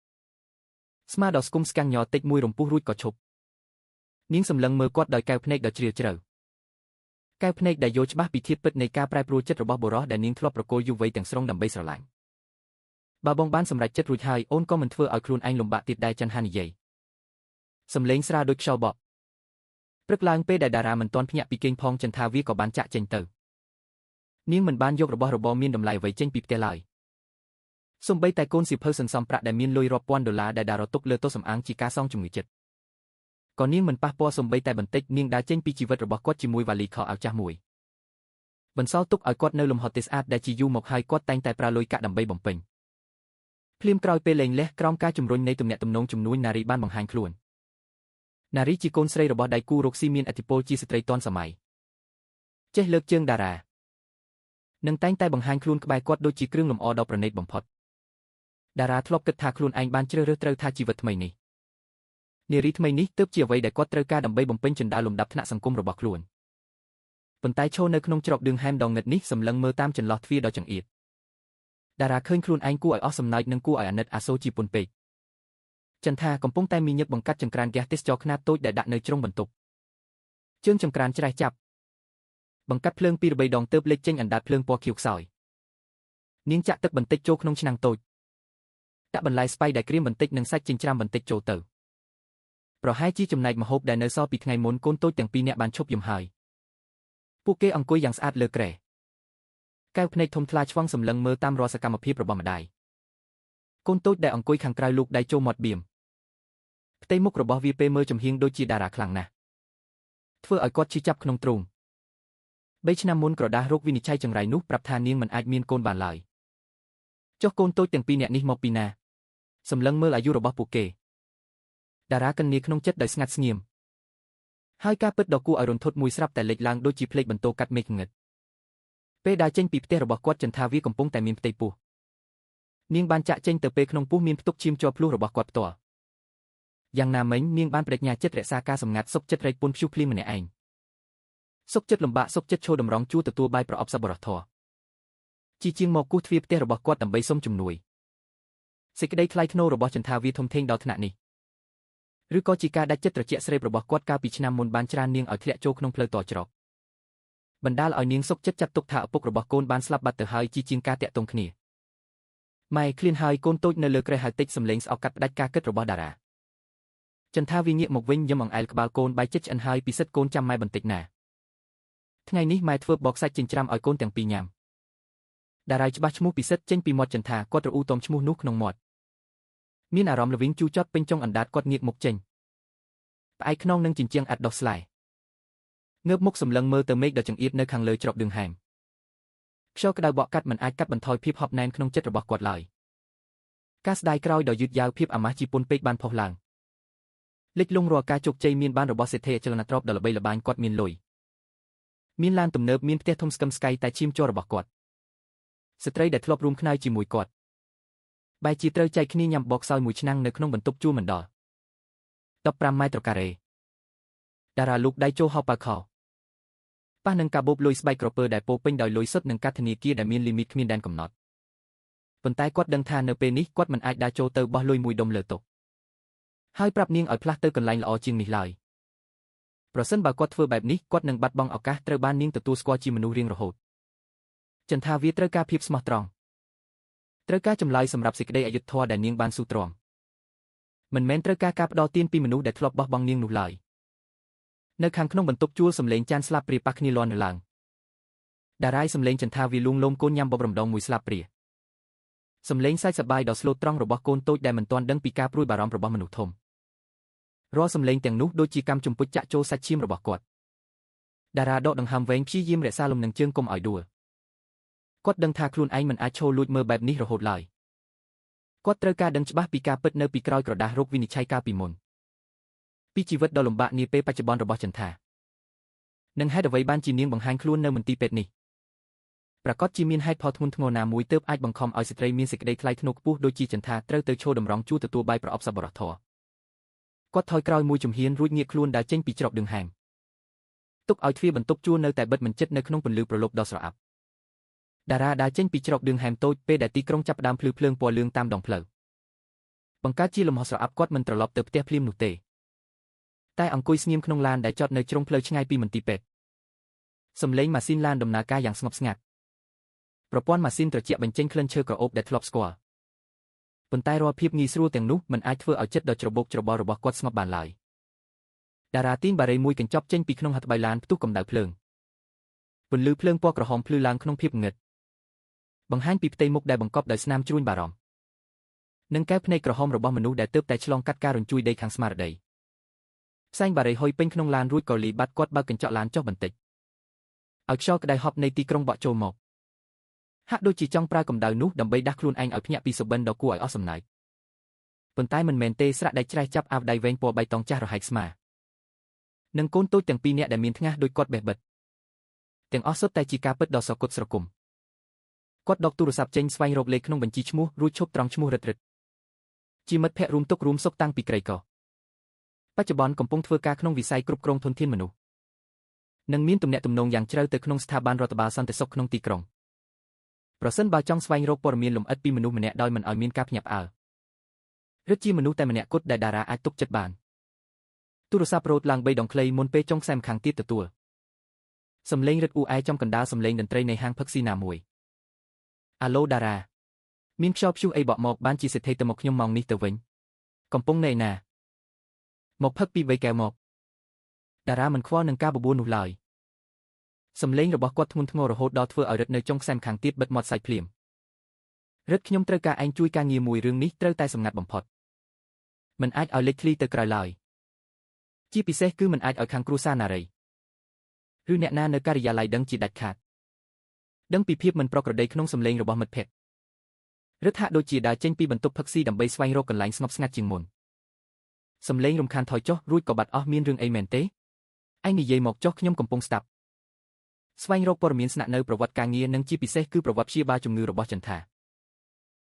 ស្មាដល់ស្គមស្កាំងញ័រតិចមួយរំពុះរួចក៏ឈប់នាងសម្លឹងមើលគាត់ដោយកែវភ្នែកដ៏ជ្រាលជ្រៅកែវភ្នែកដែលយល់ច្បាស់ពីធាតុពិតនៃការប្រែប្រួលចិត្តរបស់បុរសដែលនាងធ្លាប់ប្រកល់យុវវ័យទាំងស្រុងដើម្បីស្រឡាញ់បើបងបានសម្រេចចិត្តរួចហើយអូនក៏មិនធ្វើឲ្យខ្លួនឯងលំបាកទៀតដែរចន្ទហានិយាយសំឡេងស្រាលដូចខ្យល់បក់ព្រឹកឡើងពេលដែលតារាមិនទាន់ភ្ញាក់ពីគេងផងចន្ទថាវាក៏បានចាក់ចេញទៅនាងមិនបានយករបស់របរមានតម្លៃអ្វីចេញពីផ្ទះឡើយសូម្បីតែកូនសៀវភៅសន្សំប្រាក់ដែលមានលុយរាប់ពាន់ដុល្លារដែលតារាទុកលើតុសម្អាងជាការសងជំងឺចិត្តក៏នាងមិនប៉ះពាល់សូម្បីតែបន្តិចនាងដើរចេញពីជីវិតរបស់គាត់ជាមួយវ៉ាលីខោអាវចាស់មួយបន្សល់ទុកឲ្យគាត់នៅលំហទេស្អាតដែលជាយូរមកហើយគាត់តែងតែប្រើលុយកាក់ដើម្បីបំពេញភ្លាមក្រោយពេលលែងលះក្រោមការជំរុញនៃទំនាក់ទំនងជំនួញនារីបានបង្ហាញខ្លួននារីជាកូនស្រីរបស់ដៃគូរកស៊ីមានឥទ្ធិពលជាស្ត្រីទាន់សម័យចេះលើកជើងតារានឹងតែងតែបង្ហាញខ្លួនក្បែរគាត់ដូចជាគ្រឿងលម្អដ៏ប្រណីតបំផុតតារាធ្លាប់គិតថាខ្លួនឯងបានជ្រើសរើសត្រូវថាជីវិតថ្មីនេះនារីថ្មីនេះទើបជាអ្វីដែលគាត់ត្រូវការដើម្បីបំពេញជណ្ដើរលំដាប់ថ្នាក់សង្គមរបស់ខ្លួនប៉ុន្តែឈរនៅក្នុងច្រកឌឿងហែមដ៏ងឹតនេះសម្លឹងមើលតាមចន្លោះទ្វារដ៏ចង្អៀតតារាឃើញខ្លួនឯងគួរឲ្យអស់សំណើចនិងគួរឲ្យអាណិតអាសូរជាពន់ពេកចន្ទថាកំពុងតែមានញឹកបង្កាត់ចង្ក្រានហ្គាសទេសចរខ្នាតតូចដែលដាក់នៅជ្រុងបន្ទប់ជើងចង្ក្រានច្រេះចាប់បង្កាត់ភ្លើងពីរបីដងទើបលេចចេញអណ្ដាតភ្លើងពណ៌ខៀវខ្សោយនាងចាក់ទឹកបន្តិចចូលក្នុងឆ្នាំងតូចដាក់បន្លែស្ពៃដែលក្រៀមបន្តិចនិងសាច់ចិញ្ច្រាំបន្តិចចូលទៅប្រហែលជាចំណែកម្ហូបដែលនៅសល់ពីថ្ងៃមុនកូនតូចទាំងពីរនាក់បានឈប់យំហើយពួកគេអង្គុយយ៉ាងស្អាតលើគ្រែកែវភ្នែកធំថ្លាឆ្វង់សម្លឹងមើលតាមរាល់សកម្មភាពរបស់ម្ដាយកូនតូចដែលអង្គុយខាងក្រៅលោកដៃចូលមាត់បៀមផ្ទៃមុខរបស់វាពេលមើលចំហៀងដូចជាតារាខ្លាំងណាស់ធ្វើឲ្យគាត់ឈឺចាប់ក្នុងទ្រូង3 ឆ្នាំមុនក្រដាស់រោគវិនិច្ឆ័យចង្រៃនោះប្រាប់ថានាងមិនអាចមានកូនបានឡើយចុះកូនតូចទាំងពីរនាក់នេះមកពីណាសម្លឹងមើលអាយុរបស់ពួកគេតារាកិននីក្នុងចិត្តដោយស្ងាត់ស្ងៀមហើយការពិតដ៏គួរឲ្យរន្ធត់មួយស្រាប់តែលេចឡើងដូចជាភ្លេចបន្ទោកាត់មេឃងឹតពេលដើរចេញពីផ្ទះរបស់គាត់ចន្ទថាវាកំពុងតែមានផ្ទៃពោះនាងបានចាក់ចេញទៅពេលក្នុងពោះមានផ្ទុកឈាមជាប់ភ្លោះរបស់គាត់ផ្ទាល់យ៉ាងណាមិញនាងបានបដិញ្ញាចិត្តរក្សាការសម្ងាត់សុខចិត្តរែកពុនភ្យុះភ្លៀងម្នាក់ឯងសុខចិត្តលំបាកសុខចិត្តឈរតម្រង់ជួរទទួលបាយប្រអប់សប្បុរសធម៌ជាងមកគោះទ្វារផ្ទះរបស់គាត់ដើម្បីសុំជំនួយសេចក្តីថ្លៃថ្នូររបស់ចន្ទថាវាធំធេងដល់ថ្នាក់នេះឬក៏ជាការដាច់ចិត្តត្រជាក់ស្រេបរបស់គាត់កាលពីឆ្នាំមុនបានច្រាននាងឲ្យធ្លាក់ចូលក្នុងផ្លូវតច្រកបណ្ដាលឲ្យនាងសុខចិត្តចាត់ទុកថាឪពុករបស់កូនបានស្លាប់បាត់ទៅហើយជាងការតាក់ទងគ្នាម៉ែឃ្លានហើយកូនតូចនៅលើក្រែហៅតិចសម្លេងស្អកកាត់ផ្ដាច់ការគិតរបស់តារាចន្ទថាវាងាកមកវិញយំអង្អែលក្បាលកូនបាយចិត្តឆ្អិនហើយពិសិដ្ឋកូនចាំម៉ែបន្តិចណាថ្ងៃនេះម៉ែធ្វើបបសាច់ចិញ្ច្រាំឲ្យកូនទាំងពីរញ៉ាំតារាច្បាស់ឈ្មោះពិសិដ្ឋចេញពីមាត់ចន្ទថាគាត់រអ៊ូតមឈ្មោះនោះក្នុងមាត់មានអារម្មណ៍ល្វីងជូរចត់ពេញចុងអណ្ដាតគាត់ងាកមុខចេញផ្អែកខ្នងនឹងជញ្ជាំងអាត់ដោះស្លែងើបមុខសម្លឹងមើលទៅមេឃដ៏ចង្អៀតនៅខាងលើច្រកឌឿងហែមខ្យល់ក្តៅបក់កាត់មិនអាចកាត់បន្ថយភាពហប់ណែនក្នុងចិត្តរបស់គាត់ឡើយការស្ដាយក្រោយដ៏យឺតយ៉ាវភាពអាម៉ាស់ជីពុនពេកបានផុសឡើងលិចលង់រាល់ការជោគជ័យមានបានរបស់សេដ្ឋីអចលនទ្រព្យដ៏ល្បីល្បាញគាត់មានលុយមានឡានទំនើបមានផ្ទះធំស្កឹមស្កៃតែឈាមជ័ររបស់គាត់ស្ត្រីដែលធ្លាប់រួមខ្នើយជាមួយគាត់បែរជាត្រូវចែកគ្នាញ៉ាំបបខ្សោយមួយឆ្នាំងនៅក្នុងបន្ទប់ជួលមិនដល់15 ម៉ែត្រការ៉េតារាលោកដៃចូលហោប៉ៅខោប៉ះនឹងកាបូបលុយស្បែកក្រពើដែលពោពេញដោយលុយសុទ្ធនឹងកាតធនាគារដែលមានលីមីតគ្មានដែនកំណត់ប៉ុន្តែគាត់ដឹងថានៅពេលនេះគាត់មិនអាចដើរចូលទៅបោះលុយមួយដុំលើតុហើយប្រាប់នាងឲ្យផ្លាស់ទៅកន្លែងល្អជាងនេះឡើយប្រសិនបើគាត់ធ្វើបែបនេះគាត់នឹងបាត់បង់ឱកាសត្រូវបាននាងទទួលស្គាល់ជាមនុស្សរៀងរហូតចន្ទថាវាត្រូវការភាពស្មោះត្រង់ត្រូវការចម្លើយសម្រាប់សេចក្តីអយុត្តិធម៌ដែលនាងបានស៊ូទ្រាំមិនមែនត្រូវការការផ្ដោតទានពីមនុស្សដែលធ្លាប់បោះបង់នាងនោះឡើយនៅខាងក្នុងបន្ទប់ជួលសំឡេងចានស្លាបព្រាប៉ះគ្នាលាន់នៅឡើងតារាយសំឡេងចន្ទថាវាលួងលោមកូនញ៉ាំបបរំដងមួយស្លាបព្រាសំឡេងសើចសប្បាយដ៏ស្លូតត្រង់របស់កូនតូចដែលមិនទាន់ដឹងពីការព្រួយបារម្ភរបស់មនុស្សធំ រាល់សំឡេងទាំងនោះដូចជាកម្មជំពុចចាក់ចូលសាច់ឈាមរបស់គាត់តារាដកដង្ហើមវែងព្យាយាមរក្សាលំនឹងជើងកុំឲ្យដួលគាត់ដឹងថាខ្លួនឯងមិនអាចឈរលួចមើលបែបនេះរហូតឡើយគាត់ត្រូវការដឹងច្បាស់ពីការពិតនៅពីក្រោយក្រដាសរោគវិនិច្ឆ័យកាលពីមុនពីជីវិតដ៏លំបាកនាពេលបច្ចុប្បន្នរបស់ចន្ទានិងហេតុអ្វីបានជានាងបង្ហាញខ្លួននៅមន្ទីរពេទ្យនេះប្រកាសជាមានហេតុផលធ្ងន់ធ្ងរណាមួយទើបអាចបង្ខំឲ្យស្ត្រីមានសេចក្តីថ្លៃថ្នូរខ្ពស់ដូចជាចន្ទាត្រូវទៅឈរតម្រង់ជួរទទួលបាយប្រអប់សប្បុរសធម៌គាត់ថយក្រោយមួយជំហានរួចងាកខ្លួនដើរចេញពីច្រកដឿងហែមទុកឲ្យទ្វារបន្ទប់ជួលនៅតែបិទមិនជិតនៅក្នុងពន្លឺប្រឡប់ដ៏ស្រអាប់តារាដើរចេញពីច្រកដឿងហែមតូចពេលដែលទីក្រុងចាប់ផ្ដើមភ្លឺភ្លើងពណ៌លឿងតាមដងផ្លូវបង្កើតជាលំហស្រអាប់គាត់មិនត្រឡប់ទៅផ្ទះភ្លាមនោះទេតែអង្គុយស្ងៀមក្នុងឡានដែលចតនៅជ្រុងផ្លូវឆ្ងាយពីមន្ទីរពេទ្យសំឡេងម៉ាស៊ីនឡានដំណើរការយ៉ាងស្ងប់ស្ងាត់ប្រព័ន្ធម៉ាស៊ីនត្រជាក់បញ្ចេញក្លិនឈើក្រអូបដែលធ្លាប់ស្គាល់ប៉ុន្តែរាល់ភាពងាយស្រួលទាំងនោះមិនអាចធ្វើឲ្យចិត្តដ៏ច្របូកច្របល់របស់គាត់ស្ងប់បានឡើយតារាទីនបារីមួយកញ្ចប់ចេញពីក្នុងហត្ថបៃឡានផ្ទុះកម្ដៅភ្លើងពន្លឺភ្លើងពណ៌ក្រហមភ្លឺឡើងក្នុងភាពងឹតបង្ហាញពីផ្ទៃមុខដែលបង្កប់ដោយស្នាមជ្រួញបារម្ភនិងកែវភ្នែកក្រហមរបស់មនុស្សដែលទើបតែឆ្លងកាត់ការរញ្ជួយដីខាងស្មារតីផ្សែងបារីហុយពេញក្នុងឡានរួចក៏លីបាត់គាត់បើកកញ្ចក់ឡានចុះបន្តិចឲ្យខ្យល់ក្តៅហប់នៃទីក្រុងបក់ចូលមកហាក់ដូចជាចង់ប្រើកម្ដៅនោះដើម្បីដាស់ខ្លួនឯងឲ្យភ្ញាក់ពីសុបិនដ៏គួរឲ្យអស់សំណើចប៉ុន្តែមិនមែនទេស្រៈដែលច្រេះចាប់អាវដៃវែងពណ៌បៃតងចាស់រហែកស្មានិងកូនតូចទាំងពីរនាក់ដែលមានថ្ងាសដូចគាត់បេះបិទទាំងអស់សុទ្ធតែជាការពិតដ៏សក្ដិស្រគំគាត់ដកទូរស័ព្ទចេញស្វែងរកលេខក្នុងបញ្ជីឈ្មោះរួចឈប់ត្រង់ឈ្មោះរឹតជាមិត្តភ័ក្តិរួមទុករួមសុខតាំងពីក្រីកបច្ចុប្បន្នកំពុងធ្វើការក្នុងវិស័យគ្រប់គ្រងធនធានមនុស្សនិងមានទំនាក់ទំនងយ៉ាងជ្រៅទៅក្នុងស្ថាប័នរដ្ឋបាលសន្តិសុខក្នុងទីក្រុងប្រសិនបើចង់ស្វែងរកព័ត៌មានលម្អិតពីមនុស្សម្នាក់ដោយមិនឲ្យមានការភ្ញាក់ផ្អើលឬជាមនុស្សតែម្នាក់គត់ដែលតារាអាចទុកចិត្តបានទូរស័ព្ទរោទឡើង3ដងខ្លីមុនពេលចុងខ្សែម្ខាងទៀតទទួលសំឡេងរឹតអ៊ូអែចំកណ្ដាលសំឡេងតន្ត្រីនៃហាងផឹកស៊ីណាមួយអាឡូតារាមានខ្យល់ព្យុះអីបក់មកបានជាសេដ្ឋីទៅមកខ្ញុំម៉ោងនេះទៅវិញកំពុងនៅឯណាមកផឹកពីវ័យកែវមកតារាមិនខ្វល់នឹងការបបួលនោះឡើយសំឡេងរបស់គាត់ធ្ងន់ធ្ងររហូតដល់ធ្វើឲ្យរឹតនៅចុងខ្សែម្ខាងទៀតបិទមាត់សាច់ភ្លាមរឹតខ្ញុំត្រូវការឯងជួយការងារមួយរឿងនេះត្រូវតែសម្ងាត់បំផុតមិនអាចឲ្យលេចធ្លីទៅក្រៅឡើយជាពិសេសគឺមិនអាចឲ្យខាងគ្រួសារណារីឬអ្នកណានៅការិយាល័យដឹងជាដាច់ខាតដឹងពីភាពមិនប្រក្រតីក្នុងសំឡេងរបស់មិត្តភក្តិរឹតហាក់ដូចជាដើរចេញពីបន្ទប់ផឹកស៊ីដើម្បីស្វែងរកកន្លែងស្ងប់ស្ងាត់ជាងមុនសំឡេងរំខានថយចុះរួចក៏បាត់អស់មានរឿងអីមែនទេឯងនិយាយមកចុះខ្ញុំកំពុងស្ដាប់ស្វែងរកព័ត៌មានស្នាក់នៅប្រវត្តិការងារនិងជាពិសេសគឺប្រវត្តិព្យាបាលជំងឺរបស់ចន្ទា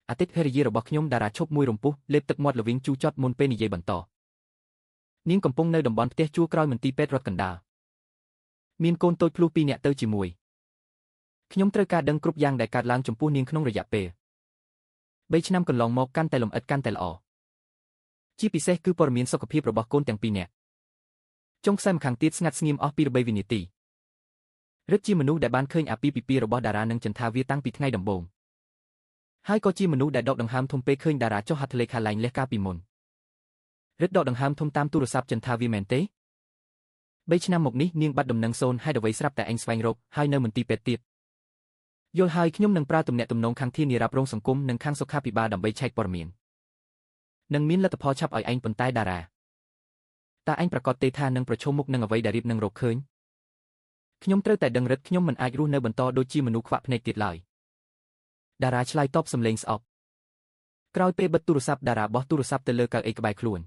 អាទិត្យភរិយារបស់ខ្ញុំតារាឈប់មួយរំពុះលេបទឹកមាត់ល្វីងជូរចត់មុនពេលនិយាយបន្តនាងកំពុងនៅតំបន់ផ្ទះជួលក្រោយមន្ទីរពេទ្យរដ្ឋកណ្ដាលមានកូនតូចភ្លោះ2នាក់ទៅជាមួយខ្ញុំត្រូវការដឹងគ្រប់យ៉ាងដែលកើតឡើងចំពោះនាងក្នុងរយៈពេល3ឆ្នាំកន្លងមកកាន់តែលម្អិតកាន់តែល្អជាពិសេសគឺព័ត៌មានសុខភាពរបស់កូនទាំងពីរនាក់ចុងខ្សែម្ខាងទៀតស្ងាត់ស្ងៀមអស់ពី3វិនាទីរឹតជាមនុស្សដែលបានឃើញអាពាហ៍ពិពាហ៍របស់តារានិងចន្ទាវាតាំងពីថ្ងៃដំបូងហើយក៏ជាមនុស្សដែលដកដង្ហើមធំពេលឃើញតារាចុះហត្ថលេខាលែងលះកាលពីមុនរឹតដកដង្ហើមធំតាមទូរស័ព្ទចន្ទាវាមែនទេ3ឆ្នាំមកនេះនាងបាត់ដំណឹងសូន្យហេតុអ្វីស្រាប់តែឯងស្វែងរកហើយនៅមន្ទីរពេទ្យទៀតយល់ហើយខ្ញុំនឹងប្រើទំនាក់ទំនងខាងធានារ៉ាប់រងសង្គមនិងខាងសុខាភិបាលដើម្បីឆែកព័ត៌មាននឹងមានលទ្ធផលឆាប់ឲ្យឯងប៉ុន្តែតារាតើឯងប្រកាសទេថានឹងប្រឈមមុខនឹងអ្វីដែលរៀបនឹងរកឃើញខ្ញុំត្រូវតែដឹងរឹតខ្ញុំមិនអាចរស់នៅបន្តដូចជាមនុស្សខ្វាក់ភ្នែកទៀតឡើយតារាឆ្លើយតបសំឡេងស្អប់ក្រោយពេលបិទទូរស័ព្ទតារាបោះទូរស័ព្ទទៅលើកៅអីក្បែរខ្លួន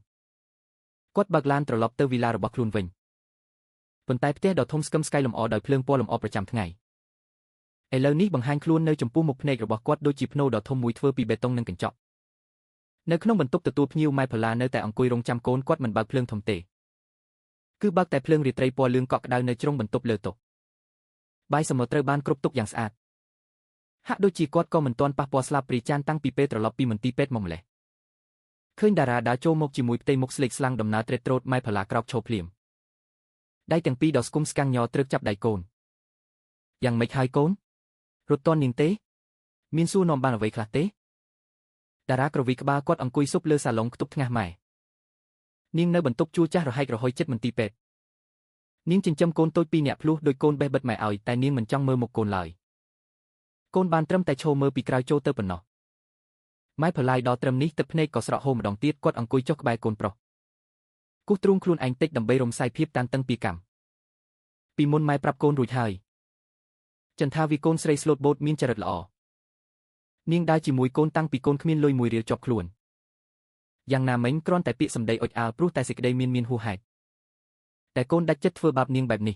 គាត់បើកឡានត្រឡប់ទៅវីឡារបស់ខ្លួនវិញប៉ុន្តែផ្ទះដ៏ធំស្កឹមស្កៃលម្អដោយភ្លើងពណ៌លម្អប្រចាំថ្ងៃឥឡូវនេះបង្ហាញខ្លួននៅចំពោះមុខភ្នែករបស់គាត់ដូចជាភ្នូរដ៏ធំមួយធ្វើពីបេតុងនិងកញ្ចក់នៅក្នុងបន្ទប់ទទួលភ្ញៀវម៉ែផល្លានៅតែអង្គុយរងចាំកូនគាត់មិនបើកភ្លើងធំទេគឺបើកតែភ្លើងរាត្រីពណ៌លឿងកក់ក្ដៅនៅជ្រុងបន្ទប់លើតុបាយសមុទ្រត្រូវបានគ្រប់ទុកយ៉ាងស្អាតហាក់ដូចជាគាត់ក៏មិនទាន់ប៉ះពាល់ស្លាបព្រាចានតាំងពីពេលត្រឡប់ពីមន្ទីរពេទ្យមកម្លេះឃើញតារាដើរចូលមកជាមួយផ្ទៃមុខស្លេកស្លាំងដំណើរត្រេតត្រោតម៉ែផល្លាក្រោកឈរភ្លាមដៃទាំងពីរដ៏ស្គមស្កាំងញ័រត្រឹកចាប់ដៃកូនយ៉ាងម៉េចហើយកូនរត់តន់នាងទេមានសួរនាំបានអ្វីខ្លះទេតារាក្រវីក្បាលគាត់អង្គុយស៊ុបលើសាឡុងខ្ទប់ថ្ងាសម៉ែនាងនៅបន្ទប់ជួលចាស់រហែករហុយចិត្តមន្ទីរពេទ្យនាងចិញ្ចឹមកូនតូច2នាក់ភ្លោះដោយកូនបេះបិទម៉ែឲ្យតែនាងមិនចង់មើលមុខកូនឡើយកូនបានត្រឹមតែឈរមើលពីក្រៅចូលទៅប៉ុណ្ណោះម៉ែផល្លាយដល់ត្រឹមនេះទឹកភ្នែកក៏ស្រក់ហូរម្ដងទៀតគាត់អង្គុយចុះក្បែរកូនប្រុស គូទ្រូងខ្លួនឯងតិចដើម្បីរំសាយភាពតានតឹងពីកម្មពីមុនម៉ែប្រាប់កូនរួចហើយចន្ទថាវីកូនស្រីស្លូតបូតមានចរិតល្អនាងដើរជាមួយកូនតាំងពីកូនគ្មានលុយមួយរៀលជាប់ខ្លួនយ៉ាងណាមិញគ្រាន់តែពាក្យសម្ដីអុចអាលព្រោះតែសេចក្តីមានហួសហេតុតែកូនដាច់ចិត្តធ្វើបាបនាងបែបនេះ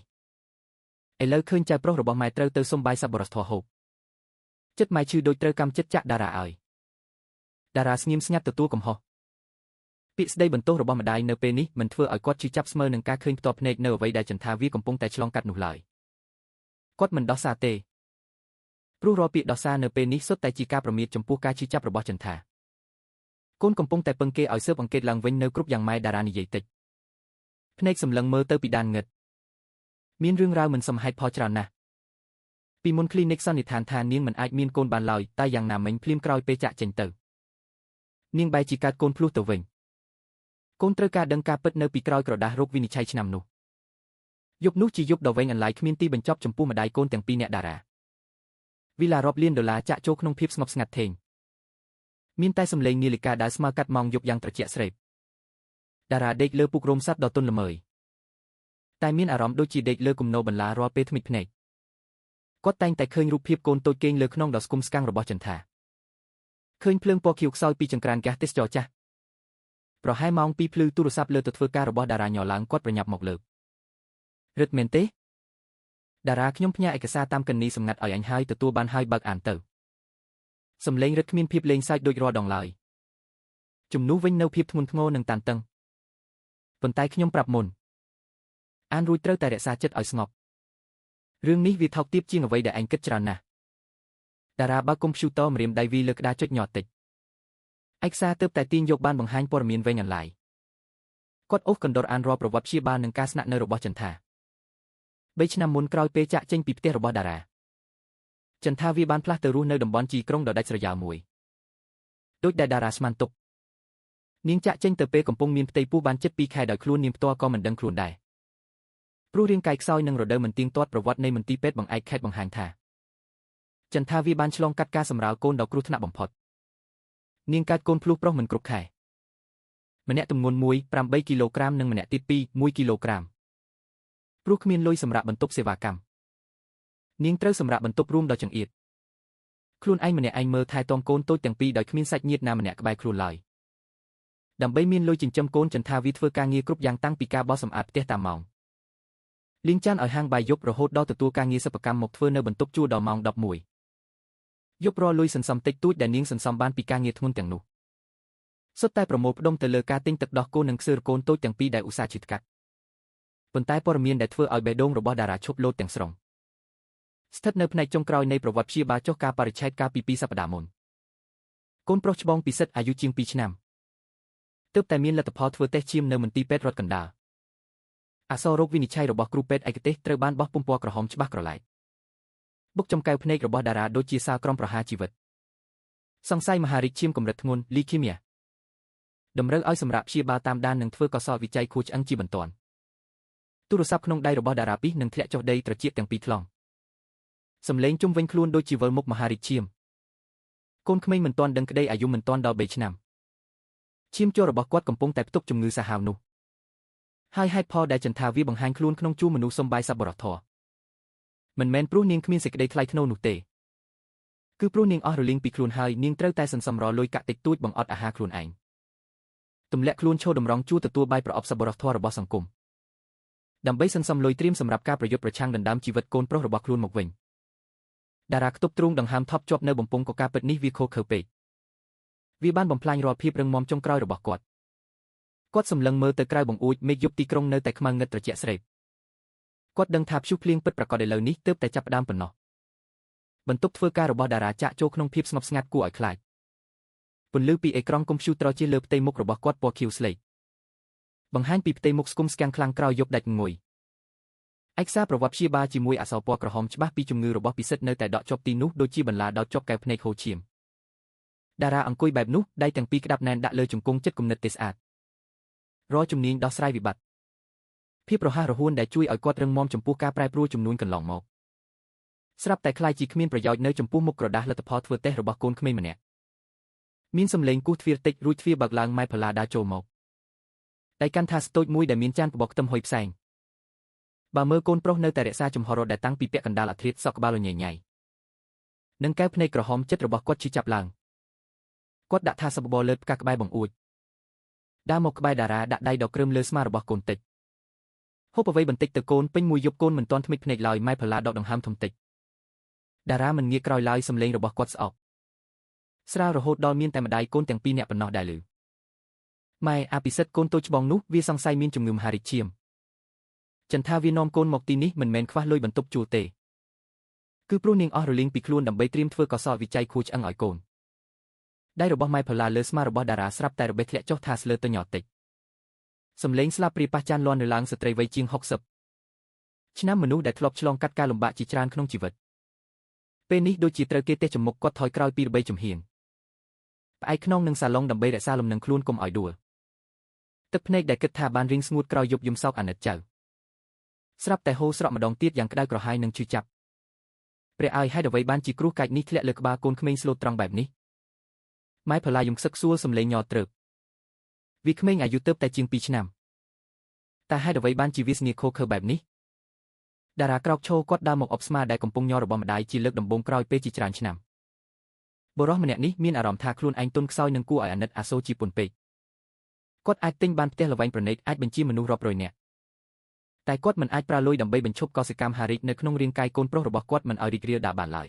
ឥឡូវឃើញចៅប្រុសរបស់ម៉ែត្រូវទៅសុំបាយសប្បុរសធម៌ហូបចិត្តម៉ែឈឺដូចត្រូវកម្មចិត្តចាក់តារាឲ្យតារាស្ងៀមស្ងាត់ទទួលកំហុសពាក្យស្ដីបន្ទោសរបស់ម្ដាយនៅពេលនេះមិនធ្វើឲ្យគាត់ឈឺចាប់ស្មើនឹងការឃើញផ្ទាល់ភ្នែកនៅអ្វីដែលចន្ទថាវាកំពុងតែឆ្លងកាត់នោះឡើយគាត់មិនដោះសារទេព្រោះរាល់ពាក្យដោះសារនៅពេលនេះសុទ្ធតែជាការប្រមាថចំពោះការឈឺចាប់របស់ចន្ទថាកូនកំពុងតែពឹងគេឲ្យស៊ើបអង្កេតឡើងវិញនៅគ្រប់យ៉ាងម៉ែតារានិយាយតិចភ្នែកសម្លឹងមើលទៅពីដានងឹតមានរឿងរ៉ាវមិនសមហេតុផលច្រើនណាស់ពីមុន clinic សន្និដ្ឋានថានាងមិនអាចមានកូនបានឡើយតែយ៉ាងណាមិញភ្លាមក្រោយពេលចាក់ចេញទៅនាងបែរជាកើតកូនភ្លោះទៅវិញកូនត្រូវការដឹងការពិតនៅពីក្រោយក្រដាសរោគវិនិច្ឆ័យឆ្នាំនោះយប់នោះជាយប់ដ៏វែងអន្លាយគ្មានទីបញ្ចប់ចំពោះម្ដាយកូនទាំងពីរអ្នកតារាវីឡារាប់លានដុល្លារចាក់ចូលក្នុងភាពស្ងប់ស្ងាត់ធេងមានតែសំឡេងនាឡិកាដើរស្មើកាត់ម៉ោងយប់យ៉ាងត្រជាក់ស្រេបតារាដេកលើពុករោមសត្វដ៏ទន់ល្មើយតែមានអារម្មណ៍ដូចជាដេកលើគំនរបន្លារាល់ពេលធ្មេចភ្នែកគាត់តែងតែឃើញរូបភាពកូនតូចគេងលើខ្នងដ៏ស្គុំស្កាំងរបស់ចន្ទថាឃើញភ្លើងពណ៌ខៀវខ្សោយពីចង្ក្រានហ្គាសទេសចរចាស់ប្រហែលម៉ោង2ភ្លឺទូរស័ព្ទលើទៅធ្វើការរបស់តារាញ័រឡើងគាត់ប្រញាប់មកលើករឹតមែនទេតារាខ្ញុំផ្ញើឯកសារតាមកនីសម្ងាត់ឲ្យអញហើយទទួលបានហើយបើកអានទៅសំឡេងរឹតគ្មានភាពលេងសើចដូចរាល់ដងឡើយជំនួសវិញនៅភាពធ្ងន់ធ្ងរនិងតានតឹងប៉ុន្តែខ្ញុំប្រាប់មុនអានរួចត្រូវតែរក្សាចិត្តឲ្យស្ងប់រឿងនេះវាថោកទាបជាងអ្វីដែលឯងគិតច្រើនណាស់តារាបើកកុំព្យូទ័រម្រាមដៃវីលើក្តារចុចញ័រតិចឯកសារទើបតែទាញយកបានបង្ហាញព័ត៌មានវែងអន្លាយគាត់អូសកណ្ដុរអានរាល់ប្រវត្តិព្យាបាលនិងការស្នាក់នៅរបស់ចន្ទថា3ឆ្នាំមុនក្រោយពេលចាក់ចេញពីផ្ទះរបស់តារាចន្ទថាវាបានផ្លាស់ទៅរស់នៅតំបន់ជីក្រុងដ៏ដាច់ស្រយាលមួយដូចដែលតារាស្មានទុកនាងចាក់ចេញទៅពេលកំពុងមានផ្ទៃពោះបានជិត2ខែដោយខ្លួននាងផ្ទាល់ក៏មិនដឹងខ្លួនដែរព្រោះរាងកាយខ្សោយនិងរដូវមិនទៀងទាត់ប្រវត្តិនៃមន្ទីរពេទ្យបង្អែកខេត្តបង្ហាញថាចន្ទថាវាបានឆ្លងកាត់ការសម្រាលកូនដ៏គ្រោះថ្នាក់បំផុតនាងកើតកូនភ្លោះប្រុសមិនគ្រប់ខែម្នាក់ទម្ងន់1 8គីឡូក្រាមនិងម្នាក់ទៀត2 1គីឡូក្រាមព្រោះគ្មានលុយសម្រាប់បន្ទប់សេវាកម្មនាងត្រូវសម្រាប់បន្ទប់រួមដ៏ចង្អៀតខ្លួនឯងម្នាក់ឯងមើលថែទាំកូនតូចទាំងពីរដោយគ្មានសាច់ញាតិណាម្នាក់ក្បែរខ្លួនឡើយដើម្បីមានលុយចិញ្ចឹមកូនចន្ទថាវាធ្វើការងារគ្រប់យ៉ាងតាំងពីការបោសសម្អាតផ្ទះតាមម៉ោងលាងចានឲ្យហាងបាយយប់រហូតដល់ទទួលការងារសិប្បកម្មមកធ្វើនៅបន្ទប់ជួលដល់ម៉ោង11យប់រលុយសន្សំតិចតួចដែលនាងសន្សំបានពីការងារធ្ងន់ទាំងនោះសុទ្ធតែប្រមូលផ្ដុំទៅលើការទិញទឹកដោះគោនិងខ្សឺរកូនតូចទាំងពីរដែលឧស្សាហ៍ឈឺថ្កាត់ប៉ុន្តែព័ត៌មានដែលធ្វើឲ្យបេះដូងរបស់តារាឈប់លោតទាំងស្រុងស្ថិតនៅផ្នែកចុងក្រោយនៃប្រវត្តិព្យាបាលចុះការបរិច្ឆេទកាលពី2សប្តាហ៍មុនកូនប្រុសច្បងពិសិដ្ឋអាយុជាង2ឆ្នាំទើបតែមានលទ្ធផលធ្វើតេស្តឈាមនៅមន្ទីរពេទ្យរដ្ឋកណ្ដាលអក្សររោគវិនិច្ឆ័យរបស់គ្រូពេទ្យឯកទេសត្រូវបានបោះពុម្ពណ៌ក្រហមច្បាស់ក្រឡែតបុកចំកែវភ្នែករបស់តារាដូចជាសាលក្រមប្រហារជីវិតសង្ស័យមហារីកឈាមកម្រិតធ្ងន់លីឃីមៀតម្រូវឲ្យសម្រាប់ព្យាបាលតាមដាននិងធ្វើកសោវិច័យខួរឆ្អឹងជាបន្ទាន់ទូរស័ព្ទក្នុងដៃរបស់តារាពីរនឹងធ្លាក់ចុះដីត្រចៀកទាំងពីរថ្លង់សំឡេងជុំវិញខ្លួនដូចជាវិលមុខមហារីកឈាមកូនក្មេងមិនទាន់ដឹងក្តីអាយុមិនទាន់ដល់3ឆ្នាំឈាមជ័ររបស់គាត់កំពុងតែផ្ទុកជំងឺសាហាវនោះហើយហេតុផលដែលចន្ទថាវាបង្ហាញខ្លួនក្នុងជួរមនុស្សសំបាយសប្បុរសធម៌មិនមែនព្រោះនាងគ្មានសេចក្តីថ្លៃថ្នូរនោះទេគឺព្រោះនាងអស់រលីងពីខ្លួនហើយនាងត្រូវតែសន្សំរលុយកាក់តិចតួចបង្អត់អាហារខ្លួនឯងទម្លាក់ខ្លួនឈរតម្រង់ជួរទទួលបាយប្រអប់សប្បុរសធម៌របស់សង្គមដើម្បីសន្សំលុយត្រៀមសម្រាប់ការប្រយុទ្ធប្រឆាំងដណ្ដើមជីវិតកូនប្រុសរបស់ខ្លួនមកវិញតារាខ្ទប់ទ្រូងដង្ហើមថប់ជាប់នៅបំពង់កកាពិតនេះវាខុសខើពេកវាបានបំផ្លាញរាល់ភាពរឹងមាំចុងក្រោយរបស់គាត់សម្លឹងមើលទៅក្រៅបង្អួចមេឃយប់ទីក្រុងនៅតែខ្មៅងឹតត្រជាក់ស្រេបគាត់ដឹងថាព្យុះភ្លៀងពិតប្រាកដឥឡូវនេះទើបតែចាប់ផ្ដើមប៉ុណ្ណោះបន្ទប់ធ្វើការរបស់តារាចាក់ចូលក្នុងភាពស្ងប់ស្ងាត់គួរឲ្យខ្លាចពន្លឺពីអេក្រង់កុំព្យូទ័រជាលើផ្ទៃមុខរបស់គាត់ពណ៌ខៀវស្លេកបង្ហាញពីផ្ទៃមុខស្គមស្គាំងខ្លាំងក្រោយយប់ដាច់ងុយឯកសារប្រវត្តិព្យាបាលជាមួយអក្សរពណ៌ក្រហមច្បាស់ពីជំងឺរបស់ពិសិដ្ឋនៅតែដកជាប់ទីនោះដូចជាបន្លាដោតជាប់កែវភ្នែកហូរឈាមតារាអង្គុយបែបនោះដៃទាំងពីរក្តាប់ណែនដាក់លើជង្គង់ចិត្តគំនិតទេស្អាតរកជំនាញដោះស្រាយវិបត្តិភាពរហ័សរហួនដែលជួយឲ្យគាត់រឹងមាំចំពោះការប្រែប្រួលចំនួនកន្លងមកស្រាប់តែខ្លាចជាគ្មានប្រយោជន៍នៅចំពោះមុខក្រដាសលទ្ធផលធ្វើតេស្តរបស់កូនក្មេងម្នាក់មានសំឡេងគូសទ្វារតិចរួចទ្វារបើកឡើងម៉ែផល្លាដើរចូលមក ដៃកាន់ថាស្ទូចមួយដែលមានចានបបោកខ្ទឹមហុយផ្សែងបើមើលកូនប្រុសនៅតែរក្សាជំហររត់ដែលតាំងពីពាក់កណ្ដាលអាធ្រាត្រសក់ក្បាលញញៃនឹងកែវភ្នែកក្រហមចិត្តរបស់គាត់ឈឺចាប់ឡើងគាត់ដាក់ថាសបបលើផ្កាក្បែរបង្អួចដើរមកក្បែរតារាដាក់ដៃដល់គ្រើមលើស្មារបស់កូនតិចហូបអ្វីបន្តិចទៅកូនពេញមួយយប់កូនមិនទាន់ថ្មិចភ្នែកឡើយម៉ែផល្លាដកដង្ហើមធំតិចតារាមិនងាកក្រោយឡើយសំឡេងរបស់គាត់ស្អប់ស្រាលរហូតដល់មានតែម្ដាយកូនទាំងពីរនាក់ប៉ុណ្ណោះដែលឮម៉ែអភិសិទ្ធកូនតូចច្បងនោះវាសង្ស័យមានជំងឺមហារីកឈាមចិនថាវានាំកូនមកទីនេះមិនមែនខ្វះលុយបន្ទប់ជួលទេគឺព្រោះនាងអស់រលីងពីខ្លួនដើម្បីត្រៀមធ្វើកសលវិច័យខួរឆ្អឹងឲ្យកូនដៃរបស់ម៉ែផល្លាលើស្មារបស់តារាស្រាប់តែរបេះធ្លាក់ចុះថាស្លើទៅញ័រតិចសំឡេងស្លាបព្រាប៉ះចានលាន់នៅឡើងស្ត្រីវ័យជាង60ឆ្នាំមនុស្សដែលធ្លាប់ឆ្លងកាត់ការលំបាកជាច្រើនក្នុងជីវិតពេលនេះដូចជាត្រូវគេទេចំមុខគាត់ថយក្រោយពីរបីជំហានផ្អែកខ្នងនឹងសាឡុងដើម្បីរក្សាលំនឹងខ្លួនកុំឲ្យដួលទឹកភ្នែកដែលគិតថាបានរីងស្ងួតក្រោយយប់យំសោកអាណិតចៅស្រាប់តែហូរស្រក់ម្ដងទៀតយ៉ាងក្តៅក្រហាយនឹងឈឺចាប់ព្រះឲ្យហេតុអ្វីបានជាគ្រោះកាច់នេះធ្លាក់លើក្បាលកូនក្មេងស្លូតត្រង់បែបនេះម៉ែផល្លាយំខ្សឹកសួរសំឡេងញ័រត្រើបវាក្មេងអាយុទើបតែជាង2ឆ្នាំតែហេតុអ្វីបានជាវាស្ងៀមខូខើបែបនេះតារាក្រោកឈរគាត់ដើរមកអបស្មាដែលកំពុងញ័ររបស់ម្ដាយជាលើកដំបូងក្រោយពេលជាច្រើនឆ្នាំបុរសម្នាក់នេះមានអារម្មណ៍ថាខ្លួនឯងទន់ខ្សោយនឹងគួរឲ្យអាណិតអាសូរជាពន់ពេកគាត់អាចទិញបានផ្ទះល្វែងប្រណីតអាចបញ្ជាមនុស្សរាប់រយនាក់តែគាត់មិនអាចប្រើលុយដើម្បីបញ្ឈប់កសិកម្មហារីកនៅក្នុងរាងកាយកូនប្រុសរបស់គាត់មិនឲ្យរីករាលដាលបានឡើយ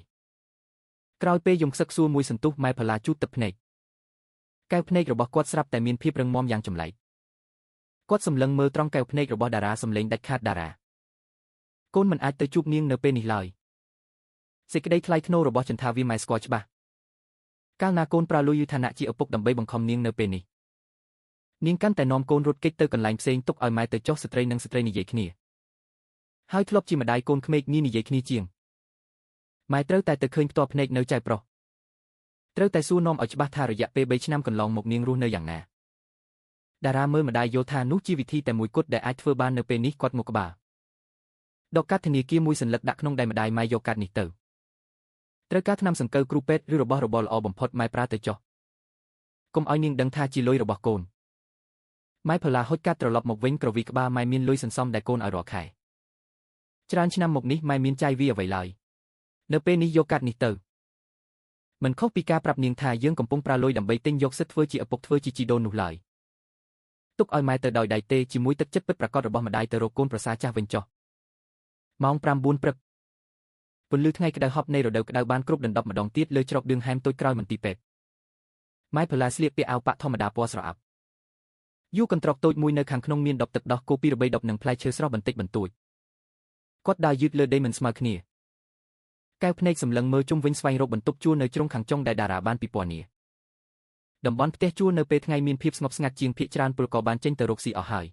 ក្រោយពេលយំខ្សឹកសួរមួយសន្ទុះម៉ែផល្លាជូតទឹកភ្នែកកែវភ្នែករបស់គាត់ស្រាប់តែមានភាពរឹងមាំយ៉ាងចម្លែកគាត់សម្លឹងមើលត្រង់កែវភ្នែករបស់តារាសំឡេងដាច់ខាតតារាកូនមិនអាចទៅជួបនាងនៅពេលនេះឡើយសេចក្តីថ្លៃថ្នូររបស់ចន្ទាវាម៉ែស្គាល់ច្បាស់កាលណាកូនប្រើលុយយូឋានៈជាឪពុកដើម្បីបង្ខំនាងនៅពេលនេះនាងកាន់តែនាំកូនរត់គេចទៅកន្លែងផ្សេងទុកឲ្យម៉ែទៅចុះស្ត្រីនិងស្ត្រីនិយាយគ្នាហើយធ្លាប់ជាម្ដាយកូនក្មេកងាយនិយាយគ្នាជាងម៉ែត្រូវតែទៅឃើញផ្ទាល់ភ្នែកនៅចៅប្រុសត្រូវតែសួរនាំឲ្យច្បាស់ថារយៈពេល3ឆ្នាំកន្លងមកនាងរស់នៅយ៉ាងណាតារាមើលម្ដាយយល់ថានោះជាវិធីតែមួយគត់ដែលអាចធ្វើបាននៅពេលនេះគាត់មកក្បាលដកកាត់ធនាគារមួយសន្លឹកដាក់ក្នុងដៃម្ដាយម៉ែយកកាត់នេះទៅត្រូវការថ្នាំសង្កូវគ្រូពេទ្យឬរបស់របរល្អបំផុតម៉ែប្រើទៅចុះកុំឲ្យនាងដឹងថាជាលុយរបស់កូនម៉ែផល្លាហុចកាត់ត្រឡប់មកវិញក្រវីក្បាលម៉ែមានលុយសន្សំដែលកូនឲ្យរាល់ខែច្រើនឆ្នាំមកនេះម៉ែមានចាយវាអ្វីឡើយនៅពេលនេះយកកាត់នេះទៅមិនខុសពីការប្រាប់នាងថាយើងកំពុងប្រើលុយដើម្បីទិញយកសិទ្ធិធ្វើជាឪពុកធ្វើជាជីដូននោះឡើយទុកឲ្យម៉ែទៅដោយដៃទេជាមួយទឹកចិត្តពិតប្រាកដរបស់ម្ដាយទៅរកកូនប្រសាចាស់វិញចុះម៉ោង 9 ព្រឹកពន្លឺថ្ងៃក្តៅហប់នៃរដូវក្តៅបានគ្រប់ដណ្ដប់ម្ដងទៀតលើច្រកឌឿងហែមតូចក្រោយមន្ទីរពេទ្យម៉ែផល្លាស្លៀកពាក់អាវប៉ាក់ធម្មតាពណ៌ស្រអាប់យូកន្ត្រកតូចមួយនៅខាងក្នុងមានដបទឹកដោះគោពីរបីដបនិងផ្លែឈើស្រស់បន្តិចបន្តួចគាត់ដើរយឺតលើដីមិនស្មើគ្នាកែវភ្នែកសម្លឹងមើលជុំវិញស្វែងរកបន្ទប់ជួលនៅជ្រុងខាងចុងដែលតារាបានពិពណ៌នាតំបន់ផ្ទះជួលនៅពេលថ្ងៃមានភាពស្ងប់ស្ងាត់ជាងភាគច្រើនពលក៏បានចេញទៅរកស៊ីអស់ហើយ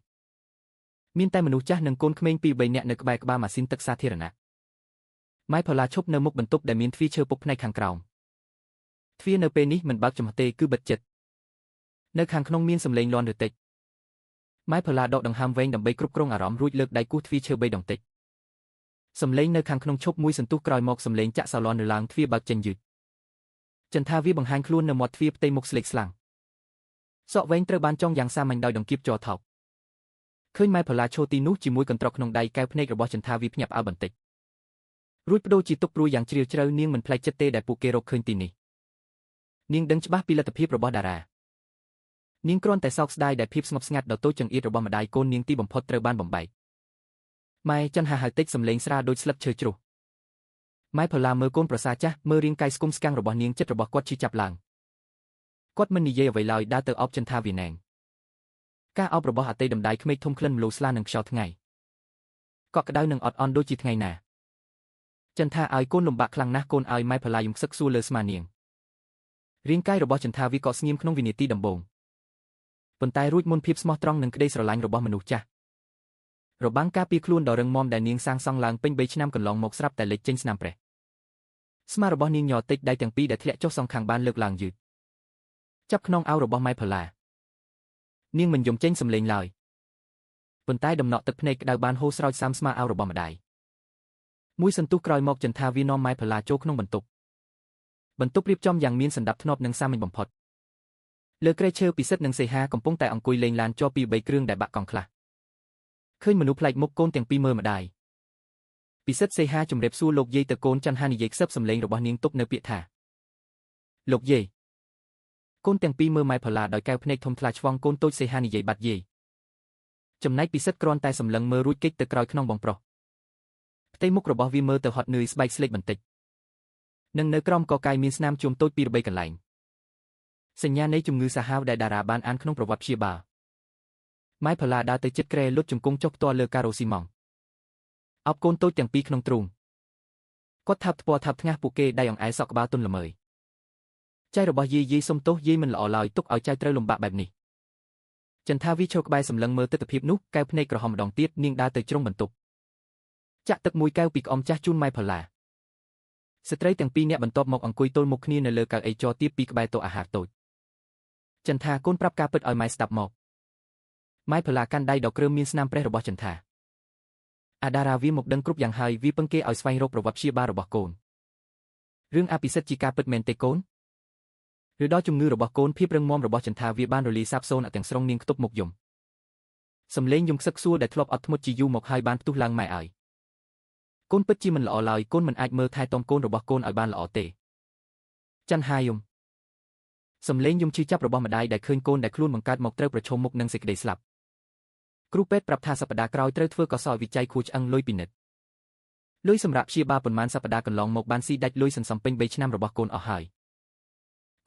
មានតែមនុស្សចាស់និងកូនក្មេងពីរបីនាក់នៅក្បែរម៉ាស៊ីនទឹកសាធារណៈម៉ែផល្លាឈប់នៅមុខបន្ទប់ដែលមានទ្វារឈើពុកផ្នែកខាងក្រោមទ្វារនៅពេលនេះមិនបើកចំហទេគឺបិទជិតនៅខាងក្នុងមានសម្លេងលាន់រតិចម៉ែផល្លាដកដង្ហើមវែងដើម្បីគ្រប់គ្រងអារម្មណ៍រួចលើកដៃគូសទ្វារឈើ3ដងតិចសម្លេងនៅខាងក្នុងឈប់មួយសន្ទុះក្រោយមកសម្លេងចាក់សាឡននៅឡើងទ្វារបើកចេញយឺតចន្ទាវាបង្ហាញខ្លួននៅមាត់ទ្វារផ្ទៃមុខស្លេកស្លាំងសក់វែងត្រូវបានចងយ៉ាងសាមញ្ញដោយដង្កៀបជ័រថោកឃើញម៉ែផល្លាឈរទីនោះជាមួយកន្ត្រកក្នុងដៃកែវភ្នែករបស់ចន្ទាវាភ្ញាក់ផ្អើលបន្តិចរួចបដូរជាទុកព្រួយយ៉ាងជ្រាលជ្រៅនាងមិនផ្លែកចិត្តទេដែលពួកគេរកឃើញទីនេះនាងដឹងច្បាស់ពីលទ្ធភាពរបស់តារានាងគ្រាន់តែសោកស្ដាយដែលភាពស្ងប់ស្ងាត់ដ៏តូចចង្អៀតរបស់ម្ដាយកូននាងទីបំផុតត្រូវបានបំបែកម៉ែចន្ទហៅតិចសម្លេងស្រាលដូចស្លឹកឈើជ្រុះម៉ែផល្លាមើលកូនប្រសាចាស់មើលរាងកាយស្គមស្កាំងរបស់នាងចិត្តរបស់គាត់ឈឺចាប់ឡើងគាត់មិននិយាយអ្វីឡើយដើរទៅអោបចន្ទាវាណែងការអោបរបស់អតីតដំដាយក្មេកធំក្លិនម្លូស្លានឹងខ្យល់ថ្ងៃកក់ក្ដៅនឹងអត់អន់ដូចជាថ្ងៃណាចន្ទាឲ្យកូនលំបាកខ្លាំងណាស់កូនឲ្យម៉ែផល្លាយំខ្សឹកសួរលើស្មានាងរាងកាយរបស់ចន្ទាវាក៏ស្ងៀមក្នុងវិនាទីដំបូងប៉ុន្តែរួចមុនភាពស្មោះត្រង់និងក្តីស្រឡាញ់របស់មនុស្សចាស់របាំងការពារខ្លួនដ៏រឹងមាំដែលនាងសាងសង់ឡើងពេញ3ឆ្នាំកន្លងមកស្រាប់តែលេចចេញស្នាមប្រេះស្មារបស់នាងញ័រតិចដៃទាំងពីរដែលធ្លាក់ចុះសងខាងបានលើកឡើងយឺតចាប់ខ្នងអាវរបស់ម៉ែផល្លានាងមិនយំចេញសម្លេងឡើយប៉ុន្តែដំណក់ទឹកភ្នែកក្តៅបានហូរស្រោចសាមស្មាអាវរបស់ម្ដាយមួយសន្ទុះក្រោយមកចន្ទាវានាំម៉ែផល្លាចូលក្នុងបន្ទប់រៀបចំយ៉ាងមានសណ្ដាប់ធ្នាប់និងសាមញ្ញបំផុត លើក្រែឈើពិសិដ្ឋនិងសេហាកំពុងតែអង្គុយលេងឡានជាប់ពី3គ្រឿងដែលបាក់កង់ខ្លះឃើញមនុស្សប្លែកមុខកូនទាំងពីរមើលម្ដាយពិសិដ្ឋសេហាជំរាបសួរលោកយាយទៅកូនច័ន្ទហានិយាយខ្សឹបសំឡេងរបស់នាងទុកនៅពាក្យថាលោកយាយកូនទាំងពីរមើលម៉ែផល្លាដោយកែវភ្នែកធំថ្លាឆ្វង់កូនតូចសេហានិយាយបាត់យាយចំណែកពិសិដ្ឋគ្រាន់តែសម្លឹងមើលរួចគេចទៅក្រោយខ្នងបងប្រុសផ្ទៃមុខរបស់វាមើលទៅហត់នឿយស្បែកស្លេកបន្តិចនិងនៅក្រោមកកាយមានស្នាមជួមតូចពីរបីកន្លែងសញ្ញានៃជំងឺសាហាវដែលតារាបានអានក្នុងប្រវត្តិព្យាបាលម៉ែផល្លាដើរទៅជិតក្រែលុតជង្គង់ចុះផ្ទាល់លើការ៉ូស៊ីម៉ង់អោបកូនតូចទាំងពីរក្នុងទ្រូងគាត់ថាប់ថ្ពាល់ថាប់ថ្ងាសពួកគេដៃអង្អែលសក់ក្បាលទន់ល្មើយចៅរបស់យាយសុំទោសយាយមិនល្អឡើយទុកឲ្យចៅត្រូវលំបាកបែបនេះចន្ទាវីឈរក្បែរសម្លឹងមើលទិដ្ឋភាពនោះកែវភ្នែកក្រហមម្ដងទៀតនាងដើរទៅជ្រុងបន្ទប់ចាក់ទឹកមួយកែវពីក្អមចាស់ជូនម៉ែផល្លាស្ត្រីទាំងពីរនាក់បន្ទាប់មកអង្គុយទល់មុខគ្នានៅលើកៅអីចរទាបពីក្បែរតូអាហារតូចចន្ទាកូនប្រាប់ការពិតឲ្យម៉ែស្ដាប់មកម៉ែផល្លាកាន់ដៃដ៏គ្រើមមានស្នាមប្រេះរបស់ចន្ទាអាដារាវាមកដឹងគ្រប់យ៉ាងហើយវាពឹងគេឲ្យស្វែងរកប្រវត្តិព្យាបាលរបស់កូនរឿងអភិសិទ្ធជាការពិតមែនទេកូនឬដល់ជំងឺរបស់កូនភាពរឹងមាំរបស់ចន្ទាវាបានរលាយសាបសូន្យទាំងស្រុងនាងខ្ទប់មុខយំសំឡេងយំខ្សឹកខ្សួលដែលធ្លាប់អត់ធ្មត់ជាយូរមកហើយបានផ្ទុះឡើងម៉ែឲ្យកូនពិតជាមិនល្អឡើយកូនមិនអាចមើលថែទាំកូនរបស់កូនឲ្យបានល្អទេច័ន្ទហាយំសំឡេងយំឈឺចាប់របស់ម្ដាយដែលឃើញកូនដែលខ្លួនបង្កើតមកត្រូវប្រឈមមុខនឹងសេចក្តីស្លាប់គ្រូពេទ្យប្រាប់ថាសប្តាហ៍ក្រោយត្រូវធ្វើកសោវិច័យខួរឆ្អឹងលុយពិនិត្យលុយសម្រាប់ព្យាបាលប៉ុន្មានសប្តាហ៍កន្លងមកបានស៊ីដាច់លុយសន្សំពេញ3ឆ្នាំរបស់កូនអស់ហើយ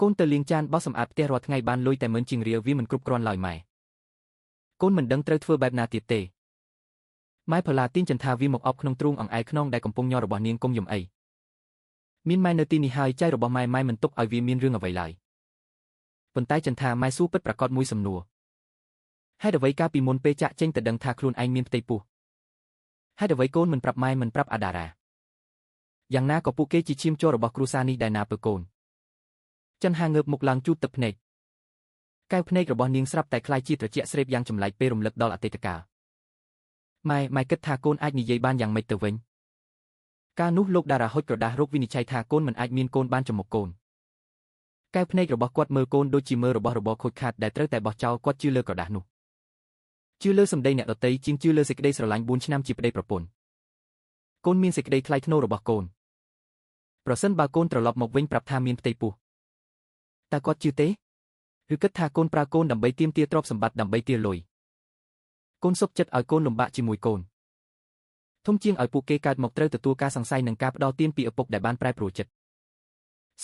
កូនទៅលាងចានបោសសម្អាតផ្ទះរាល់ថ្ងៃបានលុយតែមិនជាងរៀលវាមិនគ្រប់គ្រាន់ឡើយម៉ែកូនមិនដឹងត្រូវធ្វើបែបណាទៀតទេម៉ែផល្លាទាញចន្ទាវាមកអប់ក្នុងទ្រូងអង្អែលខ្នងដែលកំពុងញ័ររបស់នាងកុំយំអីមានម៉ែនៅទីនេះហើយចៅរបស់ម៉ែមិនទុកឲ្យវាមានរឿងអ្វីឡើយប៉ុន្តែចន្ទាម៉ែសួរពិតប្រាកដមួយសំណួរហេតុអ្វីកាលពីមុនពេលចាក់ចេញទៅដឹងថាខ្លួនឯងមានផ្ទៃពោះហេតុអ្វីកូនមិនប្រាប់ម៉ែមិនប្រាប់អាដារ៉ាយ៉ាងណាក៏ពួកគេជាឈាមជ័ររបស់គ្រួសារនេះដែរណាពើកូនចិនហាងើបមុខឡើងជូតទឹកភ្នែកកែវភ្នែករបស់នាងស្រាប់តែคล้ายជាត្រជាក់ស្រេបយ៉ាងចម្លែកពេលរំលឹកដល់អតីតកាលម៉ែគិតថាកូនអាចនិយាយបានយ៉ាងម៉េចទៅវិញកាលនោះលោកតារាហុចក្រដាស់រោគវិនិច្ឆ័យថាកូនមិនអាចមានកូនបានចំមុខកូនកែវភ្នែករបស់គាត់មើលកូនដូចជាមើលរបស់របរខូចខាតដែលត្រូវតែបោះចោលគាត់ជឿលើក្រដាស់នោះជឿលើសម្ដីអ្នកដទៃជាងជឿលើសេចក្តីស្រឡាញ់4ឆ្នាំជាប្តីប្រពន្ធកូនមានសេចក្តីថ្លៃថ្នូររបស់កូនប្រសិនបើកូនត្រឡប់មកវិញប្រាប់ថាមានផ្ទៃពោះតើគាត់ជឿទេឬគិតថាកូនប្រើកូនដើម្បីទាមទារទ្រព្យសម្បត្តិដើម្បីទារលុយកូនសុខចិត្តឲ្យកូនលំបាកជាមួយកូនធំជាងឲ្យពួកគេកើតមកត្រូវទទួលការសង្ស័យនិងការផ្ដោតទានពីឪពុកដែលបានប្រែប្រួលចិត្ត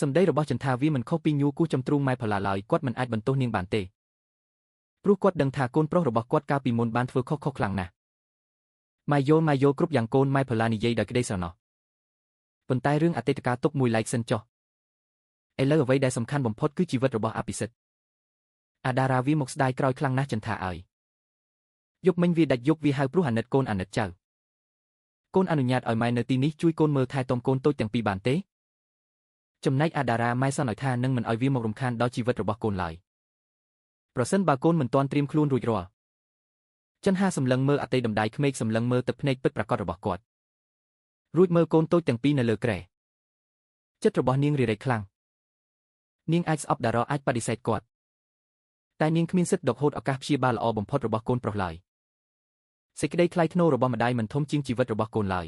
សម្ដីរបស់ចន្ទាវាមិនខុសពីញូគូចំទ្រូងម៉ែផល្លាឡើយគាត់មិនអាចបន្ទោសនាងបានទេព្រោះគាត់ដឹងថាកូនប្រុសរបស់គាត់កាលពីមុនបានធ្វើខុសខ្លាំងណាស់ម៉ែយល់គ្រប់យ៉ាងកូនម៉ែផល្លានិយាយដោយក្តីស្រណោះប៉ុន្តែរឿងអតីតកាលទុកមួយឡែកសិនចុះឥឡូវអ្វីដែលសំខាន់បំផុតគឺជីវិតរបស់អភិសិទ្ធអាដារាវាមកស្ដាយក្រោយខ្លាំងណាស់ចន្ទាឲ្យយប់មិញវាដាច់យប់វាហៅព្រោះអាណិតកូនអាណិតចៅកូនអនុញ្ញាតឲ្យម៉ែនៅទីនេះជួយកូនមើលថែទាំកូនតូចទាំងពីរបានទេចំណែកអាដារ៉ាម៉ែសន្និដ្ឋាននឹងមិនឲ្យវាមករំខានដល់ជីវិតរបស់កូនឡើយប្រសិនបើកូនមិនទាន់ត្រៀមខ្លួនរួចរាល់ចិនហាសម្លឹងមើលអតីតដំដាយក្មេកសម្លឹងមើលទឹកភ្នែកពិតប្រាកដរបស់គាត់រួចមើលកូនតូចទាំងពីរនៅលើគ្រែចិត្តរបស់នាងរីរែកខ្លាំងនាងអាចស្អប់តារ៉អាចបដិសេធគាត់តែនាងគ្មានសិទ្ធិដកហូតឱកាសព្យាបាលល្អបំផុតរបស់កូនប្រុសឡើយសេចក្តីថ្លៃថ្នូររបស់ម្ដាយមិនធំជាងជីវិតរបស់កូនឡើយ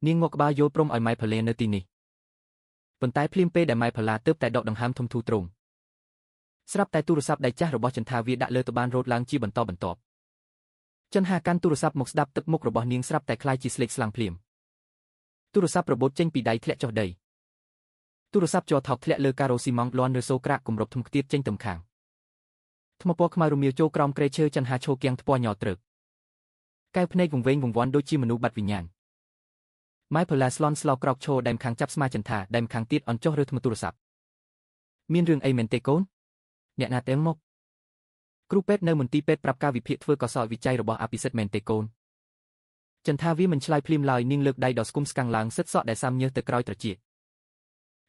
នាងងក់ក្បាលយល់ព្រមឲ្យម៉ែផល្លានៅទីនេះប៉ុន្តែភ្លាមពេលដែលម៉ែផល្លាទើបតែដកដង្ហើមធំធូរទ្រង់ស្រាប់តែទូរស័ព្ទដៃចាស់របស់ចន្ទាវាដាក់លើតុបានរត់ឡើងជាបន្តបន្ទាប់ចិនហាកាន់ទូរស័ព្ទមកស្ដាប់ទឹកមុខរបស់នាងស្រាប់តែคล้ายជាស្លេកស្លាំងភ្លាមទូរស័ព្ទរបូតចេញពីដៃធ្លាក់ចុះដីទូរស័ព្ទជ័រថោកធ្លាក់លើការ៉ូស៊ីម៉ង់លាន់ឬសូក្រាក់គម្របធំខ្ទាតចេញទៅខាងថ្មពណ៌ខ្មៅរមៀលចូលក្រោមក្រែឈើចិនហាឈោគៀងថ្ពាល់ញ័រត្រឹកកែវភ្នែកវង្វេងវង្វាន់ដូចជាមនុស្សបាត់វិញ្ញាណម៉ែផល្លាស្លន់ស្លោក្រោកឈរដែមខាងចាប់ស្មាចន្ទាដែមខាងទៀតអន់ចុះរើថ្មទូរស័ព្ទមានរឿងអីមែនទេកូនអ្នកណាតែមកគ្រូពេទ្យនៅមន្ទីរពេទ្យប្រាប់ការវិភាគធ្វើកសោវិច័យរបស់អភិសិទ្ធមែនទេកូនចន្ទាវាមិនឆ្លើយភ្លាមឡើយនាងលើកដៃដ៏ស្គមស្កាំងឡើងសិតសក់ដែលសាំញើសទៅក្រោយត្រចៀក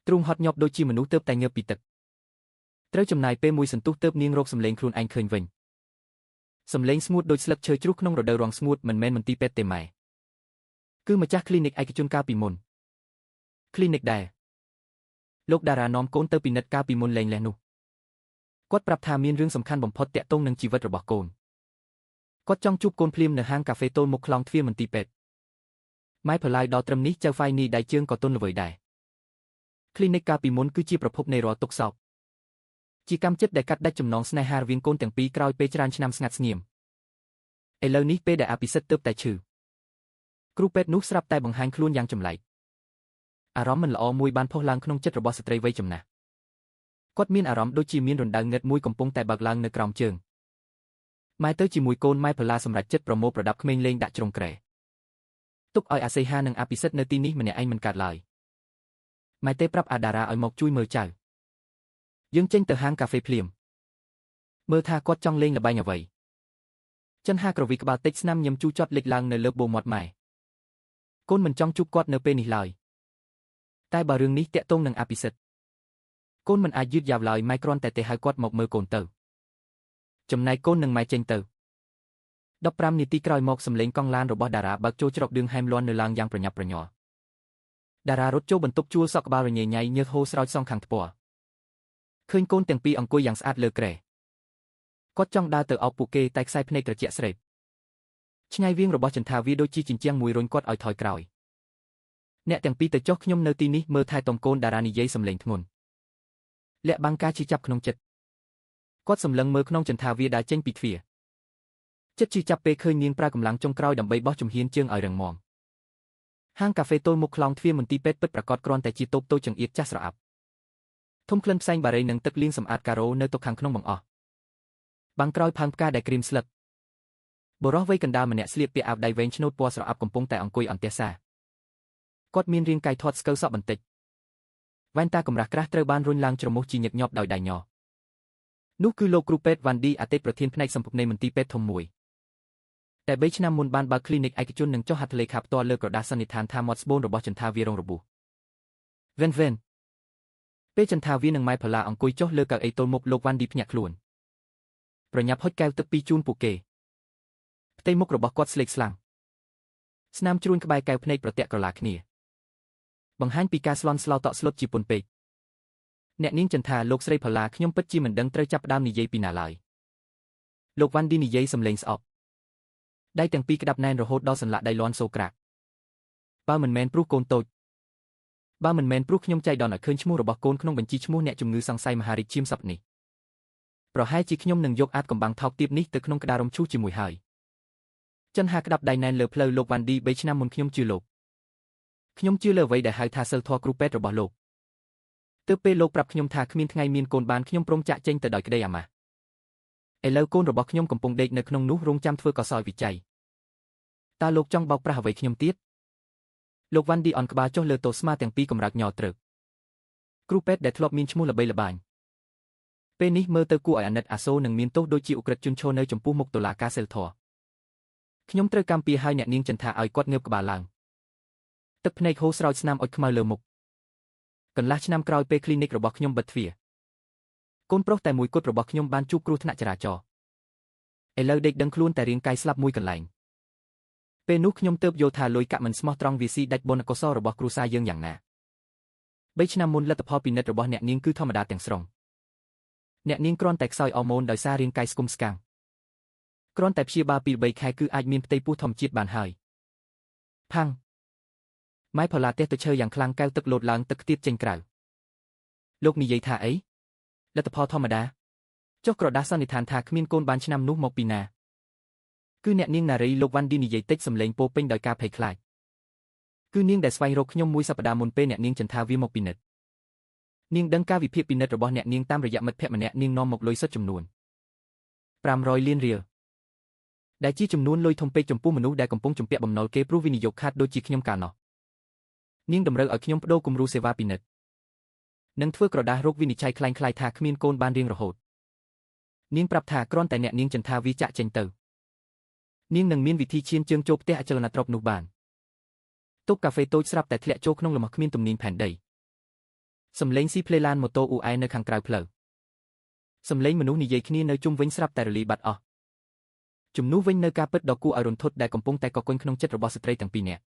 ទ្រូងហត់ញាប់ដូចជាមនុស្សទើបតែងើបពីទឹកត្រូវចំណាយពេលមួយសន្ទុះទើបនាងរកសម្លេងខ្លួនឯងឃើញវិញសម្លេងស្ងួតដូចស្លឹកឈើជ្រុះក្នុងរដូវរាំងស្ងួតមិនមែនមន្ទីរពេទ្យទេម៉ែគឺម្ចាស់គ្លីនិកឯកជនកាលពីមុនគ្លីនិកដែរលោកតារានាំកូនទៅពិនិត្យកាលពីមុនលែងលះនោះ គាត់ប្រាប់ថាមានរឿងសំខាន់បំផុតទាក់ទងនឹងជីវិតរបស់កូនគាត់ចង់ជួបកូនភ្លាមនៅហាងកាហ្វេទល់មុខខ្លោងទ្វារមន្ទីរពេទ្យម៉ែផល្លាយដល់ត្រឹមនេះចៅហ្វាយនីដៃជើងក៏ទន់ល្វើយដែរគ្លីនិកកាលពីមុនគឺជាប្រភពនៃរាល់ទុក្ខសោកជាកម្មចិត្តដែលកាត់ដាច់ចំណងស្នេហារវាងកូនទាំងពីរក្រោយពេលច្រើនឆ្នាំស្ងាត់ស្ងៀមឥឡូវនេះពេលដែលអភិសិទ្ធទើបតែឈឺគ្រូពេទ្យនោះស្រាប់តែបង្ហាញខ្លួនយ៉ាងចម្លែកអារម្មណ៍មិនល្អមួយបានផុសឡើងក្នុងចិត្តរបស់ស្ត្រីវ័យចំណាស់គាត់មានអារម្មណ៍ដូចជាមានរណ្ដៅងឹតមួយកំពុងតែបើកឡើងនៅក្រោមជើងម៉ែទៅជាមួយកូនម៉ែផល្លាសម្រាប់ចិត្តប្រមូលប្រដាប់ក្មេងលេងដាក់ជ្រុងក្រែទុកឲ្យអាសីហានិងអភិសិទ្ធនៅទីនេះម្នាក់ឯងមិនកើតឡើយម៉ែទេប្រាប់អាដារ៉ាឲ្យមកជួយមើលចៅយើងចេញទៅហាងកាហ្វេភ្លាមមើលថាគាត់ចង់លេងល្បែងអ្វីចិនហាក្រវីក្បាលតិចស្នាមញឹមជូរចត់លេចឡើងនៅលើបូមាត់ម៉ែកូនមិនចង់ជួបគាត់នៅពេលនេះឡើយតែបើរឿងនេះតាក់ទងនឹងអភិសិទ្ធកូនមិនអាចយឺតយ៉ាវឡើយម៉ែគ្រាន់តែទៅហៅគាត់មកមើលកូនទៅចំណែកកូននឹងម៉ែចេញទៅ15នាទីក្រោយមកសម្លេងកង់ឡានរបស់តារាបើកចូលច្រកឌឿងហែមលាន់នៅឡើងយ៉ាងប្រញាប់ប្រញាល់តារារត់ចូលបន្ទប់ជួលសក់ក្បាលរញ៉េញ៉ៃញើសហូរស្រោចសងខាងថ្ពាល់ឃើញកូនទាំងពីរអង្គុយយ៉ាងស្អាតលើគ្រែគាត់ចង់ដើរទៅអោបពួកគេតែខ្សែភ្នែកត្រជាក់ស្រេបឆ្ងាយវាងរបស់ចន្ទាវាដូចជាជញ្ជាំងមួយរុញគាត់ឲ្យថយក្រោយអ្នកទាំងពីរទៅចុះខ្ញុំនៅទីនេះមើលថែទាំកូនតារានិយាយសម្លេងធ្ងន់លាក់បាំងការឈឺចាប់ក្នុងចិត្តគាត់សម្លឹងមើលក្នុងចន្ទាវាដើរចេញពីទ្វារចិត្តឈឺចាប់ពេលឃើញនាងប្រើកម្លាំងចុងក្រោយដើម្បីបោះជំហានជើងឲ្យរឹងមាំហាងកាហ្វេទល់មុខខ្លោងទ្វារមន្ទីរពេទ្យពិតប្រាកដគ្រាន់តែជាតូបតូចចង្អៀតចាស់ស្រអាប់ធំក្លិនផ្សែងបារីនិងទឹកលាងសម្អាតការ៉ូនៅតុខាងក្នុងបង្អស់បាំងក្រោយផើងផ្កាដែលក្រៀមស្លឹកបុរសវ័យកណ្ដាលម្នាក់ស្លៀកពាក់អាវដៃវែងឆ្នូតពណ៌ស្រអាប់កំពុងតែអង្គុយអន្ទះសាគាត់មានរាងកាយធាត់ស្កូវសក់បន្តិចវ៉ែនតាកម្រាស់ក្រាស់ត្រូវបានរុញឡើងច្រមុះជាញឹកញាប់ដោយដៃញ័រនោះគឺលោកគ្រូពេទ្យវ៉ាន់ឌីអតីតប្រធានផ្នែកសម្ពុកនៃមន្ទីរពេទ្យធំមួយតែ3ឆ្នាំមុនបានបើកគ្លីនិកឯកជននិងចុះហត្ថលេខាផ្ទាល់លើក្រដាសសន្និដ្ឋានថាមាត់ស្បូនរបស់ចន្ទាវារងរបួសវិនពេលចន្ទាវានិងម៉ែផល្លាអង្គុយចុះលើកៅអីទល់មុខលោកវ៉ាន់ឌីភ្ញាក់ខ្លួនប្រញាប់ហុចកែវទឹកពីរជូនពួកគេផ្ទៃមុខរបស់គាត់ស្លេកស្លាំងស្នាមជ្រួញក្បែរកែវភ្នែកប្រទាក់ក្រឡាគ្នាបង្ហាញពីការស្លន់ស្លោតក់ស្លុតជាពន់ពេកអ្នកនាងចន្ទាលោកស្រីផល្លាខ្ញុំពិតជាមិនដឹងត្រូវចាប់ផ្ដើមនិយាយពីណាឡើយលោកវ៉ាន់ឌីនិយាយសំឡេងស្អប់ដៃទាំងពីរក្តាប់ណែនរហូតដល់សន្លាក់ដៃលាន់សូក្រាកបើមិនមែនព្រោះកូនតូចបើមិនមែនព្រោះខ្ញុំចៃដន្យឲ្យឃើញឈ្មោះរបស់កូនក្នុងបញ្ជីឈ្មោះអ្នកជំងឺសង្ស័យមហារាជឈាមសប្តាហ៍នេះប្រហែលជាខ្ញុំនឹងយកអាតកំបាំងថោកទាបនេះទៅក្នុងក្តាររំឈូសជាមួយហើយចិនហាក្តាប់ដៃណែនលើផ្លូវលោកវ៉ាន់ឌី3ឆ្នាំមុនខ្ញុំជឿលោកខ្ញុំជឿលើអ្វីដែលហៅថាសិលធម៌គ្រូពេទ្យរបស់លោកទើបពេលលោកប្រាប់ខ្ញុំថាគ្មានថ្ងៃមានកូនបានខ្ញុំព្រមចាក់ចេញទៅដោយក្តីអាម៉ាស់ឥឡូវកូនរបស់ខ្ញុំកំពុងដេកនៅក្នុងនោះរងចាំធ្វើកសោយវិច័យតើលោកចង់បោកប្រាស់អ្វីខ្ញុំទៀតលោកវ៉ាន់ឌីអន់ក្បាលចុះលើតូស្មាទាំងពីរកម្រើកញ័រត្រឹកគ្រូពេទ្យដែលធ្លាប់មានឈ្មោះល្បីល្បាញពេលនេះមើលទៅគួរឲ្យអាណិតអាសូរនិងមានទោសដូចជាឧក្រិដ្ឋជនឈរនៅចំពោះមុខតុលាការសិលធម៌ខ្ញុំត្រូវកម្មពីឲ្យអ្នកនាងចន្ទាឲ្យគាត់ងើបក្បាលឡើងទឹកភ្នែកហូរស្រោចស្នាមអុចខ្មៅលើមុខកន្លះឆ្នាំក្រោយពេលគ្លីនិករបស់ខ្ញុំបិទទ្វារកូនប្រុសតែមួយគត់របស់ខ្ញុំបានជួបគ្រោះថ្នាក់ចរាចរណ៍ឥឡូវដេកដឹងខ្លួនតែរាងកាយស្លាប់មួយកន្លែងពេលនោះខ្ញុំទើបយល់ថាលុយកាក់មិនស្មោះត្រង់វាស៊ីដាច់បុណ្យកុសលរបស់គ្រួសារយើងយ៉ាងណា3ឆ្នាំមុនលទ្ធផលពិនិត្យរបស់អ្នកនាងគឺធម្មតាទាំងស្រុងអ្នកនាងគ្រាន់តែខ្សោយអរម៉ូនដោយសាររាងកាយស្គមស្កាំងគ្រាន់តែព្យាបាលពី3ខែគឺអាចមានផ្ទៃពោះធម្មជាតិបានហើយផាំងម៉ែផល្លាទេសទៅឈើយ៉ាងខ្លាំងកែវទឹកលោតឡើងទឹកខ្ទាតចេញក្រៅលោកនិយាយថាអីលទ្ធផលធម្មតាចុះក្រដាសសន្និដ្ឋានថាគ្មានកូនបានឆ្នាំនោះមកពីណាគឺអ្នកនាងណារីលោកវ៉ាន់ឌីនិយាយតិចសម្លេងពោពេញដោយការភ័យខ្លាចគឺនាងដែលស្វែងរកខ្ញុំមួយសប្តាហ៍មុនពេលអ្នកនាងចន្ទាវាមកពិនិត្យនាងដឹងការវិភាគពិនិត្យរបស់អ្នកនាងតាមរយៈមិត្តភក្តិម្នាក់នាងនាំមកលុយសុទ្ធចំនួន500 លានរៀលដែលជាចំនួនលុយធំពេកចំពោះមនុស្សដែលកំពុងជំពាក់បំណុលគេព្រោះវិនិយោគខាតដូចជាខ្ញុំកាលនោះនាងតម្រូវឲ្យខ្ញុំបដូរគំរូសេវាពិនិត្យនិងធ្វើក្រដាសរោគវិនិច្ឆ័យคล้ายៗថាគ្មានកូនបានរៀងរហូតនាងប្រាប់ថាគ្រាន់តែអ្នកនាងចន្ទាវាចាក់ចេញទៅនាងនឹងមានវិធីឈានជើងចូលផ្ទះអចលនទ្រព្យនោះបានតុបកាហ្វេតូចស្រាប់តែធ្លាក់ចូលក្នុងលំហគ្មានទំនាញផែនដីសំឡេងស៊ីផ្លេឡានម៉ូតូអ៊ូអែនៅខាងក្រៅផ្លូវសំឡេងមនុស្សនិយាយគ្នានៅជុំវិញស្រាប់តែរលាយបាត់អស់ជំនួសវិញនៅការពិតដ៏គួរឲ្យរន្ធត់ដែលកំពុងតែកកកុញក្នុងចិត្តរបស់ស្ត្រីទាំងពីរនាក់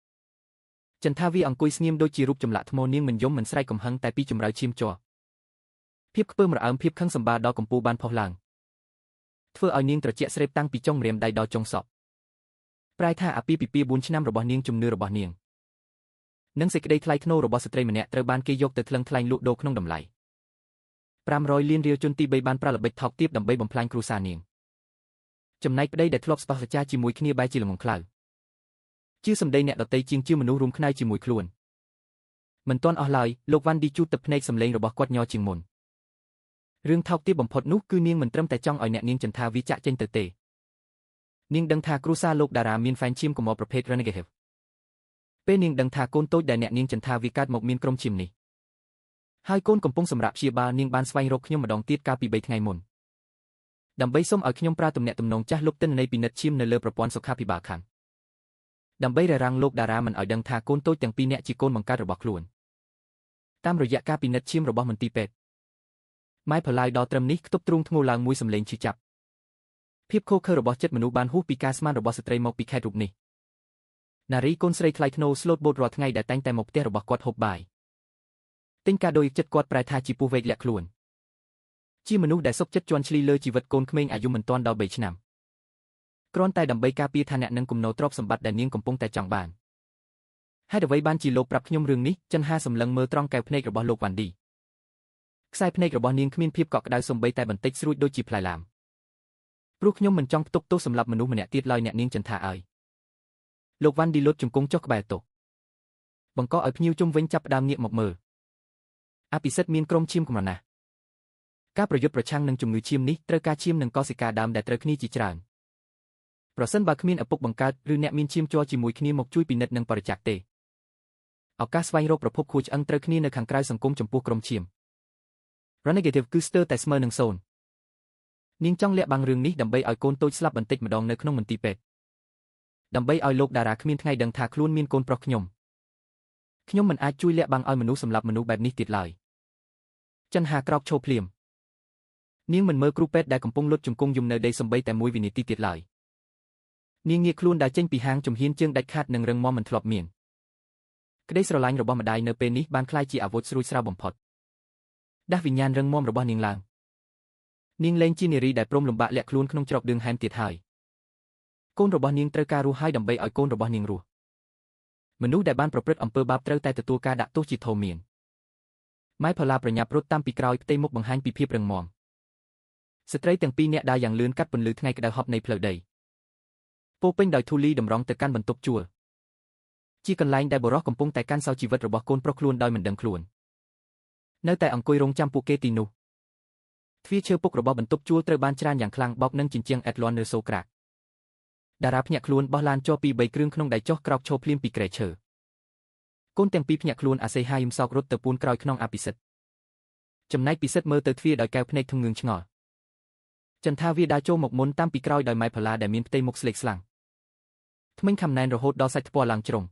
ចន្ទាវាអង្គុយស្ងៀមដូចជារូបចម្លាក់ថ្មនាងមិនយំមិនស្រែកកំហឹងតែពីចម្រៅឈាមជ័រ ភាពខ្ពើមរអើមភាពខឹងសម្បារដល់កម្ពុជាបានផុសឡើងធ្វើឲ្យនាងត្រជាក់ស្រេបតាំងពីចុងម្រាមដៃដល់ចុងសក់ប្រែថាអាពាហ៍ពិពាហ៍4ឆ្នាំរបស់នាងជំនឿរបស់នាងនិងសេចក្តីថ្លៃថ្នូររបស់ស្ត្រីម្នាក់ត្រូវបានគេយកទៅថ្លឹងថ្លែងលក់ដូរក្នុងតម្លៃ500លានរៀលជនទី3បានប្រើល្បិចថោកទាបដើម្បីបំផ្លាញគ្រួសារនាងចំណែកប្តីដែលធ្លាប់ស្បះសច្ចាជាមួយគ្នាបែរជាល្ងងខ្លៅជឿសម្ដីអ្នកដតីជាងជឿមនុស្សរួមខ្នើយជាមួយខ្លួនមិនទាន់អស់ឡើយលោកវ៉ាន់ឌីជូតទឹកភ្នែកសម្លេងរបស់គាត់ញ័រជាងមុនរឿងថោកទាបបំផុតនោះគឺនាងមិនត្រឹមតែចង់ឲ្យអ្នកនាងចន្ទាវាចាក់ចេញទៅទេនាងដឹងថាគ្រួសារលោកតារាមានហ្វេនឈាមកម្រប្រភេទ Renegade ពេលនាងដឹងថាកូនតូចដែលអ្នកនាងចន្ទាវាកើតមកមានក្រុមឈាមនេះហើយកូនកំពុងសម្រាប់ព្យាបាលនាងបានស្វែងរកខ្ញុំម្ដងទៀតកាលពី3ថ្ងៃមុនដើម្បីសុំឲ្យខ្ញុំប្រើទំនាក់ទំនងចាស់លុបទិន្នន័យពិនិត្យឈាមនៅលើប្រព័ន្ធសុខាភិបាលខាងដើម្បីរារាំងលោកតារាមិនឲ្យដឹងថាកូនតូចទាំងពីរនាក់ជាកូនបង្កើតរបស់ខ្លួនតាមរយៈការពិនិត្យឈាមរបស់មន្ទីរពេទ្យម៉ែផល្លាយដល់ត្រឹមនេះខ្ទប់ទ្រូងធ្ងរឡើងមួយសម្លេងឈឺចាប់ភាពខូខើរបស់ចិត្តមនុស្សបានហួសពីការស្មានរបស់ស្ត្រីមកពីខេត្តរូបនេះនារីកូនស្រីថ្លៃថ្នូរស្លូតបូតរាល់ថ្ងៃដែលតែងតែមកផ្ទះរបស់គាត់ហូបបាយទិញកាដូចិត្តគាត់ប្រែថាជាពស់វែកលាក់ខ្លួនជាមនុស្សដែលសុខចិត្តជន់ឈ្លីលើជីវិតកូនក្មេងអាយុមិនទាន់ដល់3ឆ្នាំគ្រាន់តែដើម្បីការពារឋានៈនិងគំនោទ្រព្យសម្បត្តិដែលនាងកំពុងតែចង់បានហេតុអ្វីបានជាលោកប្រាប់ខ្ញុំរឿងនេះចិនហាសម្លឹងមើលត្រង់កែវភ្នែករបស់លោកវ៉ាន់ឌីខ្សែភ្នែករបស់នាងគ្មានភាពកក់ក្ដៅសូម្បីតែបន្តិចស្រួចដូចជាផ្លែឡាមព្រោះខ្ញុំមិនចង់ផ្ទុកទោសសម្រាប់មនុស្សម្នាក់ទៀតឡើយអ្នកនាងចន្ទាអើយលោកវ៉ាន់ឌីលុតជង្គង់ចុះក្បែរតុបង្កឲ្យភ្ញៀវជុំវិញចាប់ផ្ដើមងាកមកមើលអភិសិទ្ធមានក្រុមឈាមកម្រណាស់ការប្រយុទ្ធប្រឆាំងនឹងជំងឺឈាមនេះត្រូវការឈាមនិងកោសិកាដើមដែលត្រូវគ្នាជាច្រើនប្រសិនបើគ្មានឪពុកបង្កើតឬអ្នកមានឈាមជ័រជាមួយគ្នាមកជួយពិនិត្យនិងបរិច្ចាគទេឱកាសស្វែងរកប្រភពខួរឆ្អឹងត្រូវគ្នានៅខាងក្រៅសង្គមចំពោះក្រុមឈាម Renegade គឺស្ទើរតែស្មើនឹង0នាងចង់លាក់បាំងរឿងនេះដើម្បីឲ្យកូនតូចស្លាប់បន្តិចម្ដងនៅក្នុងមន្ទីរពេទ្យដើម្បីឲ្យលោកតារាគ្មានថ្ងៃដឹងថាខ្លួនមានកូនប្រុសខ្ញុំមិនអាចជួយលាក់បាំងឲ្យមនុស្សសម្លាប់មនុស្សបែបនេះទៀតឡើយចិនហាក្រោកឈរភ្លាមនាងមិនមើលគ្រូពេទ្យដែលកំពុងលុតជង្គង់យំនៅដីសំបីតែ1វិនាទីទៀតឡើយនាងងាកខ្លួនដើរចេញពីហាងជំហានជើងដាច់ខាតនិងរឹងមាំមិនធ្លាប់មានក្តីស្រឡាញ់របស់ម្ដាយនៅពេលនេះបានក្លាយជាអាវុធស្រួចស្រាវបំផុតដាស់វិញ្ញាណរឹងមាំរបស់នាងឡើងនាងលែងជានារីដែលព្រមលំបាកលាក់ខ្លួនក្នុងច្រកដឿងហែមទៀតហើយកូនរបស់នាងត្រូវការរស់ហើយដើម្បីឲ្យកូនរបស់នាងរស់មនុស្សដែលបានប្រព្រឹត្តអំពើបាបត្រូវតែទទួលការដាក់ទោសជាធំមានម៉ែផល្លាប្រញាប់រត់តាមពីក្រោយផ្ទៃមុខបង្ហាញពីភាពរឹងមាំស្ត្រីទាំងពីរនាក់ដើរយ៉ាងលឿនកាត់ពន្លឺថ្ងៃក្តៅហប់នៃផ្លូវដីពោពេញដោយធូលីតម្រង់ទៅកាន់បន្ទប់ជួលជាកន្លែងដែលបុរសកំពុងតែកាន់សោជីវិតរបស់កូនប្រុសខ្លួនដោយមិនដឹងខ្លួននៅតែអង្គុយរងចាំពួកគេទីនោះទ្វារឈើពុករបស់បន្ទប់ជួលត្រូវបានច្រានយ៉ាងខ្លាំងបោកនឹងជញ្ជាំងអេតឡននៅសូក្រាកតារាភ្ញាក់ខ្លួនបោះឡានចុះពី3គ្រឿងក្នុងដៃចុះក្រោកឈរភ្លាមពីគ្រែឈើកូនទាំងពីរភ្ញាក់ខ្លួនអាស័យហាយឹមសោករត់ទៅពួនក្រោយក្នុងអភិសិទ្ធចំណែកពិសិដ្ឋមើលទៅទ្វារដោយកែវភ្នែកធ្ងឿងឆ្ងល់ចន្ទាវាដើរចូលមកមុនតាមពីក្រោយដោយម៉ែផល្លាដែលមានផ្ទៃមុខស្លេកស្លាំងថ្មិញខំណែនរហូតដល់សាច់ថ្ពាល់ឡើងជ្រុង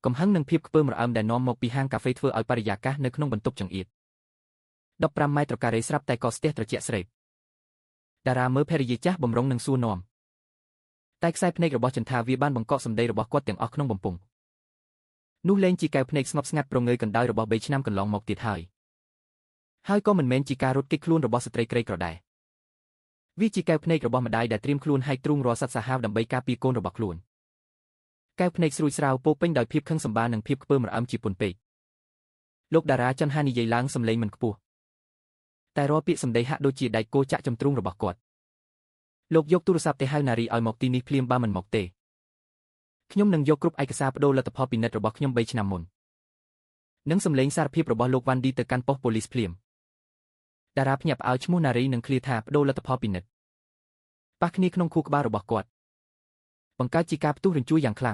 កំហឹងនឹងភាពខ្ពើមរអើមដែលនាំមកពីហាងកាហ្វេធ្វើឲ្យបរិយាកាសនៅក្នុងបន្ទប់ចង្អៀត15ម៉ែត្រការ៉េស្រាប់តែក៏ស្ទះត្រជាក់ស្រេបតារាមើលភរិយាចាស់បំរុងនឹងសួរនាំតែខ្សែភ្នែករបស់ចន្ទាវាបានបង្កក់សម្ដីរបស់គាត់ទាំងអស់ក្នុងបំពង់នោះលែងជាកែវភ្នែកស្ងប់ស្ងាត់ប្រងើយកណ្ដៅរបស់3ឆ្នាំកន្លងមកទៀតហើយក៏មិនមែនជាការរត់គេចខ្លួនរបស់ស្ត្រីក្រីក្រដែរវាជាកែវភ្នែករបស់ម្ដាយដែលត្រៀមខ្លួនហែកទ្រូងរាល់សត្វសាហាវដើម្បីការពារកូនរបស់ខ្លួនកែវភ្នែកស្រួចស្រាវពោពេញដោយភាពខឹងសម្បារនិងភាពខ្ពើមរអើមជាពន់ពេកលោកតារាចិនហានិយាយឡើងសម្លេងមិនខ្ពស់តែរាល់ពាក្យសម្ដីហាក់ដូចជាដៃគោចាក់ចំទ្រូងរបស់គាត់លោកយកទូរស័ព្ទទៅហៅនារីឲ្យមកទីនេះភ្លាមបើមិនមកទេខ្ញុំនឹងយកគ្រប់ឯកសារបដូរលទ្ធផលពិនិត្យរបស់ខ្ញុំ3ឆ្នាំមុននិងសម្លេងសារភាពរបស់លោកវ៉ាន់ឌីទៅកាន់ប៉ុស្តិ៍ប៉ូលីសភ្លាមតារាភ្ញាក់ផ្អើលឈ្មោះនារីនឹងឃ្លាថាបដូរលទ្ធផលពិនិត្យប៉ះគ្នាក្នុងខួរក្បាលរបស់គាត់បង្កើតជាការផ្ទុះរញ្ជួយយ៉ាងខ្លាំង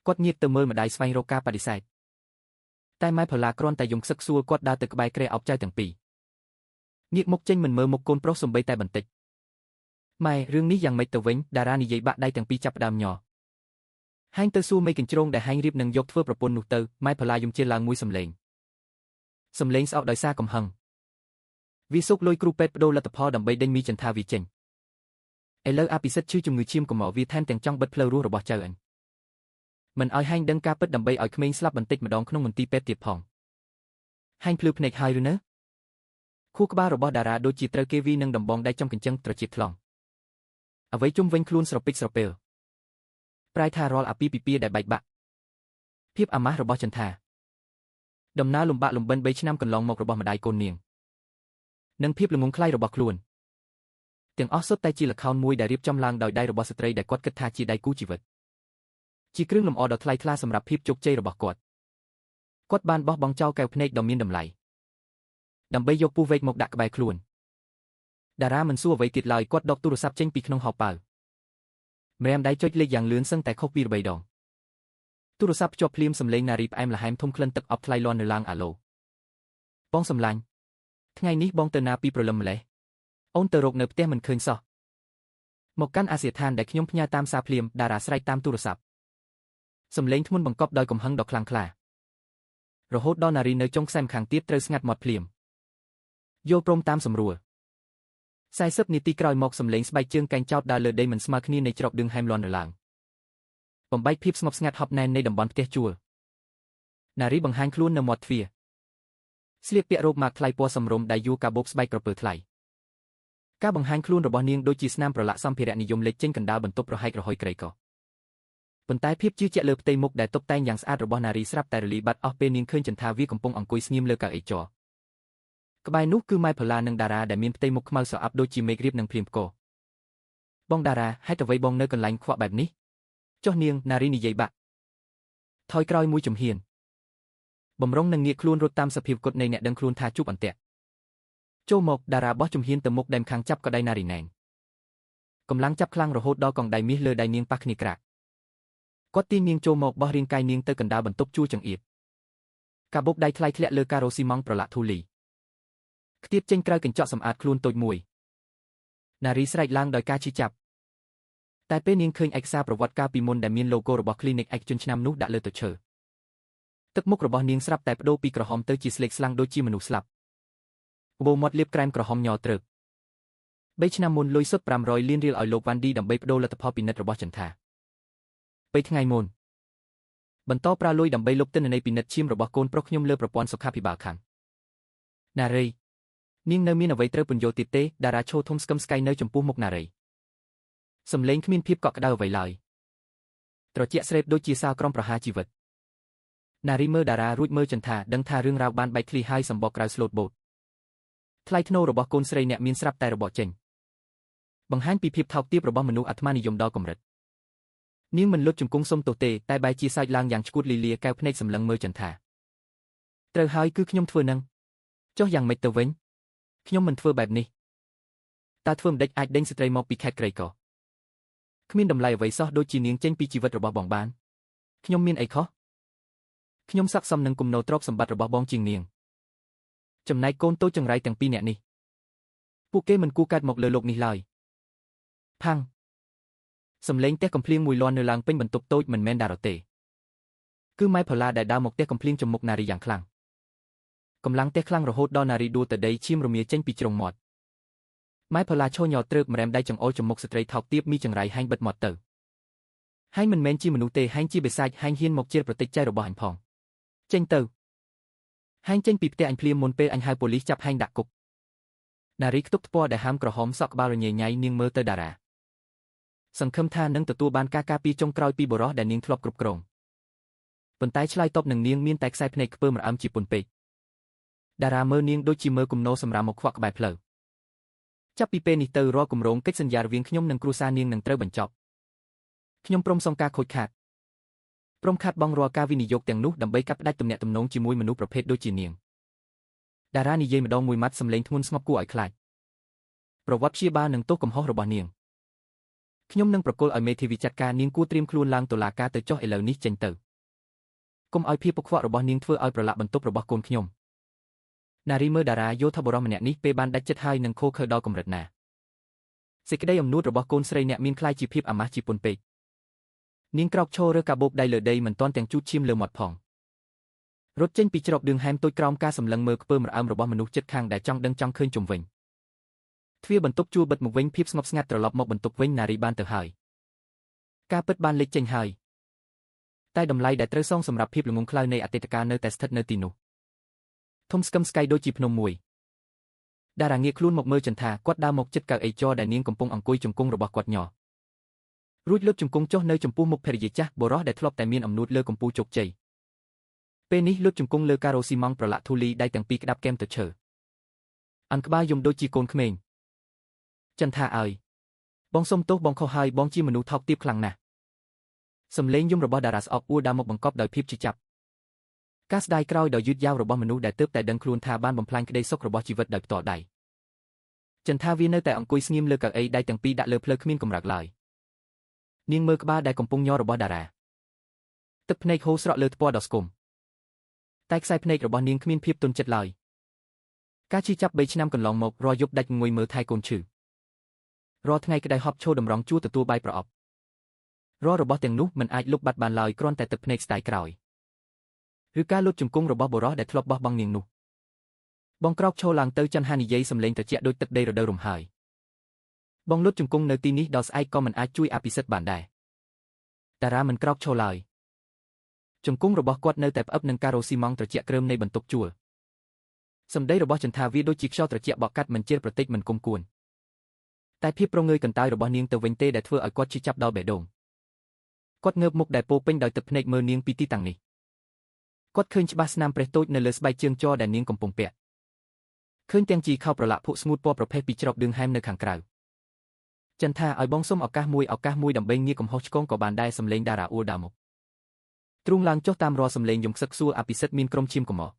គាត់ងាកទៅមើលម្ដាយស្វែងរកការបដិសេធតែម៉ែផល្លាគ្រាន់តែយំខ្សឹកសួលគាត់ដើរទៅក្បែរគ្រែអោបចៅទាំងពីរងាកមុខចេញមិនមើលមុខកូនប្រុសសំបីតែបន្តិចម៉ែរឿងនេះយ៉ាងម៉េចទៅវិញតារានិយាយបាក់ដៃទាំងពីរចាប់ផ្ដើមញ័រហែងទៅសួរមេកញ្ជ្រោងដែលហែងរៀបនឹងយកធ្វើប្រពន្ធនោះទៅម៉ែផល្លាយំជាឡើងមួយសម្លេងស្អោកដោយសារកំហឹងវាសុកលុយគ្រូពេទ្យបដូរលទ្ធផលដើម្បីដេញមីចន្ទាវាចេញឥឡូវអភិសិទ្ធឈឺជំងឺឈាមកម្រវាថែមទាំងចង់បិទផ្លូវរស់របស់ចៅអញមិនឲ្យហែងដឹងការពិតដើម្បីឲ្យក្មេងស្លាប់បន្តិចម្ដងក្នុងមន្ទីរពេទ្យទៀតផងហែងភ្លឺភ្នែកហើយឬនៅ ខួរក្បាលរបស់តារាដូចជាត្រូវគេវាយនឹងដំបងដៃចំកញ្ចឹងត្រចៀកថ្លង់អ្វីជុំវិញខ្លួនស្រពេចស្រពេលប្រែថារាល់អាពាហ៍ពិពាហ៍ដែលបែកបាក់ភាពអាម៉ាស់របស់ចន្ទាដំណើរលំបាកលំបិន3ឆ្នាំកន្លងមករបស់ម្ដាយកូននាងនិងភាពល្ងង់ខ្លៃរបស់ខ្លួនទាំងអស់សុទ្ធតែជាល្ខោនមួយដែលរៀបចំឡើងដោយដៃរបស់ស្ត្រីដែលគាត់គិតថាជាដៃគូជីវិតជាគ្រឿងលម្អដ៏ថ្លៃថ្លាសម្រាប់ភាពជោគជ័យរបស់គាត់បានបោះបង់ចោលកែវភ្នែកដ៏មានតម្លៃដើម្បីយកពស់វែកមកដាក់ក្បែរខ្លួនតារាមិនសួរអ្វីទៀតឡើយគាត់ដកទូរស័ព្ទចេញពីក្នុងហោប៉ៅម្រាមដៃចុចលេខយ៉ាងលឿនសឹងតែខុសពី3ដងទូរស័ព្ទភ្ជាប់ភ្លាមសំឡេងណារីផ្អែមល្ហែមធំក្លិនទឹកអប់ថ្លៃលាន់នៅឡើងអាឡូបងសំឡាញ់ថ្ងៃនេះបងទៅណាពីព្រលឹមម្លេះអូនទៅរកនៅផ្ទះមិនឃើញសោះមកកាន់អាសយដ្ឋានដែលខ្ញុំផ្ញើតាមសារភ្លាមតារាស្រែកតាមទូរស័ព្ទសំឡេងធ្ងន់បង្កប់ដោយកំហឹងដ៏ខ្លាំងក្លារហូតដល់នារីនៅចុងខ្សែម្ខាងទៀតត្រូវស្ងាត់មាត់ភ្លាមយល់ព្រមតាមសម្រួល40នាទីក្រោយមកសំឡេងស្បែកជើងកែងចោតដើរលើដីមិនស្មើគ្នានៃច្រកឌឿងហែមលាន់នៅឡើងបំបែកភាពស្ងប់ស្ងាត់ហប់ណែននៃតំបន់ផ្ទះជួលនារីបង្ហាញខ្លួននៅមាត់ទ្វារស្លៀកពាក់រ៉ូបម៉ាកថ្លៃពណ៌សមរម្យដែលយួរកាបូបស្បែកក្រពើថ្លៃការបង្ហាញខ្លួនរបស់នាងដូចជាស្នាមប្រឡាក់សម្ភារៈនិយមលេចចេញកណ្ដាលបន្ទប់រហែករហុយក្រីកប៉ុន្តែភាពជឿជាក់លើផ្ទៃមុខដែលតុបតែងយ៉ាងស្អាតរបស់នារីស្រាប់តែរលាយបាត់អស់ពេលនាងឃើញចន្ទាវាកំពុងអង្គុយស្ងៀមលើកៅអីជ័រក្បែរនោះគឺម៉ែផល្លានិងតារាដែលមានផ្ទៃមុខខ្មៅស្រអាប់ដូចជាមេឃរៀបនឹងភ្លៀងផ្គរបងតារាហេតុអ្វីបងនៅកន្លែងខ្វក់បែបនេះចុះនាងនារីនិយាយបាក់ថយក្រោយមួយជំហានបំរុងនឹងងាកខ្លួនរត់តាមសភាពគត់នៃអ្នកដឹងខ្លួនថាជួបអន្ទាក់ចូលមកតារាបោះជំហានទៅមុខដែមខាងចាប់ក៏ដៃនារីណែនកម្លាំងចាប់ខ្លាំងរហូតដល់កងដៃមាសលើដៃនាងប៉ះគ្នាក្រាក់គាត់ទាញនាងចូលមកបោះរាងកាយនាងទៅកណ្ដាលបន្ទប់ជួលចង្អៀតកាបូបដៃថ្លៃធ្លាក់លើការ៉ូស៊ីម៉ង់ប្រឡាក់ធូលីខ្ទាតចេញក្រៅកញ្ចក់សម្អាតខ្លួនតូចមួយនារីស្រែកឡើងដោយការឈឺចាប់តែពេលនាងឃើញឯកសារប្រវត្តិកាលពីមុនដែលមានឡូហ្គោរបស់ Clinic ឯកជនឆ្នាំនោះដាក់លើតុឈើទឹកមុខរបស់នាងស្រាប់តែបដូរពីក្រហមទៅជាស្លេកស្លាំងដូចជាមនុស្សស្លាប់បបោមាត់លាបក្រែមក្រហមញ័រទ្រើក3ឆ្នាំមុនលុយសុទ្ធ500លានរៀលឲ្យលោកវ៉ាន់ឌីដើម្បីបដូរលទ្ធផលពិនិត្យរបស់ចន្ទាពេលថ្ងៃមុនបន្តប្រើលុយដើម្បីលុបទិន្នន័យពិនិត្យឈាមរបស់កូនប្រុសខ្ញុំលើប្រព័ន្ធសុខាភិបាលខាងណារីនាងនៅមានអ្វីត្រូវពន្យល់ទៀតទេតារាឈោធំស្កឹមស្កៃនៅចំពោះមុខណារីសំឡេងគ្មានភាពកក់ក្ដៅអ្វីឡើយត្រជាក់ស្រេបដូចជាសាលក្រំប្រហារជីវិតនារីមើលតារារួចមើលចន្ទាដឹងថារឿងរ៉ាវបានបែកធ្លាយហើយសម្បកក្រៅស្លូតបូតថ្លៃថ្នូររបស់កូនស្រីអ្នកមានស្រាប់តែរបកចេញបង្ហាញពីភាពថោកទាបរបស់មនុស្សអាត្មានិយមដល់កម្រិតនាងមិនលុតជង្គង់សុំទោសទេតែបែរជាសើចឡើងយ៉ាងឆ្កួតលីលាកែវភ្នែកសម្លឹងមើលចន្ទាត្រូវហើយគឺខ្ញុំធ្វើនឹងចុះយ៉ាងម៉េចទៅវិញខ្ញុំមិនធ្វើបែបនេះតើធ្វើមិនដេចអាចដេញស្ត្រីមកពីខេត្តក្រីកគ្មានតម្លៃអ្វីសោះដូចជានាងចេញពីជីវិតរបស់បងបានខ្ញុំមានអីខុសខ្ញុំស័ក្តិសមនឹងគំនោទ្រព្យសម្បត្តិរបស់បងជាងនាងចំណែកកូនតូចចង្រៃទាំងពីរនាក់នេះពួកគេមិនគួរកើតមកលើលោកនេះឡើយផាំងសំឡេងផ្ទះកំភ្លៀងមួយលាន់នៅឡើងពេញបន្ទប់តូចមិនមែនដារ៉ូទេគឺម៉ែផល្លាដែលដើរមកផ្ទះកំភ្លៀងចំមុខនារីយ៉ាងខ្លាំងកម្លាំងផ្ទះខ្លាំងរហូតដល់នារីដួលទៅដីឈាមរមៀចេញពីជ្រុងមាត់ម៉ែផល្លាឈរញ័រទ្រើកម្រាមដៃចង្អុលចំមុខស្ត្រីថោកទាបមីចង្រៃហែងបិទមាត់ទៅហែងមិនមែនជាមនុស្សទេហែងជាបិសាចហែងហ៊ានមកជាប្រតិចចៃរបស់អញផងចេញទៅហែងចេញពីផ្ទះអញភ្លាមមុនពេលអញហៅប៉ូលីសចាប់ហែងដាក់គុកនារីខ្ទប់ថ្ពាល់ដែលហាមក្រហមសក់ក្បាលរញ៉េញ៉ៃនាងមើលទៅតារាសង្ឃឹមថានឹងទទួលបានការការពារចុងក្រោយពីបុរសដែលនាងធ្លាប់គ្រប់គ្រងប៉ុន្តែឆ្លើយតបនឹងនាងមានតែខ្សែភ្នែកខ្ពើមរអើមជាពន់ពេកតារាមើលនាងដូចជាមើលគំនោសម្រាប់មកខ្វាក់ក្បែរផ្លូវចាប់ពីពេលនេះទៅរាល់គម្រោងកិច្ចសន្យារវាងខ្ញុំនិងគ្រួសារនាងនឹងត្រូវបញ្ចប់ខ្ញុំព្រមសុំការខូចខាតព្រមខាតបង់រាល់ការវិនិយោគទាំងនោះដើម្បីកាត់ផ្តាច់ទំនាក់ទំនងជាមួយមនុស្សប្រភេទដូចជានាងតារានិយាយម្ដងមួយម៉ាត់សម្លេងធ្ងន់ស្ងប់គួរឲ្យខ្លាចប្រវត្តិព្យាបាលនឹងទោសកំហុសរបស់នាងខ្ញុំនឹងប្រគល់ឲ្យមេធាវីចាត់ការនាងគួរត្រៀមខ្លួនឡើងតុលាការទៅចុះឥឡូវនេះចេញទៅកុំឲ្យភាពកខ្វក់របស់នាងធ្វើឲ្យប្រឡាក់បន្ទប់របស់កូនខ្ញុំនារីមើលតារាយល់ថាបុរសម្នាក់នេះពេលបានដាច់ចិត្តហើយនឹងខូខើដល់កម្រិតណាសេចក្តីអំនួតរបស់កូនស្រីអ្នកមានខ្លាយជាភាពអាម៉ាស់ជាពន់ពេកនាងក្រោកឈររើកាបូបដៃលើដីមិនទាន់ទាំងជូតឈាមលើមាត់ផងរត់ចេញពីច្រកឌឿងហែមតូចក្រោមការសម្លឹងមើលខ្ពើមរអើមរបស់មនុស្សជិតខាងដែលចង់ដឹងចង់ឃើញជុំវិញទ្វារបន្ទប់ជួលបិទមកវិញភាពស្ងប់ស្ងាត់ត្រឡប់មកបន្ទប់វិញនារីបានទៅហើយការពិតបានលេចចេញហើយតែតម្លៃដែលត្រូវសងសម្រាប់ភាពល្ងង់ខ្លៅនៃអតីតកាលនៅតែស្ថិតនៅទីនោះធំស្កឹមស្កៃដូចជាភ្នំមួយ តារាងាកខ្លួនមកមើលចន្ទាគាត់ដើរមកជិតកៅអីចរដែលនាងកំពុងអង្គុយជង្គង់របស់គាត់ញ័ររួចលើកជង្គង់ចុះនៅចំពោះមុខភរិយាចាស់បុរសដែលធ្លាប់តែមានអំនួតលើកំពូលជោគជ័យពេលនេះលើកជង្គង់លើការ៉ូស៊ីម៉ង់ប្រឡាក់ធូលីដៃទាំងពីរក្តាប់កែមទៅឈើអានក្បាលយំដូចជាកូនក្មេងចន្ទាអើយបងសុំទោសបងខុសហើយបងជាមនុស្សថោកទាបខ្លាំងណាស់សំឡេងយំរបស់តារាស្អប់អួរដើរមកបង្កប់ដោយភាពជាចាប់ការស្ដាយក្រោយដ៏យឺតយ៉ាវរបស់មនុស្សដែលទើបតែដឹងខ្លួនថាបានបំផ្លាញក្តីសុខរបស់ជីវិតដោយផ្ទាល់ដៃចន្ទាវានៅតែអង្គុយស្ងៀមលើកៅអីដៃទាំងពីរដាក់លើភ្លៅគ្មានកម្រើកឡើយនាងមើលក្បាលដែលកំពុងញ័ររបស់តារាទឹកភ្នែកហូរស្រក់លើថ្ពាល់ដ៏ស្គមតែខ្សែភ្នែករបស់នាងគ្មានភាពទន់ចិត្តឡើយការជិះចាប់3ឆ្នាំកន្លងមករាល់យប់ដាច់ងុយមើលថែកូនឈឺរាល់ថ្ងៃក្តីហប់ឈរតម្រង់ជួរទទួលបាយប្រអប់រាល់របស់ទាំងនោះមិនអាចលុបបាត់បានឡើយគ្រាន់តែទឹកភ្នែកស្ដាយក្រោយឬការលូតជង្គង់របស់បុរសដែលធ្លាប់បោះបង់នាងនោះបងក្រោកឈរឡើងទៅចន្ទហានិយាយសំឡេងត្រជាក់ដូចទឹកដីរដូវរំហើយបងលូតជង្គង់នៅទីនេះដល់ស្អែកក៏មិនអាចជួយអភិសិទ្ធបានដែរតារាមិនក្រោកឈរឡើយជង្គង់របស់គាត់នៅតែផ្អឹបនឹងការ៉ូស៊ីម៉ង់ត្រជាក់គ្រើមនៃបន្ទប់ជួលសម្ដីរបស់ចន្ទាវាដូចជាខ្យល់ត្រជាក់បក់កាត់មិនជិលប្រតិចមិនគុំគួនតែភាពប្រងើយកន្តើយរបស់នាងទៅវិញទេដែលធ្វើឲ្យគាត់ជិះចាប់ដល់បេះដូងគាត់ងើបមុខដែលពោពេញដោយទឹកភ្នែកមើលនាងពីទីតាំងនេះគាត់ឃើញច្បាស់ស្នាមប្រេះតូចនៅលើស្បែកជើងចរដែលនាងកំពុងពាក់ឃើញទាំងជីខោប្រឡាក់ភក់ស្ងួតពណ៌ប្រភេទពីច្រកដឿងហែមនៅខាងក្រៅចន្ទាឲ្យបងសុំឱកាសមួយដើម្បីងារកំហុសឆ្គងក៏បានដែរសំឡេងតារាអួរដើមមកទ្រូងឡើងចុះតាមរាល់សំឡេងយំខ្សឹកខ្សួលអភិសិទ្ធមានក្រុមឈាមកំមក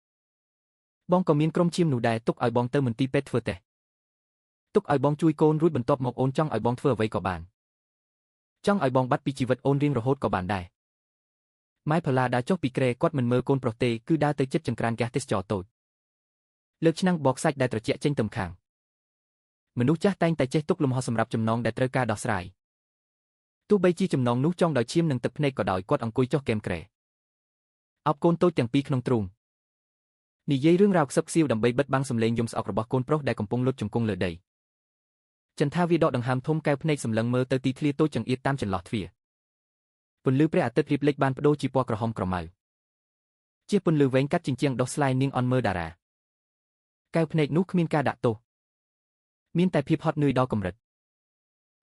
បងក៏មានក្រុមឈាមនោះដែរទុកឲ្យបងទៅមន្ទីរពេទ្យធ្វើតេស្តទុកឲ្យបងជួយកូនរួចបន្ទាប់មកអូនចង់ឲ្យបងធ្វើអ្វីក៏បានចង់ឲ្យបងបាត់ពីជីវិតអូនរៀងរហូតក៏បានដែរម៉ែផល្លាដើរចុះពីគ្រែគាត់មិនមើលកូនប្រុសទេគឺដើរទៅជិតចង្ក្រានហ្គាសទេសចរតូចលើកឆ្នាំងបកសាច់ដែលត្រជាក់ចេញទៅខាងមនុស្សចាស់តែងតែចេះទុកលំហសម្រាប់ចំណងដែលត្រូវការដោះស្រាយទោះបីជាចំណងនោះចង់ដោយឈាមនិងទឹកភ្នែកក៏ដោយគាត់អង្គុយចុះកែមគ្រែអោបកូនតូចទាំងពីរក្នុងទ្រូងនិយាយរឿងរ៉ាវខ្សឹបខ្សៀវដើម្បីបិទបាំងសំឡេងយំស្អុករបស់កូនប្រុសដែលកំពុងលុតជង្គង់លើដីចន្ទាវាដកដង្ហើមធំកែវភ្នែកសម្លឹងមើលទៅទីធ្លាតូចចង្អៀតតាមចន្លោះទ្វារពន្លឺព្រះអាទិត្យរៀបលេចបានបដូរជាពណ៌ក្រហមក្រមៅជាពន្លឺវែងកាត់ជញ្ជាំងដោះស្លាយនាងអន់មើលតារាកែវភ្នែកនោះគ្មានការដាក់ទោសមានតែភាពហត់នឿយដល់កម្រិត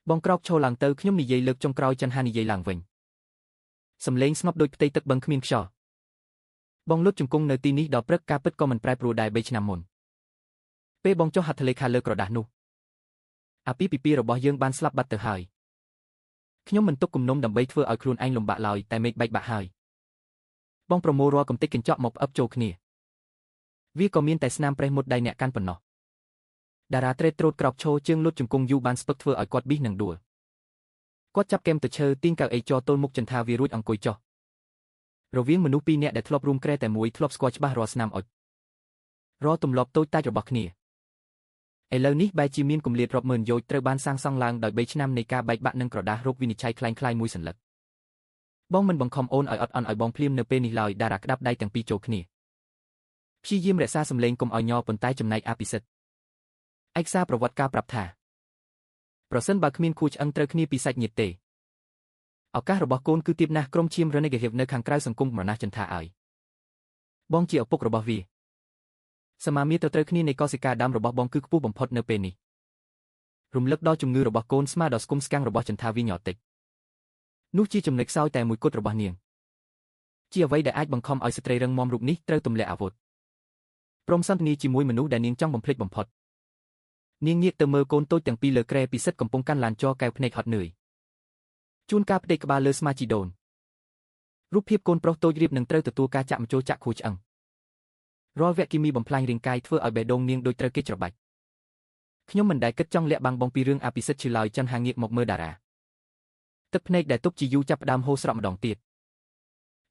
បងក្រោកឈរឡើងទៅខ្ញុំនិយាយលើកចុងក្រោយចន្ទហានិយាយឡើងវិញសំឡេងស្ងប់ដូចផ្ទៃទឹកបឹងគ្មានខ្យល់បងលុតជង្គង់នៅទីនេះដល់ព្រឹកការពិតក៏មិនប្រែប្រួលដែរ3ឆ្នាំមុនពេលបងចុះហត្ថលេខាលើក្រដាសនោះអាពាហ៍ពិពាហ៍របស់យើងបានស្លាប់បាត់ទៅហើយខ្ញុំមិនទុកគំនុំដើម្បីធ្វើឲ្យខ្លួនឯងលំបាកឡើយតែមេឃបែកបាក់ហើយបងប្រមូលរាល់កំទេចកញ្ចក់មកផ្អឹបចូលគ្នាវាក៏មានតែស្នាមប្រេះមុតដៃអ្នកកាន់ប៉ុណ្ណោះតារាត្រេតត្រួតក្រោកឈរជើងលុតជង្គង់យូរបានស្ពឹកធ្វើឲ្យគាត់ប៊ីសនឹងដួលគាត់ចាប់កែមទៅឈើទាញកៅអីចរទល់មុខចន្ទាវារួចអង្គុយចុះរវាងមនុស្សពីរនាក់ដែលធ្លាប់រួមគ្រែតែមួយធ្លាប់ស្គាល់ច្បាស់រាល់ស្នាមអុចរាល់ទម្លាប់តូចតាចរបស់គ្នាឥឡូវនេះបែរជាមានគម្លាតរាប់ម៉ឺនយោជន៍ត្រូវបានសាងសង់ឡើងដោយ3ឆ្នាំនៃការបែកបាក់និងក្រដាសរោគវិនិច្ឆ័យคล้ายៗមួយសន្លឹកបងមិនបង្ខំអូនឲ្យអត់អន់ឲ្យបងភ្លាមនៅពេលនេះឡើយតារាក្តាប់ដៃទាំងពីរចូលគ្នាព្យាយាមរក្សាសំឡេងកុំឲ្យញ័រប៉ុន្តែចំណែកអភិសិទ្ធឯកសារប្រវត្តិការប្រាប់ថាប្រសិនបើគ្មានគូឆ្អឹងត្រូវគ្នាពីសាច់ញាតិទេឱកាសរបស់កូនគឺទាបណាស់ក្រុមឈាមរនេកហេបនៅខាងក្រៅសង្គមមរណះចន្ទាឲ្យបងជាឪពុករបស់វាសមាមាត្រត្រូវគ្នានៃកោសិកាដើមរបស់បងគឺខ្ពស់បំផុតនៅពេលនេះរំលឹកដល់ជំងឺរបស់កូនស្មារដល់ស្គមស្កាំងរបស់ចន្ទាវិញ័រតិចនោះជាចំណុចខ្សោយតែមួយគត់របស់នាងជាអ្វីដែលអាចបង្ខំឲ្យស្ត្រីរឹងមាំរូបនេះត្រូវទម្លាក់អាវុធព្រមសន្ទនាជាមួយមនុស្សដែលនាងចង់បំភ្លេចបំផុតនាងងាកទៅមើលកូនតូចទាំងពីរលើគ្រែពិសិដ្ឋកំពុងកាន់ឡានចរកែវភ្នែកហត់នឿយជួនកាលផ្ដេកក្បាលលើស្មាជីដូនរូបភាពកូនប្រុសតូចរៀបនឹងត្រូវទទួលការចាក់ម្ជុលចាក់ខួឆ្អឹងរាល់វគ្គគីមីបំផ្លាញរាងកាយធ្វើឲ្យបេះដូងនាងដូចត្រូវគេច្របាច់ខ្ញុំមិនដែលគិតចង់លាក់បាំងបងពីរឿងអភិសិទ្ធឈឺឡើយចន្ទហាងាកមកមើលតារាទឹកភ្នែកដែលទប់ជាយូរចាប់ផ្ដើមហូរស្រក់ម្ដងទៀត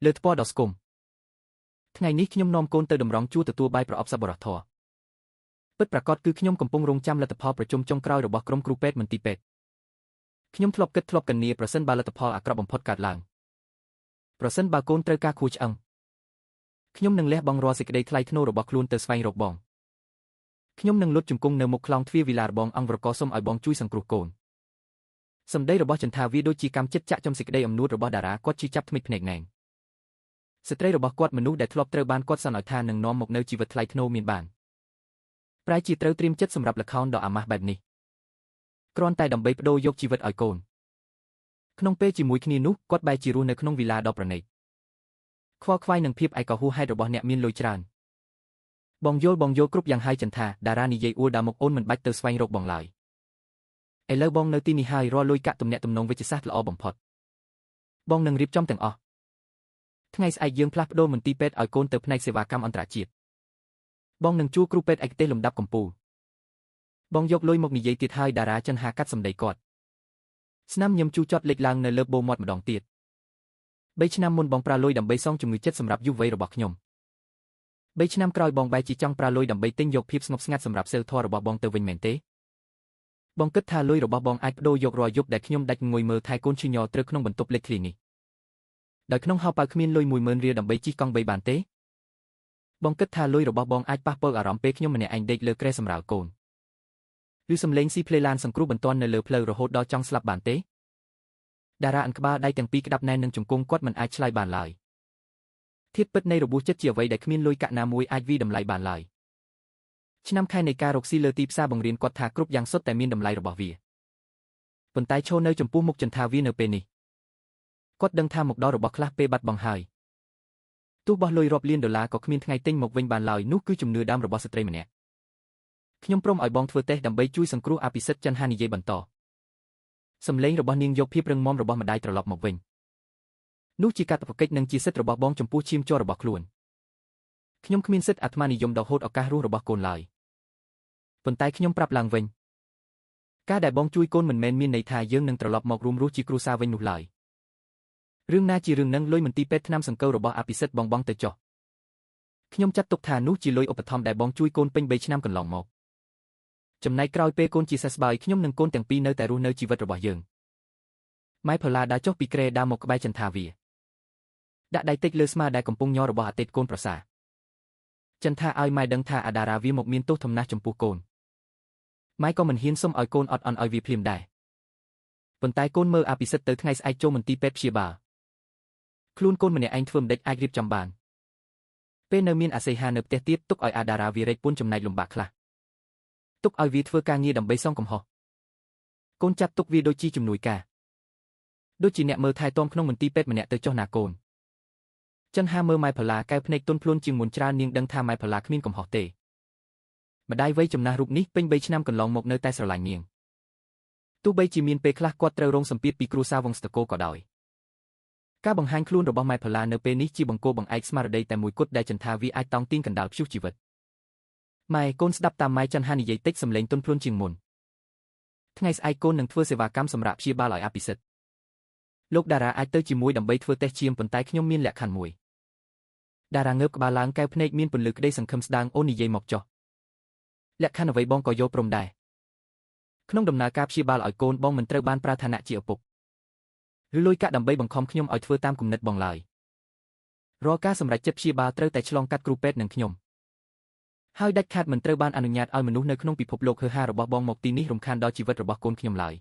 លើថ្ពាល់ដ៏ស្គមថ្ងៃនេះខ្ញុំនាំកូនទៅតម្រង់ជួរទទួលបាយប្រអប់សប្បុរសធម៌ពិតប្រាកដគឺខ្ញុំកំពុងរងចាំលទ្ធផលប្រជុំចុងក្រោយរបស់ក្រុមគ្រូពេទ្យមន្ទីរពេទ្យខ្ញុំធ្លាប់គិតធ្លាប់កន្នីប្រសិនបើលទ្ធផលអាក្រក់បំផុតកើតឡើងប្រសិនបើកូនត្រូវការខួឆ្អឹងខ្ញុំនឹងលះបង់រាល់សេចក្តីថ្លៃថ្នូររបស់ខ្លួនទៅស្វែងរកបងខ្ញុំនឹងលុតជង្គង់នៅមុខខ្លោងទ្វារវិឡារបងអង្គរកសុំឲ្យបងជួយសង្គ្រោះកូនសម្ដីរបស់ចន្ទាវាដូចជាកម្មចិត្តចាក់ចំសេចក្តីអំនួតរបស់តារាគាត់ជិះចាប់ថ្មិចភ្នែកណែងស្ត្រីរបស់គាត់មនុស្សដែលធ្លាប់ត្រូវបានគាត់សន្និដ្ឋាននឹងនាំមកនៅជីវិតថ្លៃថ្នូរមានបាន ប្រែជាត្រូវត្រៀមចិត្តសម្រាប់ល្ខោនដ៏អាម៉ាស់បែបនេះគ្រាន់តែដើម្បីបដូរយកជីវិតឲ្យកូនក្នុងពេលជាមួយគ្នានោះគាត់បែរជារស់នៅក្នុងវីឡាដ៏ប្រណីតខ្វល់ខ្វាយនឹងភាពឯកោហួសហេតុរបស់អ្នកមានលុយច្រើនបងយល់គ្រប់យ៉ាងហើយចិនថាតារានិយាយអួលដើរមកអូនមិនបាច់ទៅស្វែងរកបងឡើយឥឡូវបងនៅទីនេះហើយរាល់លុយកាក់ទំនាក់ទំនងវិទ្យាសាស្ត្រល្អបំផុតបងនឹងរៀបចំទាំងអស់ថ្ងៃស្អែកយើងផ្លាស់ប្ដូរមន្ទីរពេទ្យឲ្យកូនទៅផ្នែកសេវាកម្មអន្តរជាតិបងនឹងជួគ្រូពេទ្យឯកទេសលំដាប់កំពូលបងយកលុយមកនិយាយទៀតហើយតារាចិនហាកាត់សម្ដីគាត់ស្នាមញឹមជូរចត់លេចឡើងនៅលើបូមាត់ម្ដងទៀត3ឆ្នាំមុនបងប្រើលុយដើម្បីសងជំងឺចិត្តសម្រាប់យុវវ័យរបស់ខ្ញុំ3ឆ្នាំក្រោយបងបែរជាចង់ប្រើលុយដើម្បីទិញយកភាពស្ងប់ស្ងាត់សម្រាប់សីលធម៌របស់បងទៅវិញមែនទេបងគិតថាលុយរបស់បងអាចបដូរយករាល់យប់ដែលខ្ញុំដាច់ងុយមើលថែកូនឈឺញ័រត្រូវក្នុងបន្ទប់លេខឃ្លីនេះដោយក្នុងហោប៉ៅគ្មានលុយ 10000 រៀលដើម្បីជិះកង់3បានទេបងគិតថាលុយរបស់បងអាចប៉ះពាល់អារម្មណ៍ពេលខ្ញុំម្នាក់ឯងដេកលើគ្រែសម្រាលកូនឬសំឡេងស៊ីផ្លេឡានសង្គ្រោះបន្ទាន់នៅលើផ្លូវរហូតដល់ចង់ស្លាប់បានទេតារាអិនក្បាលដៃទាំងពីរក្តាប់ណែននឹងជង្គង់គាត់មិនអាចឆ្លើយបានឡើយធាតុពិតនៃរបួសចិត្តជាអ្វីដែលគ្មានលុយកាក់ណាមួយអាចវិតម្លៃបានឡើយឆ្នាំខែនៃការរកស៊ីលើទីផ្សារបង្រៀនគាត់ថាគ្រប់យ៉ាងសុទ្ធតែមានតម្លៃរបស់វាប៉ុន្តែឈរនៅចំពោះមុខចន្ទាវានៅពេលនេះគាត់ដឹងថាមុខដររបស់ខ្លះពេលបាត់បង់ហើយទោះបោះលុយរាប់លានដុល្លារក៏គ្មានថ្ងៃទិញមកវិញបានឡើយនោះគឺជំនឿដើមរបស់ស្ត្រីម្នាក់ខ្ញុំព្រមឲ្យបងធ្វើតេស្តដើម្បីជួយសង្គ្រោះអភិសិទ្ធចិនហានិយាយបន្តសំឡេងរបស់នាងយកភាពរឹងមាំរបស់ម្ដាយត្រឡប់មកវិញនោះជាកាតព្វកិច្ចនិងជាសិទ្ធិរបស់បងចំពោះឈាមជ័ររបស់ខ្លួនខ្ញុំគ្មានសិទ្ធិអាត្មានិយមដល់ហូតឱកាសរស់របស់កូនឡើយប៉ុន្តែខ្ញុំប្រាប់ឡើងវិញការដែលបងជួយកូនមិនមែនមានន័យថាយើងនឹងត្រឡប់មករួមរស់ជាគ្រួសារវិញនោះឡើយរឿងណាជារឿងនឹងលុយមន្ទីរពេទ្យថ្នាំសង្កូវរបស់អភិសិទ្ធបងទៅចុះខ្ញុំចាត់ទុកថានោះជាលុយឧបត្ថម្ភដែលបងជួយកូនពេញ3ឆ្នាំកន្លងមកចំណែកក្រោយពេលកូនជាសះស្បើយខ្ញុំនិងកូនទាំងពីរនៅតែរស់នៅជីវិតរបស់យើងម៉ែផល្លាដើរចុះពីគ្រែដើរមកក្បែរចន្ទាវាដាក់ដៃតិចលើស្មាដែលកំពុងញ័ររបស់អាទិត្យកូនប្រសាចន្ទាឲ្យម៉ែដឹងថាអាដារាវាមកមានទោសធំណាស់ចំពោះកូនម៉ែក៏មិនហ៊ានសុំឲ្យកូនអត់អន់ឲ្យវាភ្លាមដែរប៉ុន្តែកូនមើលអភិសិទ្ធទៅថ្ងៃស្អែកចូលមន្ទីរពេទ្យព្យាបាលខ្លួនកូនម្នាក់ឯងធ្វើមិនដេចអាចរៀបចំបានពេលនៅមានអាស័យហានៅផ្ទះទៀតទុកឲ្យអាដារាវារែកពុនចំណែកលំបាកខ្លះទុកឲ្យវាធ្វើការងារដើម្បីសងកំហុសកូនចាត់ទុកវាដូចជាជំនួយការដូចជាអ្នកមើលថែទាំក្នុងមន្ទីរពេទ្យម្នាក់ទៅចុះណាកូនចិនហាមើលម៉ែផល្លាកែវភ្នែកទន់ភ្លន់ជាងមុនច្រើននាងដឹងថាម៉ែផល្លាគ្មានកំហុសទេម្ដាយវ័យចំណាស់រូបនេះពេញ3ឆ្នាំកន្លងមកនៅតែស្រឡាញ់នាងទោះបីជាមានពេលខ្លះគាត់ត្រូវរងសម្ពាធពីគ្រួសារវង្សតកូក៏ដោយការបង្ហាញខ្លួនរបស់ម៉ែផល្លានៅពេលនេះជាបង្គោលបង្អែកស្មារតីតែមួយគត់ដែលចន្ទាវាអាចតោងទាញកណ្ដាលព្យុះជីវិតម៉ែកូនស្ដាប់តាមម៉ែចិនហានិយាយតិចសំឡេងទន់ភ្លន់ជាងមុនថ្ងៃស្អែកកូននឹងធ្វើសេវាកម្មសម្រាប់ព្យាបាលឲ្យអភិសិទ្ធលោកតារាអាចទៅជាមួយដើម្បីធ្វើតេស្តឈាមប៉ុន្តែខ្ញុំមានលក្ខខណ្ឌមួយតារាងើបក្បាលឡើងកែវភ្នែកមានពន្លឺក្តីសង្ឃឹមស្ដាងអូននិយាយមកចុះលក្ខខណ្ឌអ្វីបងក៏យល់ព្រមដែរក្នុងដំណើរការព្យាបាលឲ្យកូនបងមិនត្រូវបានប្រើឋានៈជាឪពុកឬលុយកាក់ដើម្បីបង្ខំខ្ញុំឲ្យធ្វើតាមគំនិតបងឡើយរាល់ការសម្រេចចិត្តព្យាបាលត្រូវតែឆ្លងកាត់គ្រូពេទ្យនិងខ្ញុំហើយដាច់ខាតមិនត្រូវបានអនុញ្ញាតឲ្យមនុស្សនៅក្នុងពិភពលោកហឺហារបស់បងមកទីនេះរំខានដល់ជីវិតរបស់កូនខ្ញុំឡើយ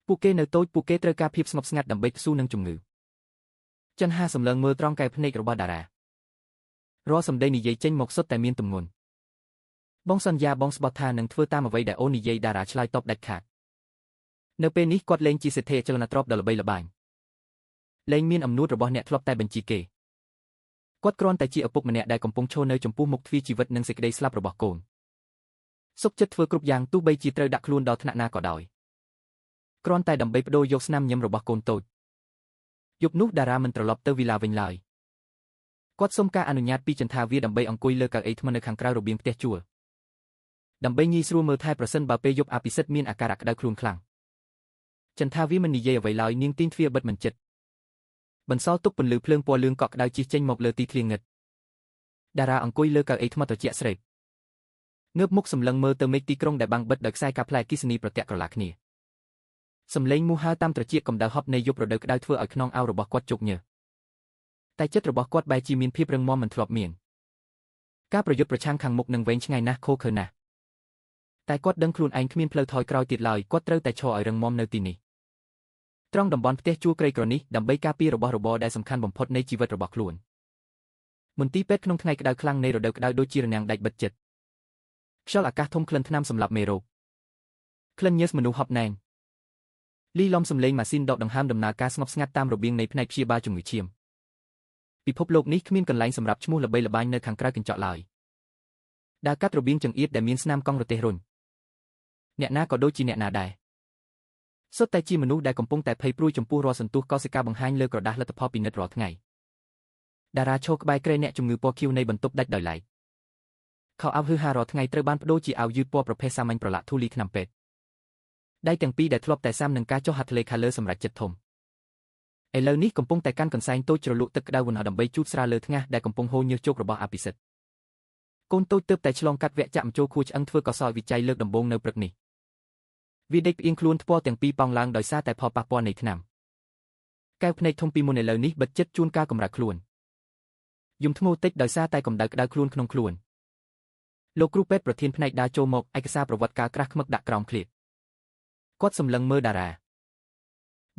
ពួកគេនៅតូចពួកគេត្រូវការភាពស្ងប់ស្ងាត់ដើម្បីស៊ូនឹងជំងឺចិនហាសម្លឹងមើលត្រង់កែវភ្នែករបស់តារារាល់សម្ដីនិយាយចេញមកសុទ្ធតែមានទម្ងន់បងសន្យាបងស្បត់ថានឹងធ្វើតាមអ្វីដែលអូននិយាយតារាឆ្លើយតបដាច់ខាតនៅពេលនេះគាត់លែងជាសេដ្ឋីអចលនទ្រព្យដ៏ល្បីល្បាញលែងមានអំណួតរបស់អ្នកធ្លាប់តែបញ្ជាគេគាត់គ្រាន់តែជាឪពុកម្នាក់ដែលកំពុងឈរនៅចំពោះមុខទ្វារជីវិតនិងសេចក្តីស្លាប់របស់កូនសុខចិត្តធ្វើគ្រប់យ៉ាងទោះបីជាត្រូវដាក់ខ្លួនដល់ថ្នាក់ណាក៏ដោយគ្រាន់តែដើម្បីបដូរយកស្នាមញញឹមរបស់កូនតូចយប់នោះតារាមិនត្រឡប់ទៅវីឡាវិញឡើយគាត់សុំការអនុញ្ញាតពីចន្ទាវាដើម្បីអង្គុយលើកៅអីថ្មនៅខាងក្រៅរបៀងផ្ទះជួលដើម្បីងាយស្រួលមើលថែប្រសិនបើពេលយប់អភិសិទ្ធមានអាការៈក្តៅខ្លួនខ្លាំងចន្ទាវាមិននិយាយអ្វីឡើយនាងទាញទ្វារបិទមិនជិតបន្សល់ទុកពន្លឺភ្លើងពណ៌លឿងកក់ក្តៅជិះចេញមកលើទីធ្លាងឹតតារាអង្គុយលើកៅអីថ្មត្រជាក់ស្រេបងើបមុខសម្លឹងមើលទៅមេឃទីក្រុងដែលបាំងបិទដោយខ្សែកាផ្លែអគ្គិសនីប្រទាក់ក្រឡាគ្នាសំឡេងមូហៅតាមត្រចៀកកម្ដៅហប់នៃយប់រដូវក្តៅធ្វើឲ្យខ្នងអោរបស់គាត់ជោគញើសតែចិត្តរបស់គាត់បែរជាមានភាពរឹងមាំមិនធ្លាប់មានការប្រយុទ្ធប្រឆាំងខាងមុខនឹងវែងឆ្ងាយណាស់ខូខើណាស់តែគាត់ដឹងខ្លួនឯងគ្មានផ្លូវថយក្រោយទៀតឡើយគាត់ត្រូវតែឈរឲ្យរឹងមាំនៅទីនេះត្រង់តំបន់ផ្ទះជួលក្រីក្រនេះដើម្បីការពាររបស់របរដែលសំខាន់បំផុតនៃជីវិតរបស់ខ្លួនមន្ទីរពេទ្យក្នុងថ្ងៃក្តៅខ្លាំងនៃរដូវក្តៅដូចជារនាំងដាច់បិទជិត ខ្យល់អាកាសធំក្លិនថ្នាំសម្លាប់មេរោគក្លិនញើសមនុស្សហប់ណែងលីលំសំឡេងម៉ាស៊ីនដកដង្ហើមដំណើរការស្ងប់ស្ងាត់តាមរបៀងនៃផ្នែកព្យាបាលជំងឺឈាមពិភពលោកនេះគ្មានកន្លែងសម្រាប់ឈ្មោះល្បីល្បាញនៅខាងក្រៅកញ្ចក់ឡើយដើរកាត់របៀងចង្អៀតដែលមានស្នាមកង់រទេះរុញអ្នកណាក៏ដូចជាអ្នកណាដែរសុទ្ធតែជាមនុស្សដែលកំពុងតែភ័យព្រួយចំពោះរាល់សន្ទុះកោសិកាបង្ហាញលើក្រដាសលទ្ធផលពិនិត្យរាល់ថ្ងៃតារាឈរក្បែរក្រែអ្នកជំងឺពណ៌ខៀវនៃបន្ទប់ដាច់ដោយឡែកខោអាវហឺហារាល់ថ្ងៃត្រូវបានប្ដូរជាអាវយឺតពណ៌ប្រភេទសាមញ្ញប្រឡាក់ធូលីថ្នាំពេទ្យដៃទាំងពីរដែលធ្លាប់តែស៊ាំនឹងការចុះហត្ថលេខាលើសម្រាប់ចិត្តធំឥឡូវនេះកំពុងតែកាន់កន្សែងតូចជ្រលក់ទឹកក្តៅវណ្ណដើម្បីជូតស្រាលលើថ្ងាសដែលកំពុងហូរញើសជោគរបស់អភិសិទ្ធកូនតូចទើបតែឆ្លងកាត់វគ្គចាក់ម្ជូរខួរឆ្អឹងធ្វើកសោយវិច័យលើកដំបូងនៅព្រឹកនេះវាដេកផ្អៀងខ្លួនថ្ពាល់ទាំងពីរប៉ោងឡើងដោយសារតែផលប៉ះពាល់នៃថ្នាំកែវភ្នែកធំពីមុនឥឡូវនេះបិទជិតជួនកាលកម្រើកខ្លួនយំធ្ងោតិចដោយសារតែកម្ដៅក្តៅខ្លួនក្នុងខ្លួនលោកគ្រូពេទ្យប្រធានផ្នែកដើរចូលមកឯកសារប្រវត្តិការក្រាស់ឃ្មឹកដាក់ក្រោមឃ្លៀកគាត់សម្លឹងមើលតារ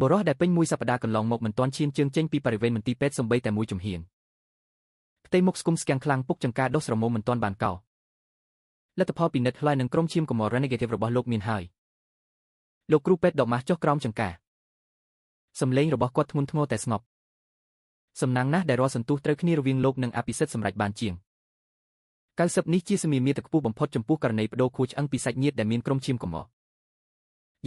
ាបរិះដែលពេញមួយសប្តាហ៍កន្លងមកមិនទាន់ឈានជើងចេញពីបរិវេណមន្ទីរពេទ្យសំបីតែមួយជំហានផ្ទៃមុខស្គមស្គាំងខ្លាំងពុកចង្ការដុសស្រមុំមិនទាន់បានកោលទ្ធផលពិនិត្យថ្លៃនឹងក្រុមឈាមកម្រ Renegative របស់លោកមានហើយលោកគ្រូពេទ្យដកម៉ាស់ចុះក្រោមចង្ការសំឡេងរបស់គាត់ធ្ងន់ធ្ងរតែស្ងប់សំណាងណាស់ដែលរាល់សន្ទុះត្រូវគ្នារវាងលោកនិងអភិសិទ្ធសម្រេចបានជាង90នេះជាសមាមាត្រខ្ពស់បំផុតចំពោះករណីបដូរខួរឆ្អឹងពីសាច់ញាតិដែលមានក្រុមឈាមកម្រ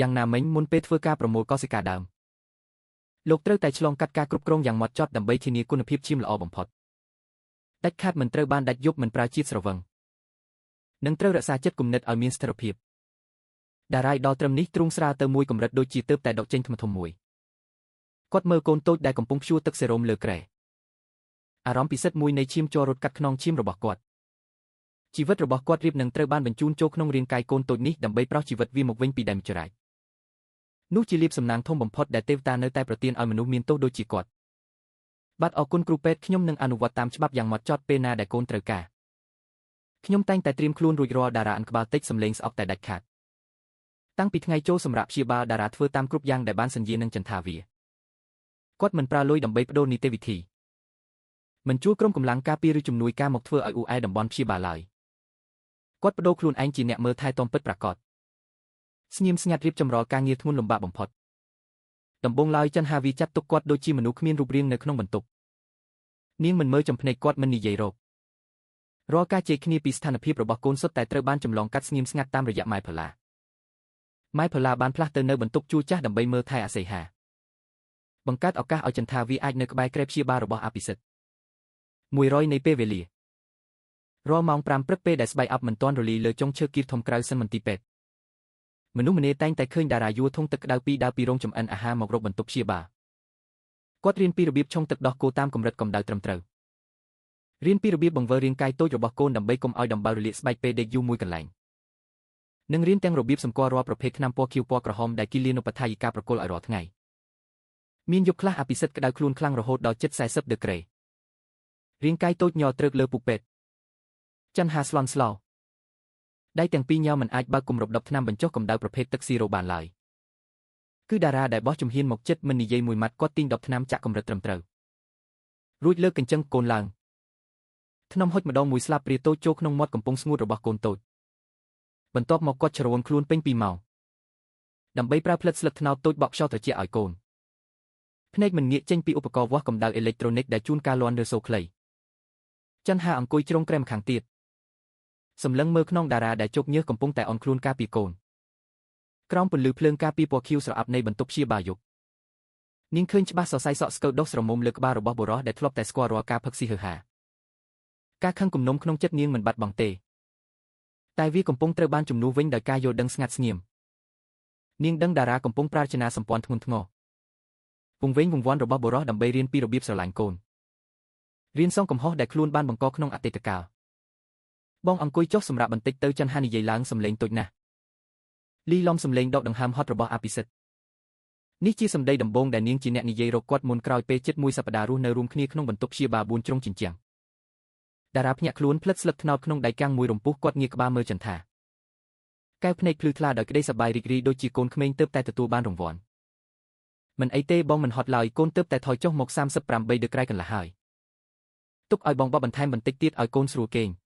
យ៉ាងណាមិញមុនពេលធ្វើការប្រមូលកោសិកាដើមលោកត្រូវតែឆ្លងកាត់ការគ្រប់គ្រងយ៉ាងម៉ត់ចត់ដើម្បីធានាគុណភាពឈាមល្អបំផុតដាច់ខាតមិនត្រូវបានដាច់យប់មិនប្រើជាតិស្រវឹងនិងត្រូវរក្សាចិត្តគំនិតឲ្យមានស្ថិរភាពតារាយដល់ត្រឹមនេះទ្រូងស្រាលទៅមួយកម្រិតដូចជាទើបតែដកចេញថ្មធំមួយគាត់មើលកូនតូចដែលកំពុងភ្ជួរទឹកសេរ៉ូមលើក្រែអារម្មណ៍ពិសិដ្ឋមួយនៃឈាមជ័ររត់កាត់ខ្នងឈាមរបស់គាត់ជីវិតរបស់គាត់រៀបនឹងត្រូវបានបញ្ជូនចូលក្នុងរាងកាយកូនតូចនេះដើម្បីប្រោសជីវិតវាមកវិញពីដែនចរាចនោះជាលាភសំណាងធំបំផុតដែលទេវតានៅតែប្រទានឲ្យមនុស្សមានទោសដូចជាគាត់បាទអរគុណគ្រូពេទ្យខ្ញុំនឹងអនុវត្តតាមច្បាប់យ៉ាងម៉ត់ចត់ពេលណាដែលកូនត្រូវការខ្ញុំតែងតែត្រៀមខ្លួនរួចរាល់តារាអិនក្បាលតិចសំឡេងស្អប់តែដាច់ខាតតាំងពីថ្ងៃចូលសម្រាប់ព្យាបាលតារាធ្វើតាមគ្រប់យ៉ាងដែលបានសន្យានឹងចន្ទថាវាគាត់មិនប្រើលុយដើម្បីបដូរនីតិវិធីមិនជួលក្រុមកម្លាំងការពារឬជំនួយការមកធ្វើឲ្យអ៊ូអែតំបន់ព្យាបាលឡើយគាត់បដូរខ្លួនឯងជាអ្នកមើលថែទាំពិតប្រាកដស្ងៀមស្ងាត់រៀបចំរាល់ការងារធ្ងន់លំបាកបំផុតដំបូងឡើយចន្ទហាវីចាត់ទុកគាត់ដូចជាមនុស្សគ្មានរូបរាងនៅក្នុងបន្ទប់នាងមិនមើលចំភ្នែកគាត់មិននិយាយរករាល់ការជេរគ្នាពីស្ថានភាពរបស់កូនសុទ្ធតែត្រូវបានចម្លងកាត់ស្ងៀមស្ងាត់តាមរយៈម៉ែផល្លាម៉ែផល្លាបានផ្លាស់ទៅនៅបន្ទប់ជួលចាស់ដើម្បីមើលថែអាសីហាបង្កើតឱកាសឲ្យចន្ទហាវីអាចនៅក្បែរក្រែព្យាបាលរបស់អភិសិទ្ធ100នៃពេលវេលារាល់ម៉ោង5ព្រឹកពេលដែលស្បៃអប់មិនទាន់រលីលើចុងឈើគៀបធំក្រៅសិនមន្ទីរពេទ្យមនុស្សម្នាតែងតែឃើញតារាយួរធុងទឹកក្តៅពីដើរពីរោងចំអិនអាហារមករកបន្ទប់ព្យាបាលគាត់រៀនពីរបៀបឆុងទឹកដោះគោតាមកម្រិតកម្ដៅត្រឹមត្រូវរៀនពីរបៀបបង្វិលរាងកាយតូចរបស់កូនដើម្បីកុំឲ្យដំបៅរលាកស្បែកពេលដេកយូរមួយកន្លែងនិងរៀនទាំងរបៀបសម្គាល់រាល់ប្រភេទថ្នាំពណ៌ខៀវពណ៌ក្រហមដែលគីលានុបដ្ឋាយិកាប្រគល់ឲ្យរាល់ថ្ងៃមានយប់ខ្លះអភិសិទ្ធក្តៅខ្លួនខ្លាំងរហូតដល់ជិត40ដឺក្រេរាងកាយតូចញ័រត្រឹកលើពុកពេទ្យចន្ទហាស្លន់ស្លោដៃទាំងពីរញ័រមិនអាចបើកគម្របដប់ថ្នាំបញ្ចុះកម្ដៅប្រភេទទឹកស៊ីរ៉ូបានឡើយគឺតារាដែលបោះជំហានមកចិត្តមិននិយាយមួយម៉ាត់គាត់ទាញដប់ថ្នាំចាក់កម្រិតត្រឹមត្រូវរួចលើកកញ្ចឹងកូនឡើងថ្នមហុចម្ដងមួយស្លាបព្រាតូចចូលក្នុងមាត់កំពុងស្ងួតរបស់កូនតូចបន្ទាប់មកគាត់ជ្រវងខ្លួនពេញ2ម៉ោងដើម្បីប្រើផ្លិតស្លឹកត្នោតតូចបក់ខ្យល់ត្រជាក់ឲ្យកូនភ្នែកមិនងាកចេញពីឧបករណ៍វាស់កម្ដៅអេឡិចត្រូនិកដែលជួនកាលលាន់ឬសូខ្លីចន្ទហាអង្គុយជ្រុងក្រែមខាងទៀតសម្លឹងមើលខ្នងតារាដែលជោគញើសកំពុងតែអន់ខ្លួនការពារកូនក្រោមពន្លឺភ្លើងការពារពណ៌ខៀវស្រអាប់នៃបន្ទប់ព្យាបាលយប់នាងឃើញច្បាស់សរសៃសក់ស្កូវដុសស្រមុំលើក្បាលរបស់បុរសដែលធ្លាប់តែស្គាល់រាល់ការផឹកស៊ីហឺហាការខឹងគំនុំក្នុងចិត្តនាងមិនបាត់បង់ទេតែវាកំពុងត្រូវបានជំនួសវិញដោយការយល់ដឹងស្ងាត់ស្ងៀមនាងដឹងតារាកំពុងប្រាជ្ញាសម្ព័ន្ធធ្ងន់ធ្ងរពង្វេងវង្វាន់របស់បុរសដើម្បីរៀនពីរបៀបស្រឡាញ់កូនរៀនសងកំហុសដែលខ្លួនបានបង្កក្នុងអតីតកាលបងអង្គុយចុះសម្រាប់បន្តិចទៅចន្ទហានិយាយឡើងសំឡេងតូចណាស់លីឡំសំឡេងដកដង្ហើមហត់របស់អភិសិទ្ធនេះជាសម្ដីដំបូងដែលនាងជាអ្នកនិយាយរកគាត់មុនក្រោយពេលជិតមួយសប្តាហ៍រស់នៅរួមគ្នាក្នុងបន្ទប់ព្យាបាល4ជ្រុងជញ្ជាំងតារាភ្ញាក់ខ្លួនផ្លិតស្លឹកត្នោតក្នុងដៃកាំងមួយរំពុះគាត់ងាកក្បាលមើលចន្ទហាកែវភ្នែកភ្លឺថ្លាដោយក្តីសប្បាយរីករាយដូចជាកូនក្មេងទើបតែទទួលបានរង្វាន់មិនអីទេបងមិនហត់ឡើយកូនទើបតែថយចុះមក38ដឺក្រែកន្លះហើយទុកឲ្យបងបបបន្ថែមបន្តិចទៀតឲ្យកូនស្រួលគេង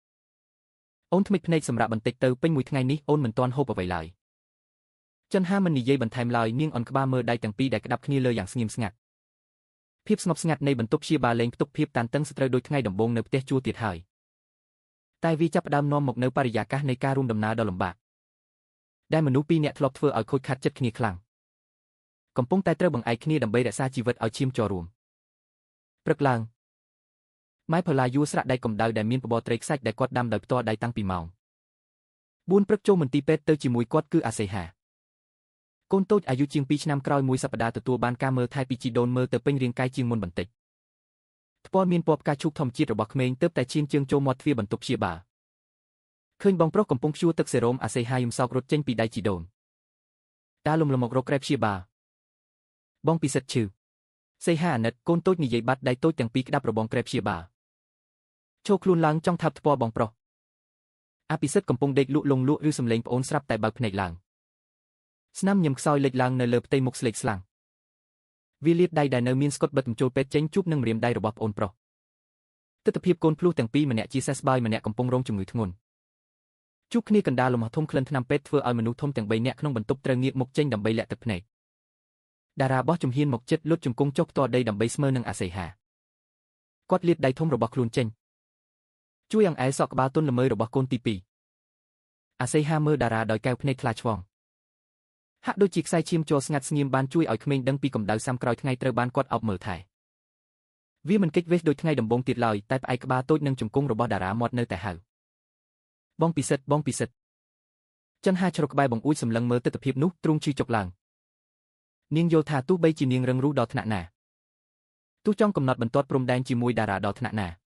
អូនថ្មិចភ្នែកសម្រាប់បន្តិចទៅពេញមួយថ្ងៃនេះអូនមិនទាន់ហូបអ្វីឡើយចិនហាមិននិយាយបន្ថែមឡើយនាងអន់ក្បាលមើលដៃទាំងពីរដែលក្តាប់គ្នាលើយ៉ាងស្ងៀមស្ងាត់ភាពស្ងប់ស្ងាត់នៃបន្ទប់ព្យាបាលលែងផ្ទុកភាពតានតឹងស្ត្រូវដូចថ្ងៃដំបូងនៅផ្ទះជួលទៀតហើយតែវាចាប់ផ្ដើមនាំមកនៅបរិយាកាសនៃការរួមដំណើរដ៏លំបាកដែលមនុស្សពីរនាក់ធ្លាប់ធ្វើឲ្យខូចខាតចិត្តគ្នាខ្លាំងកំពុងតែត្រូវបង្អែកគ្នាដើម្បីរក្សាជីវិតឲ្យឈាមចូលរួមព្រឹកឡើងម៉ែផល្លាយួរស្រាក់ដែកកម្ដៅដែលមានបបរត្រីខ្សាច់ដែលគាត់ដាំដោយផ្ទាល់ដៃតាំងពីម៉ោង4ព្រឹកចូលមន្ទីរពេទ្យទៅជាមួយគាត់គឺអាសេហាកូនតូចអាយុជាង2ឆ្នាំក្រោយមួយសប្តាហ៍ទទួលបានការមើលថែពីជីដូនមើលទៅពេញរាងកាយជាងមុនបន្តិចថ្ពាល់មានពណ៌ផ្កាឈូកធម្មជាតិរបស់ក្មេងទើបតែឈានជើងចូលមាត់ទ្វារបន្ទប់ព្យាបាលឃើញបងប្រុសកំពុងភ្ជួរទឹកសេរ៉ូមអាសេហាយំសោករត់ចេញពីដៃជីដូនតាលំលមករកក្រែព្យាបាលបងពិសិដ្ឋឈឺសេហាអាណិតកូនតូចនិយាយបាត់ដៃតូចទាំងពីរក្តាប់របងក្រែព្យាបាលឈោខ្លួនឡើងចង់ថាប់ថ្ពាល់បងប្រុសអភិសិទ្ធកំពុងដេកលក់លងលក់ឬសំឡេងប្អូនស្រាប់តែបើកភ្នែកឡើងស្នាមញឹមខ្សោយលេចឡើងនៅលើផ្ទៃមុខស្លេកស្លាំងវាលាតដៃដែលនៅមានស្កុតបិទបញ្ចូលពេទ្យចេញជួបនឹងម្រាមដៃរបស់ប្អូនប្រុសទស្សនភាពកូនភ្លោះទាំងពីរម្នាក់ជាសេះស្បើយម្នាក់កំពុងរងជំងឺធ្ងន់ជួបគ្នាកណ្ដាលលំហធំក្លិនថ្នាំពេទ្យធ្វើឲ្យមនុស្សធំទាំង3នាក់ក្នុងបន្ទប់ត្រូវងាកមុខចេញដើម្បីលាក់ទឹកភ្នែកតារាបោះជំហានមកជិតលុតជង្គង់ចុះផ្ទាល់ដីដើម្បីស្មើនឹងអាសេហាគាត់លាតដៃធំរបស់ខ្លួនចេញជួយអង្អែលសក់ក្បាលទន់ល្មើយរបស់កូនទី2អាសេហាមើលតារាដោយកែវភ្នែកខ្លាឆ្វងហាក់ដូចជាខ្សែឈាមចូលស្ងាត់ស្ងៀមបានជួយឲ្យក្មេងដឹងពីកម្ដៅសាំក្រោយថ្ងៃត្រូវបានគាត់អោបមើលថែវាមិនកិច្ចវេសដូចថ្ងៃដំបូងទៀតឡើយតែផ្អែកក្បាលតូចនឹងជង្គង់របស់តារាមាត់នៅតែហៅបងពិសិដ្ឋបងពិសិដ្ឋចិនហាជ្រកក្បែរបង្អួចសម្លឹងមើលទស្សនភាពនោះទ្រង់ឈឺចុកឡើងនាងយល់ថាទោះបីជានាងរឹងរូសដល់ថ្នាក់ណាទោះចង់កំណត់បន្ទាត់ព្រំដែនជាមួយតារាដល់ថ្នាក់ណា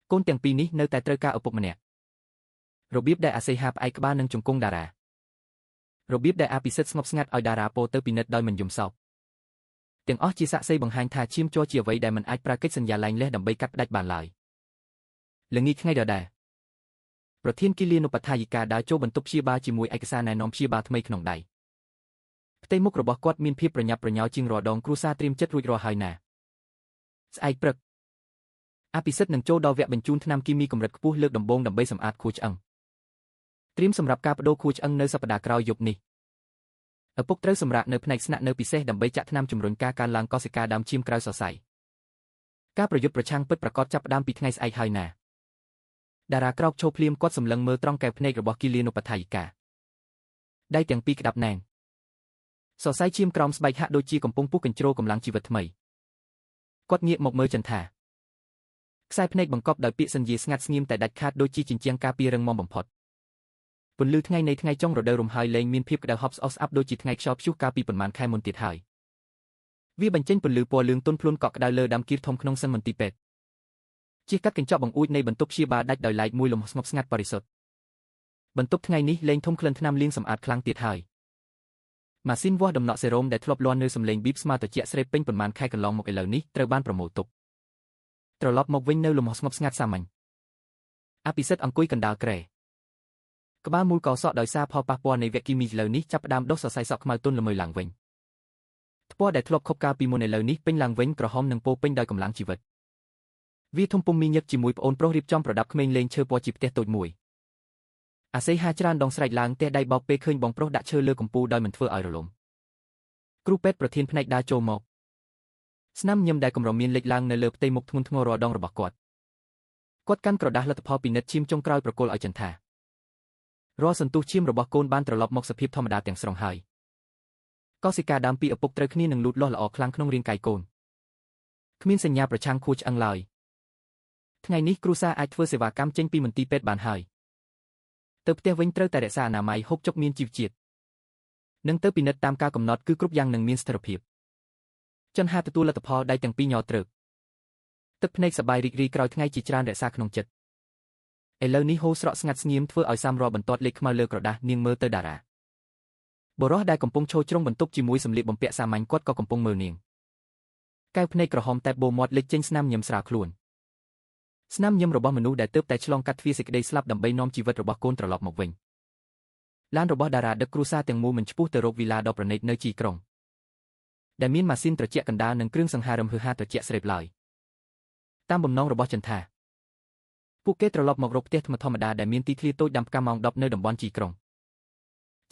កូនទាំងពីរនេះនៅតែត្រូវការឪពុកម្នាក់របៀបដែលអាសេហាផ្អែកក្បាលនឹងជង្គង់តារារបៀបដែលអភិសិទ្ធស្ងប់ស្ងាត់ឲ្យតារាពោទៅពិនិត្យដោយមិនយំសោកទាំងអស់ជាសាក្សីបង្ហាញថាឈាមជ័រជាអ្វីដែលមិនអាចប្រើកិច្ចសន្យាលែងលះដើម្បីកាត់ផ្ដាច់បានឡើយល្ងាចថ្ងៃដដែលប្រធានគិលានុបដ្ឋាយិកាដើរចូលបន្ទប់ព្យាបាលជាមួយឯកសារណែនាំព្យាបាលថ្មីក្នុងដៃផ្ទៃមុខរបស់គាត់មានភាពប្រញាប់ប្រញាល់ជាងរាល់ដងគ្រួសារត្រៀមចិត្តរួចរាល់ហើយណាស្អែកព្រឹកអភិសិទ្ធនឹងចូលដល់វគ្គបញ្ជូនថ្នាំគីមីកម្រិតខ្ពស់លើកដំបូងដើម្បីសម្អាតខួរឆ្អឹងត្រៀមសម្រាប់ការបដូរខួរឆ្អឹងនៅសប្តាហ៍ក្រោយយប់នេះឪពុកត្រូវសម្រាកនៅផ្នែកស្នាក់នៅពិសេសដើម្បីចាក់ថ្នាំជំរុញការកើនឡើងកោសិកាដើមឈាមក្រៅសរសៃការប្រយុទ្ធប្រឆាំងពិតប្រាកដចាប់ផ្ដើមពីថ្ងៃស្អែកហើយណាតារាក្រោកឈរភ្លាមគាត់សម្លឹងមើលត្រង់កែវភ្នែករបស់គិលានុបដ្ឋាយិកាដៃទាំងពីរក្តាប់ណែនសរសៃឈាមក្រោមស្បែកហាក់ដូចជាកំពុងពុះកញ្ជ្រោលកម្លាំងជីវិតថ្មីគាត់ងាកមកមើលចិនថាខ្សែភ្នែកបង្កប់ដោយពាក្យសន្យាស្ងាត់ស្ងៀមតែដាច់ខាតដូចជាជញ្ជាំងការពាររឹងមាំបំផុតពន្លឺថ្ងៃនៃថ្ងៃចុងរដូវរំហើយលែងមានភាពក្តៅហប់ស្អុះស្អាប់ដូចជាថ្ងៃខ្យល់ព្យុះកាលពីប៉ុន្មានខែមុនទៀតហើយវាបញ្ចេញពន្លឺពណ៌លឿងទន់ភ្លន់កក់ក្តៅលើដើមគៀរធំក្នុងសឹងមន្ទីរពេទ្យជាកាត់កញ្ចក់បង្អួចនៃបន្ទប់ព្យាបាលដាច់ដោយឡែកមួយលំស្ងប់ស្ងាត់បរិសុទ្ធបន្ទប់ថ្ងៃនេះលែងធំក្លិនថ្នាំលាងសម្អាតខ្លាំងទៀតហើយម៉ាស៊ីនវាស់ដំណក់សេរ៉ូមដែលធ្លាប់លាន់នៅសំឡេងប៊ីបស្មើត្រជាក់ស្រេបពេញប៉ុន្មានខែកន្លងមកឥឡូវនេះត្រូវបានប្រមូលទុកត្រឡប់មកវិញនៅលំស្ងប់ស្ងាត់សាមញ្ញអភិសិទ្ធអង្គុយកណ្ដាលក្រែក្បាលមូលកសក់ដោយសារផលប៉ះពាល់នៃវគ្គគីមីឥឡូវនេះចាប់ផ្ដើមដុះសរសៃសក់ខ្មៅទន់ល្មើយឡើងវិញថ្ពាល់ដែលធ្លាប់ខົບកាលពីមុនឥឡូវនេះពេញឡើងវិញក្រហមនិងពោពេញដោយកម្លាំងជីវិតវាធំពុំមីញឹកជាមួយប្អូនប្រុសរៀបចំប្រដាប់ក្មេងលេងឈើពណ៌ជាផ្ទះតូចមួយអាសេហាច្រើនដងស្រែកឡើងទះដៃបោកពេលឃើញបងប្រុសដាក់ឈើលើកំពូលដោយមិនធ្វើឲ្យរលំគ្រូពេទ្យប្រធានផ្នែកដើរចូលមកស្នាមញឹមដែលកម្រមានលេចឡើងនៅលើផ្ទៃមុខធ្ងន់ធ្ងររាល់ដងរបស់គាត់កាន់ក្រដាស់លទ្ធផលពិនិត្យឈាមចុងក្រោយប្រគល់ឲ្យចិនថារាល់សន្ទុះឈាមរបស់កូនបានត្រឡប់មកសភាពធម្មតាទាំងស្រុងហើយកោសិកាដើមពីឪពុកត្រូវគ្នានឹងលូតលាស់ល្អខ្លាំងក្នុងរាងកាយកូនគ្មានសញ្ញាប្រឆាំងខួរឆ្អឹងឡើយថ្ងៃនេះគ្រូសាអាចធ្វើសេវាកម្មចេញពីមន្ទីរពេទ្យបានហើយទៅផ្ទះវិញត្រូវតែរក្សាអនាម័យហូបចុកមានជីវជាតិនិងទៅពិនិត្យតាមការកំណត់គឺគ្រប់យ៉ាងនឹងមានស្ថិរភាពចិនហាទទួលលទ្ធផលដៃទាំងពីរញ័រត្រើកទឹកភ្នែកសប្បាយរីករាយក្រោយថ្ងៃជាច្រើនរក្សាក្នុងចិត្តឥឡូវនេះហូរស្រក់ស្ងាត់ស្ងៀមធ្វើឲ្យសាមរាល់បន្ទាត់លេខខ្មៅលើក្រដាស់នាងមើលទៅតារាបុរសដែលកំពុងឈរជ្រុងបន្ទប់ជាមួយសម្លៀកបំពាក់សាមញ្ញគាត់ក៏កំពុងមើលនាងកែវភ្នែកក្រហមតែបបោមាត់លេចចេញស្នាមញឹមស្រាលខ្លួនស្នាមញឹមរបស់មនុស្សដែលទើបតែឆ្លងកាត់ទ្វារសេចក្តីស្លាប់ដើម្បីនាំជីវិតរបស់កូនត្រឡប់មកវិញឡានរបស់តារាដឹកគ្រួសារទាំងមូលមិនឆ្ពោះទៅរកវីឡាដ៏ប្រណីតនៅជីក្រុងដែលមានម៉ាស៊ីនត្រជាក់កណ្ដាលនិងគ្រឿងសង្ហារឹមហឺហាត្រជាក់ស្រេបឡើយតាមបំណងរបស់ចិនថា ពួកគេត្រឡប់មករកផ្ទះធម្មតាដែលមានទីធ្លាតូចដាំផ្កាម៉ោង10នៅតំបន់ជីក្រុង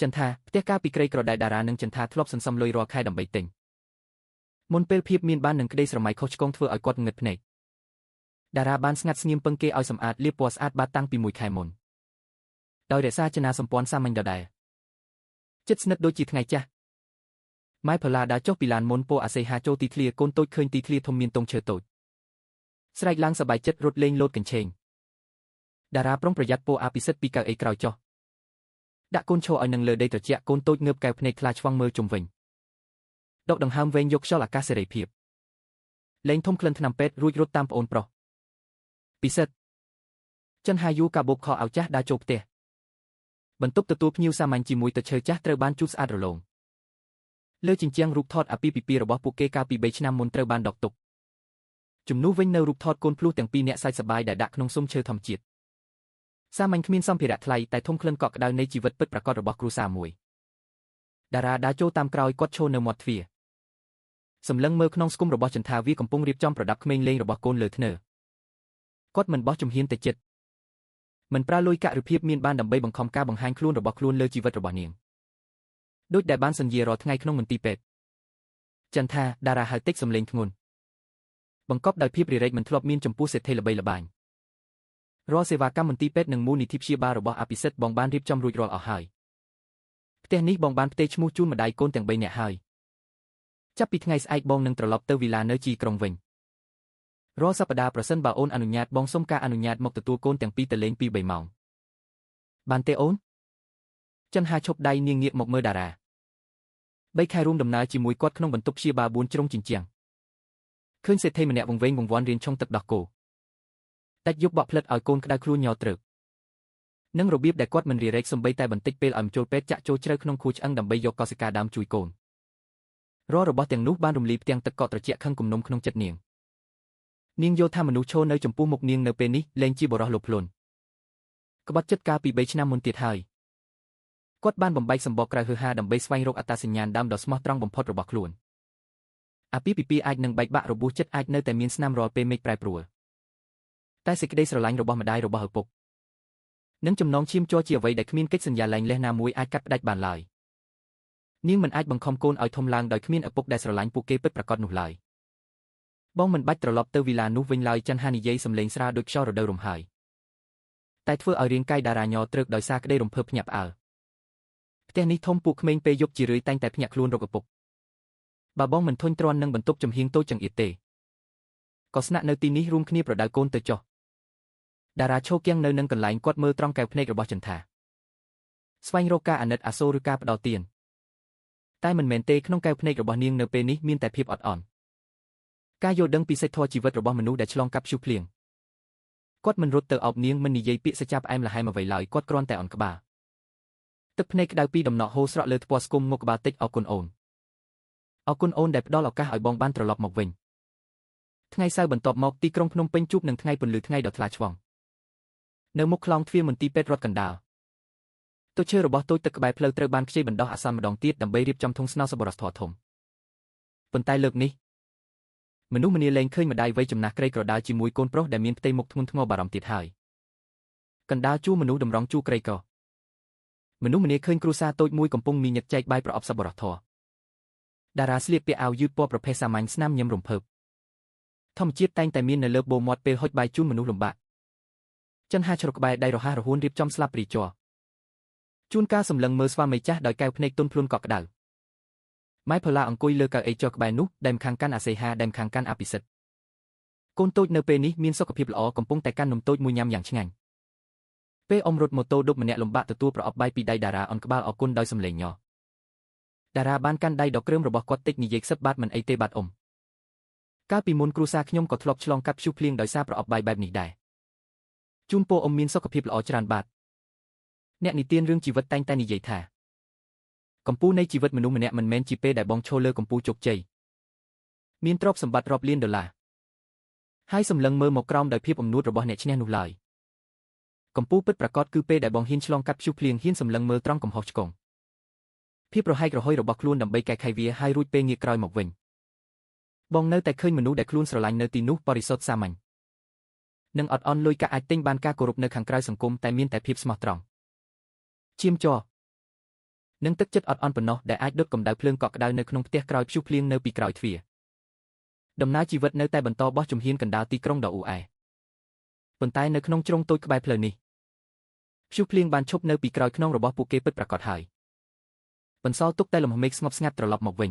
ចន្ទថាផ្ទះការពីក្រីក្រដែលតារានិងចន្ទថាធ្លាប់សន្សំលុយរាល់ខែដើម្បីទិញមុនពេលភាពមានបាននឹងក្តីស្រមៃខុសឆ្គងធ្វើឲ្យគាត់ងឹតភ្នែកតារាបានស្ងាត់ស្ងៀមពឹងគេឲ្យសម្អាតលាបពណ៌ស្អាតបាតតាំងពី1ខែមុនដោយរក្សាចនាសម្ព័ន្ធសាមញ្ញដដែលចិត្តស្និទ្ធដូចជាថ្ងៃចាស់ម៉ែផល្លាដើរចុះពីឡានមុនពោអាសេហាចូលទីធ្លាកូនតូចឃើញទីធ្លាធំមានទងឈើតូចស្រែកឡើងសប្បាយចិត្តរត់លេងលោតកញ្ឆេងតារាប្រុងប្រយ័ត្នពោអាពិសិដ្ឋពីកៅអីក្រោយចុះដាក់កូនឈរឲ្យនឹងលើដីត្រជាក់កូនតូចងើបកែវភ្នែកខ្លាឆ្វងមើលជុំវិញដកដង្ហើមវែងយកខ្យល់អាកាសសេរីភាពលេងធំក្លិនថ្នាំពេទ្យរួចរត់តាមប្អូនប្រុសពិសិដ្ឋចិនហាយូកាបូបខោឲ្យចាស់ដើរចូលផ្ទះបន្ទប់ទទួលភ្ញៀវសាមញ្ញជាមួយទឹកឈើចាស់ត្រូវបានជូតស្អាតរលោងលើជញ្ជាំងរូបថតអាពាហ៍ពិពាហ៍របស់ពួកគេកាលពី3ឆ្នាំមុនត្រូវបានដកទុកជំនួសវិញនៅរូបថតកូនភ្លោះទាំងពីរនាក់សើចសប្បាយដែលដាក់ក្នុងស៊ុមឈើធម្មជាតិសាមញ្ញគ្មានសម្ភារៈថ្លៃតែធំក្លិនកក់ក្ដៅនៃជីវិតពិតប្រាកដរបស់គ្រួសារមួយតារាដើរចូលតាមក្រោយគាត់ឈរនៅមាត់ទ្វារសម្លឹងមើលក្នុងស្គមរបស់ចន្ទថាវាកំពុងរៀបចំប្រដាប់ក្មេងលេងរបស់កូនលើធ្នើគាត់មិនបោះជំហានទៅជិតមិនប្រើលុយកាក់ឬភាពមានបានដើម្បីបង្ខំការបង្ហាញខ្លួនរបស់ខ្លួនលើជីវិតរបស់នាងដូចដែលបានសន្យារាល់ថ្ងៃក្នុងមន្ទីរពេទ្យចន្ទថាតារាហៅតិចសំឡេងធ្ងន់បង្កប់ដោយភាពរិរែកមិនធ្លាប់មានចំពោះសេដ្ឋីល្បីល្បាញរាល់សេវាកម្មមន្ទីរពេទ្យនិងមូលនិធិព្យាបាលរបស់អភិសិទ្ធបងបានរៀបចំរួចរាល់អស់ហើយផ្ទះនេះបងបានផ្ទេរឈ្មោះជូនម្ដាយកូនទាំង3នាក់ហើយចាប់ពីថ្ងៃស្អែកបងនឹងត្រឡប់ទៅវីឡានៅជីក្រុងវិញរាល់សប្តាហ៍ប្រសិនបើអូនអនុញ្ញាតបងសុំការអនុញ្ញាតមកទទួលកូនទាំងពីរទៅលេង2-3ម៉ោងបានទេអូនចិនហាឈប់ដៃនាងងាកមកមើលតារា3ខែរួមដំណើរជាមួយគាត់ក្នុងបន្ទប់ព្យាបាល4ជ្រុងជញ្ជាំងឃើញសេដ្ឋីម្នាក់វង្វេងវង្វាន់រៀនឆុងទឹកដោះគោដាច់យប់បក់ផ្លិតឲ្យកូនក្តៅខ្លួនញ័រត្រឹកនិងរបៀបដែលគាត់មិនរារែកសំបីតែបន្តិចពេលឲ្យចូលពេទ្យចាក់ចូលជ្រៅក្នុងខួរឆ្អឹងដើម្បីយកកោសិកាដើមជួយកូនរាល់របស់ទាំងនោះបានរំលាយផ្ទាំងទឹកកកត្រជាក់ខឹងគំនុំក្នុងចិត្តនាងយល់ថាមនុស្សឈរនៅចំពោះមុខនាងនៅពេលនេះលែងជាបរិសុទ្ធលោភលន់ក្បត់ចិត្តកាលពី3ឆ្នាំមុនទៀតហើយគាត់បានបំបែកសម្បកក្រៅហឺហាដើម្បីស្វែងរកអត្តសញ្ញាណដើមដ៏ស្មោះត្រង់បំផុតរបស់ខ្លួនអាពាហ៍ពិពាហ៍អាចនឹងបែកបាក់របួសចិត្តអាចនៅតែមានស្នាមរាល់ពេលមេឃប្រែប្រួលតែសេចក្តីស្រឡាញ់របស់ម្ដាយរបស់ឪពុកនិងចំណងឈាមជ័រជាអ្វីដែលគ្មានកិច្ចសន្យាលែងលះណាមួយអាចកាត់ផ្ដាច់បានឡើយនាងមិនអាចបង្ខំកូនឲ្យធំឡើងដោយគ្មានឪពុកដែលស្រឡាញ់ពួកគេពិតប្រាកដនោះឡើយបងមិនបាច់ត្រឡប់ទៅវីឡានោះវិញឡើយចន្ទហានិយាយសំឡេងស្រាលដូចខ្យល់រដូវរំហើយតែធ្វើឲ្យរាងកាយតារាញ័រត្រឹកដោយសារក្តីរំភើបភ្ញាក់ផ្អើលផ្ទះនេះធំពួកក្មេងពេលយប់ជារឿយតែងតែភ្ញាក់ខ្លួនរកឪពុកបើបងមិនធុញទ្រាន់នឹងបន្ទប់ចំហៀងតូចចង្អៀតទេក៏ស្នាក់នៅទីនេះរួមគ្នាប្រដៅកូនទៅចុះតារាឈោគៀងនៅនឹងកន្លែងគាត់មើលត្រង់កែវភ្នែករបស់ចន្ទថាស្វែងរកការអាណិតអាសូរឬការផ្ដោតទានតែមិនមែនទេក្នុងកែវភ្នែករបស់នាងនៅពេលនេះមានតែភាពអត់អន់ការយល់ដឹងពីសេចក្ដីជីវិតរបស់មនុស្សដែលឆ្លងកាត់ព្យុះភ្លៀងគាត់មិនរត់ទៅអោបនាងមិននិយាយពាក្យសច្ចាផ្អែមល្ហែមអ្វីឡើយគាត់គ្រាន់តែអន់ក្បាលទឹកភ្នែកក្តៅពីដំណក់ហូរស្រក់លើថ្ពាល់ស្គមមកក្បាលតិចអរគុណអូនអរគុណអូនដែលផ្ដល់ឱកាសឲ្យបងបានត្រឡប់មកវិញថ្ងៃសៅរ៍បន្ទាប់មកទីក្រុងភ្នំពេញជួបនឹងថ្ងៃពន្លឺថ្ងៃដ៏ថ្លាឆ្វង់នៅមុខខ្លោងទ្វារមន្ទីរពេទ្យរដ្ឋកណ្ដាលទូឈើរបស់តូចទឹកក្បែរផ្លូវត្រូវបានខ្ចីបណ្ដោះអាសន្នម្ដងទៀតដើម្បីរៀបចំធុងស្នោសប្បុរសធម៌ធំប៉ុន្តែលើកនេះមនុស្សម្នាលែងឃើញម្ដាយវ័យចំណាស់ក្រីក្រដាលជាមួយកូនប្រុសដែលមានផ្ទៃមុខធ្ងន់ធ្ងរបារម្ភទៀតហើយកណ្ដាលជួមនុស្សតម្រង់ជួក្រីក្រមនុស្សម្នាឃើញគ្រួសារតូចមួយកំពុងមានញឹកចែកបាយប្រអប់សប្បុរសធម៌តារាស្លៀកពាក់អាវយឺតពណ៌ប្រភេទសាមញ្ញស្នាមញឹមរំភើបធម្មជាតិតែងតែមាននៅលើបូមាត់ពេលហុចបាយជូនមនុស្សលំបាកចិនហាជ្រុកក្បែរដៃរហ័សរហួនរៀបចំស្លាបព្រាជ័រជួនកាលសម្លឹងមើលស្វាមីចាស់ដោយកែវភ្នែកទន់ខ្លួនកក់ក្ដៅម៉ែផល្លាអង្គុយលើកៅអីចុះក្បែរនោះដែមខាងកាន់អាសេហាដែមខាងកាន់អភិសិទ្ធកូនតូចនៅពេលនេះមានសុខភាពល្អកំពុងតែកាន់នំតូចមួយញ៉ាំយ៉ាងឆ្ងាញ់ពេលអ៊ំរត់ម៉ូតូឌុបម្នាក់លំបាកទទួលប្រអប់បាយពីដៃតារាអនក្បាលអរគុណដោយសំឡេងញ័រតារាបានកាន់ដៃដ៏គ្រើមរបស់គាត់តិចនិយាយខ្សឹបបាទមិនអីទេបាទអ៊ំកាលពីមុនគ្រួសារខ្ញុំក៏ធ្លាប់ឆ្លងកាត់ព្យុះភ្លៀងដោយសារប្រអប់បាយបែបនេះដែរជូនពរអ៊ំមានសុខភាពល្អច្រើនបាទអ្នកនិទានរឿងជីវិតតែងតែនិយាយថាកម្ពុជានៃជីវិតមនុស្សម្នាក់មិនមែនជាពេលដែលបងឈរលើកម្ពុជាជោគជ័យមានទ្រព្យសម្បត្តិរាប់លានដុល្លារហើយសម្លឹងមើលមកក្រោមដោយភាពអំនួតរបស់អ្នកឈ្នះនោះឡើយកម្ពុជាពិតប្រាកដគឺពេលដែលបងហ៊ានឆ្លងកាត់ព្យុះភ្លៀងហ៊ានសម្លឹងមើលត្រង់កំហុសឆ្គងភាពរហែករហុយរបស់ខ្លួនដើម្បីកែខៃវាហើយរួចពេលងាកក្រោយមកវិញបងនៅតែឃើញមនុស្សដែលខ្លួនស្រឡាញ់នៅទីនោះបរិសុទ្ធសាមញ្ញ និងអត់អន់លុយកាក់អាចទិញបានការគោរពនៅខាងក្រៅសង្គមតែមានតែភាពស្មោះត្រង់ឈាមជ័រនិងទឹកចិត្តអត់អន់ប៉ុណ្ណោះដែលអាចដុតកម្ដៅភ្លើងកក់ក្ដៅនៅក្នុងផ្ទះក្រោយព្យុះភ្លៀងនៅពីក្រោយទ្វារដំណើរជីវិតនៅតែបន្តបោះជំហានកណ្ដាលទីក្រុងដ៏អ៊ូអែប៉ុន្តែនៅក្នុងជ្រុងតូចក្បែរផ្លូវនេះព្យុះភ្លៀងបានឈប់នៅពីក្រោយខ្នងរបស់ពួកគេពិតប្រាកដហើយបន្សល់ទុកតែលំហមេឃស្ងប់ស្ងាត់ត្រឡប់មកវិញ